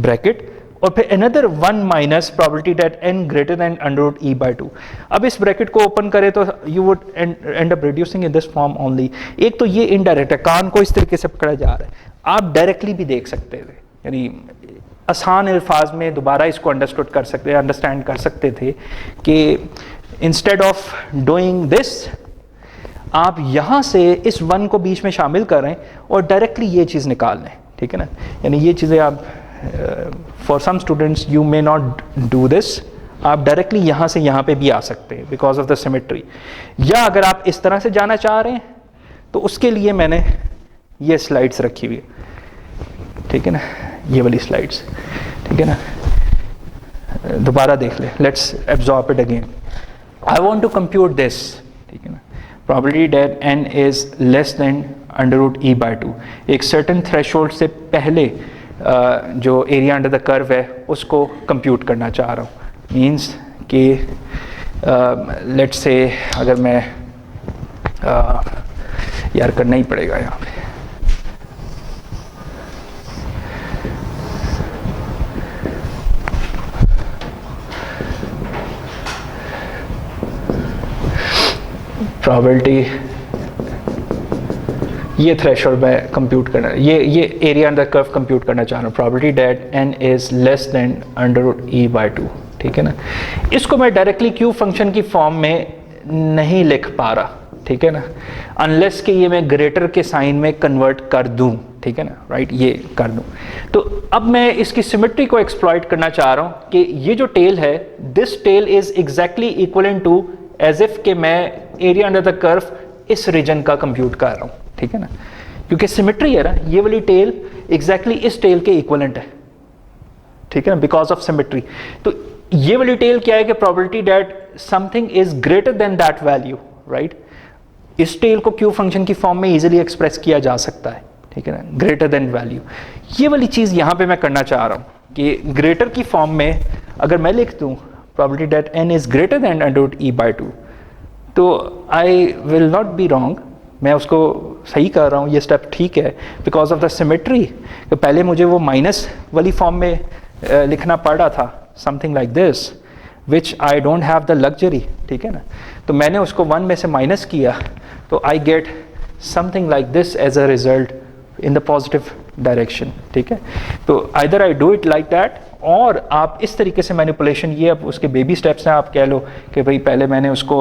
S1: bracket और फिर another 1 minus probability that n greater than √e/2। अब इस ब्रैकेट को ओपन करें तो you would end up reducing in this form only। एक तो ये इनडायरेक्ट है, कान को इस तरीके से पकड़ा जा रहा है, आप डायरेक्टली भी देख सकते थे, यानी आसान अल्फाज में दोबारा इसको अंडरस्टैंड कर सकते थे कि इंस्टेड ऑफ डूइंग दिस आप यहाँ से इस 1 को बीच में शामिल करें और डायरेक्टली ये चीज़ निकाल लें, ठीक है ना। यानी ये चीज़ें आप for some students you may not do this, आप डायरेक्टली यहाँ से यहाँ पे भी आ सकते हैं बिकॉज ऑफ द सिमेट्री। या अगर आप इस तरह से जाना चाह रहे हैं तो उसके लिए मैंने ये स्लाइड्स रखी हुई है, ठीक है ना, ये वाली स्लाइड्स, ठीक है ना। दोबारा देख ले, let's absorb it again. I want to compute this, ठीक है ना, probability that n is less than √e/2, एक certain threshold से पहले जो एरिया अंडर द कर्व है उसको कंप्यूट करना चाह रहा हूँ। मीन्स कि लेट्स से अगर मैं यार करना ही पड़ेगा यहाँ पे, प्रोबेबिलिटी, ये थ्रेशोल्ड मैं कंप्यूट करना, ये एरिया अंडर कर्व कंप्यूट करना चाह रहा हूँ, probability that n is less than √e/2, ठीक है ना। इसको मैं डायरेक्टली क्यू फंक्शन की फॉर्म में नहीं लिख पा रहा, ठीक है ना, अनलेस कि ये मैं ग्रेटर के साइन में कन्वर्ट कर दूं, ठीक है ना, राइट, ये कर दूं। तो अब मैं इसकी सिमेट्री को एक्सप्लॉइट करना चाह रहा हूँ कि ये जो टेल है, this tail is exactly equivalent to as if कि मैं एरिया अंडर द कर्व इस रीजन का कंप्यूट कर रहा हूँ, ठीक है ना, क्योंकि सिमेट्री है ना, ये वाली टेल एग्जैक्टली इस टेल के इक्वलेंट है, ठीक है ना, बिकॉज ऑफ सिमेट्री। तो ये वाली टेल क्या है कि probability that something is greater then that value, right, इस टेल को क्यू फंक्शन की फॉर्म में इजीली एक्सप्रेस किया जा सकता है, ठीक है ना, ग्रेटर देन वैल्यू। ये वाली चीज़ यहाँ पे मैं करना चाह रहा हूँ कि ग्रेटर की फॉर्म में अगर मैं लिख दूँ probability that n is greater than √e/2, तो I will not be wrong, मैं उसको सही कर रहा हूँ, ये स्टेप ठीक है बिकॉज ऑफ द सिमेट्री। तो पहले मुझे वो माइनस वाली फॉर्म में लिखना पड़ रहा था, something like this, which I don't have the luxury, ठीक है ना। तो मैंने उसको 1 में से माइनस किया, तो I get something like this as a result in the positive direction, ठीक है। तो either I do it like that, और आप इस तरीके से मैनिपुलेशन, ये अब उसके बेबी स्टेप्स हैं, आप कह लो कि भाई पहले मैंने उसको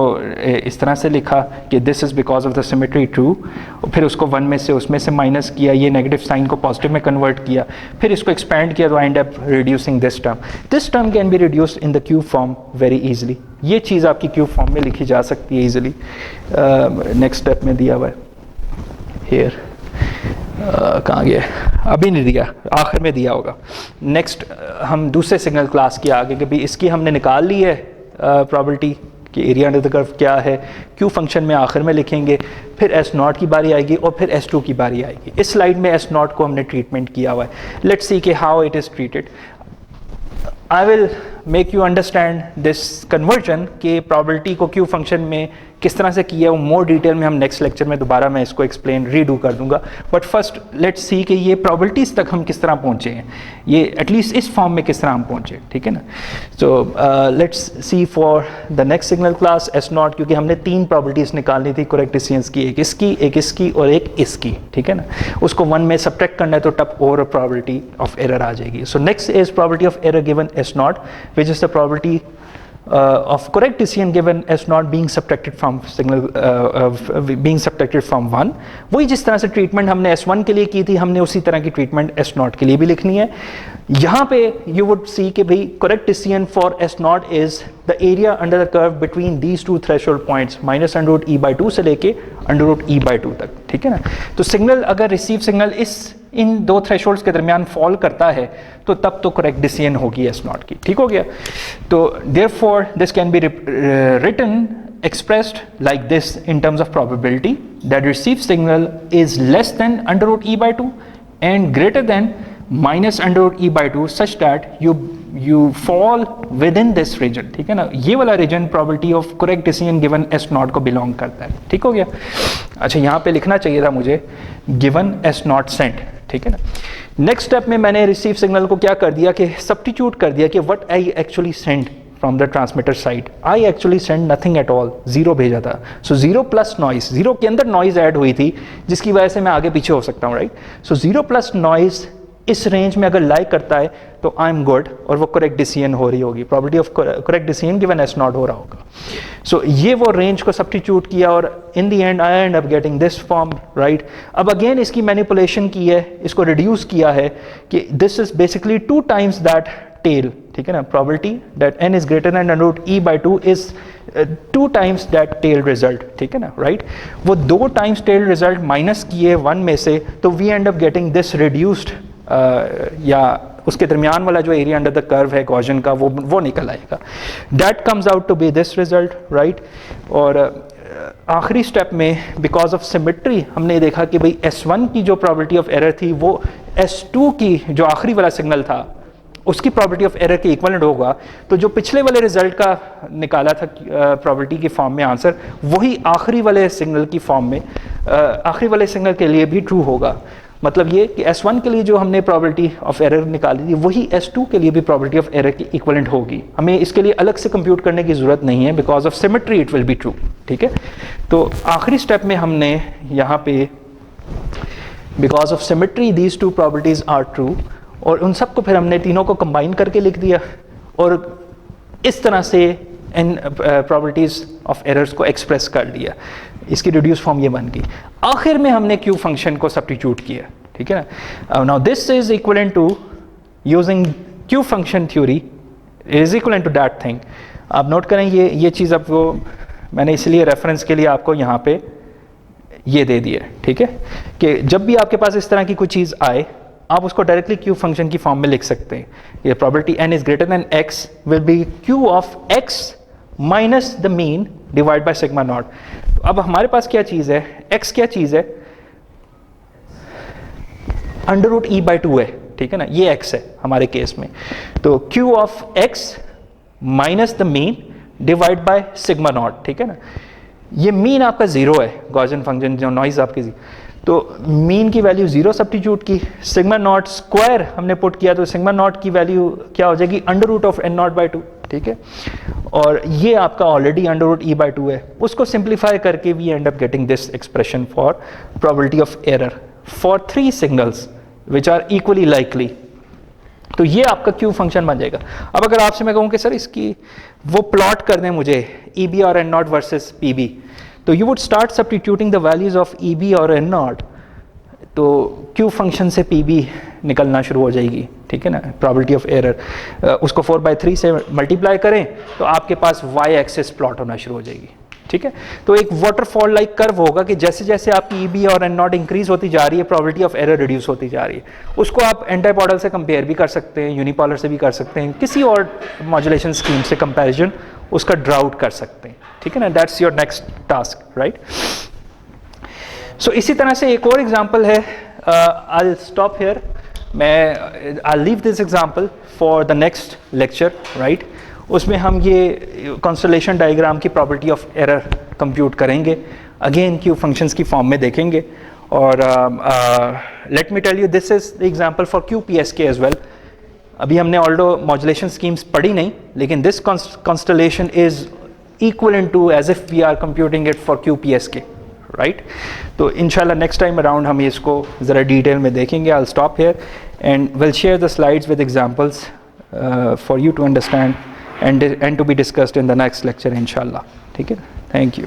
S1: इस तरह से लिखा कि this is because of the symmetry true, और फिर उसको 1 में से उसमें से माइनस किया, ये नेगेटिव साइन को पॉजिटिव में कन्वर्ट किया, फिर इसको एक्सपैंड किया, तो I end up reducing this term can be reduced in the Q form very easily. ये चीज़ आपकी क्यू फॉर्म में लिखी जा सकती है इजीली। नेक्स्ट स्टेप में दिया हुआ है हेयर, कहाँ गया, अभी नहीं दिया, आखिर में दिया होगा। नेक्स्ट हम दूसरे सिग्नल क्लास के आगे कि भाई इसकी हमने निकाल ली है प्रोबेबिलिटी कि एरिया अंडर द कर्व क्या है, क्यू फंक्शन में आखिर में लिखेंगे, फिर S0 की बारी आएगी और फिर S2 की बारी आएगी। इस स्लाइड में S0 को हमने ट्रीटमेंट किया हुआ है, लेट्स सी कि how it is treated. I will make you understand this conversion कि प्रोबेबिलिटी को क्यू फंक्शन में किस तरह से किया है, वो मोर डिटेल में हम नेक्स्ट लेक्चर में दोबारा मैं इसको एक्सप्लेन रीडू कर दूंगा। बट फर्स्ट लेट्स सी कि ये प्रोबेबिलिटीज़ तक हम किस तरह पहुँचे हैं, ये एटलीस्ट इस फॉर्म में किस तरह हम पहुँचे, ठीक है ना। So let's see for the next signal class S0, क्योंकि हमने 3 प्रोबेबिलिटीज़ निकालनी थी करेक्ट डिसीजंस की, एक इसकी और एक इसकी, ठीक है ना। उसको 1 में सब्ट्रैक्ट करना है तो टप और प्रोबेबिलिटी ऑफ एरर आ जाएगी। So next is probability of error given S0, which is the probability of correct decision given S0 being subtracted from signal being subtracted from 1। वही जिस तरह से ट्रीटमेंट हमने S1 के लिए की थी, हमने उसी तरह की ट्रीटमेंट S0 के लिए भी लिखनी है। यहाँ पे you would see कि भाई correct decision for S0 is the area under the curve between these two threshold points -√e/2 से लेके √e/2 तक, ठीक है ना। तो सिग्नल अगर रिसीव सिग्नल इन दो थ्रेशोल्ड्स के दरमियान फॉल करता है तो तब तो करेक्ट डिसीजन होगी S0 की, ठीक हो गया। तो therefore this can be written expressed like this in terms of probability that received signal is less than √e/2 and greater than -√e/2 such that you fall within this region, ठीक है ना। ये वाला region probability of correct decision given S0 को belong करता है, ठीक हो गया। अच्छा, यहाँ पे लिखना चाहिए था मुझे given S0 sent, ठीक है ना। नेक्स्ट स्टेप में मैंने रिसीव सिग्नल को क्या कर दिया कि सब्स्टिट्यूट कर दिया कि what I actually send from the transmitter side. I actually send nothing at all, zero भेजा था। So zero plus noise, zero के अंदर नॉइज ऐड हुई थी जिसकी वजह से मैं आगे पीछे हो सकता हूँ, right. So zero plus noise इस रेंज में अगर लाई करता है तो आई एम गुड और वो करेक्ट डिसीजन हो रही होगी, probability of correct decision given S0 हो रहा होगा। सो ये वो रेंज को सब्स्टिट्यूट किया और in the end I end up getting this form, right. अब अगेन इसकी मैनिपुलेशन की है, इसको रिड्यूस किया है कि this is basically 2 times that tail, ठीक है ना। Probability that n is greater than √e/2 is 2 times that tail result, ठीक है ना, राइट। वो 2 times टेल रिजल्ट माइनस किए 1 में से, तो we end up getting this reduced या उसके दरमियान वाला जो एरिया अंडर द कर्व है गॉसियन का वो निकल आएगा। That comes out to be this result, right. और आखिरी स्टेप में बिकॉज ऑफ सिमेट्री हमने देखा कि भाई S1 की जो प्रोबेबिलिटी ऑफ एरर थी वो S2 की जो आखिरी वाला सिग्नल था उसकी प्रोबेबिलिटी ऑफ एरर के इक्वलेंट होगा। तो जो पिछले वाले रिजल्ट का निकाला था प्रोबेबिलिटी की फॉर्म में आंसर, वही आखिरी वाले सिग्नल की फॉर्म में आखिरी वाले सिग्नल के लिए भी ट्रू होगा। मतलब ये कि S1 के लिए जो हमने प्रोबेबिलिटी ऑफ एरर निकाली थी वही S2 के लिए भी प्रोबेबिलिटी ऑफ एरर की इक्वलेंट होगी। हमें इसके लिए अलग से कंप्यूट करने की ज़रूरत नहीं है, because of symmetry it will be true, ठीक है। तो आखिरी स्टेप में हमने यहाँ पे because of symmetry these 2 probabilities are true, और उन सब को फिर हमने तीनों को कंबाइन करके लिख दिया और इस तरह से इन प्रोबेबिलिटीज ऑफ एरर्स को एक्सप्रेस कर दिया। इसकी रिड्यूस फॉर्म ये बन गई। आखिर में हमने क्यू फंक्शन को सब्स्टिट्यूट किया, ठीक है ना। Now this is equivalent to using Q function theory is equivalent to that thing. आप नोट करें ये चीज़ आपको मैंने इसलिए रेफरेंस के लिए आपको यहाँ पे ये दे दिया, ठीक है, कि जब भी आपके पास इस तरह की कोई चीज़ आए आप उसको डायरेक्टली क्यू फंक्शन की फॉर्म में लिख सकते हैं। ये probability n is greater than x will be q of x minus the mean divide by sigma not. तो अब हमारे पास क्या चीज़ है, x क्या चीज़ है, √e/2 है, ठीक है ना, ये x है हमारे केस में। तो q of x minus the mean divide by sigma not, ठीक है ना। ये मीन आपका 0 है, गॉसियन फंक्शन जो नॉइज आपकी, तो मीन की वैल्यू 0 सब्स्टिट्यूट की, सिग्मा नॉट स्क्वायर हमने पुट किया तो सिग्मा नॉट की वैल्यू क्या हो जाएगी √n0/2, ठीक है। और ये आपका ऑलरेडी √e/2 है, उसको सिंप्लीफाई करके we end up getting this expression for probability of error for 3 signals which are equally likely. तो ये आपका क्यू फंक्शन बन जाएगा। अब अगर आपसे मैं कहूँ कि सर इसकी वो प्लॉट कर दें मुझे EB और N0 वर्सेस PB, तो you would start substituting the values of EB और N0, तो Q फंक्शन से PB निकलना शुरू हो जाएगी, ठीक है ना। प्रोबेबिलिटी ऑफ एरर उसको 4/3 से मल्टीप्लाई करें तो आपके पास y एक्सिस प्लॉट होना शुरू हो जाएगी, ठीक है। तो एक वाटरफॉल लाइक कर्व होगा कि जैसे जैसे आपकी EB और N0 इंक्रीज होती जा रही है प्रोबेबिलिटी ऑफ एरर रिड्यूस होती जा रही है। उसको आप एंटीपोडल से कंपेयर भी कर सकते हैं, यूनिपोलर से भी कर सकते हैं, किसी और मॉड्यूलेशन स्कीम से कंपैरिजन उसका ड्राउट कर सकते हैं, ठीक है ना। That's your next task, right. So इसी तरह से एक और एग्जांपल है, आई विल स्टॉप हियर, मैं I leave this example for the next lecture, right. उसमें हम ये कॉन्स्टलेशन डायग्राम की प्रोबेबिलिटी ऑफ एरर कंप्यूट करेंगे, अगेन क्यू फंक्शंस की फॉर्म में देखेंगे। और let me tell you this is the example for QPSK as well. अभी हमने ऑल्डो मॉड्यूलेशन स्कीम्स पढ़ी नहीं, लेकिन this constellation is equivalent to as if we are computing it for QPSK, राइट। तो इंशाल्लाह नेक्स्ट टाइम अराउंड हम इसको ज़रा डिटेल में देखेंगे। I will stop here and will share the slides with examples for you to understand and to be discussed in the next lecture inshallah, ठीक है। Thank you.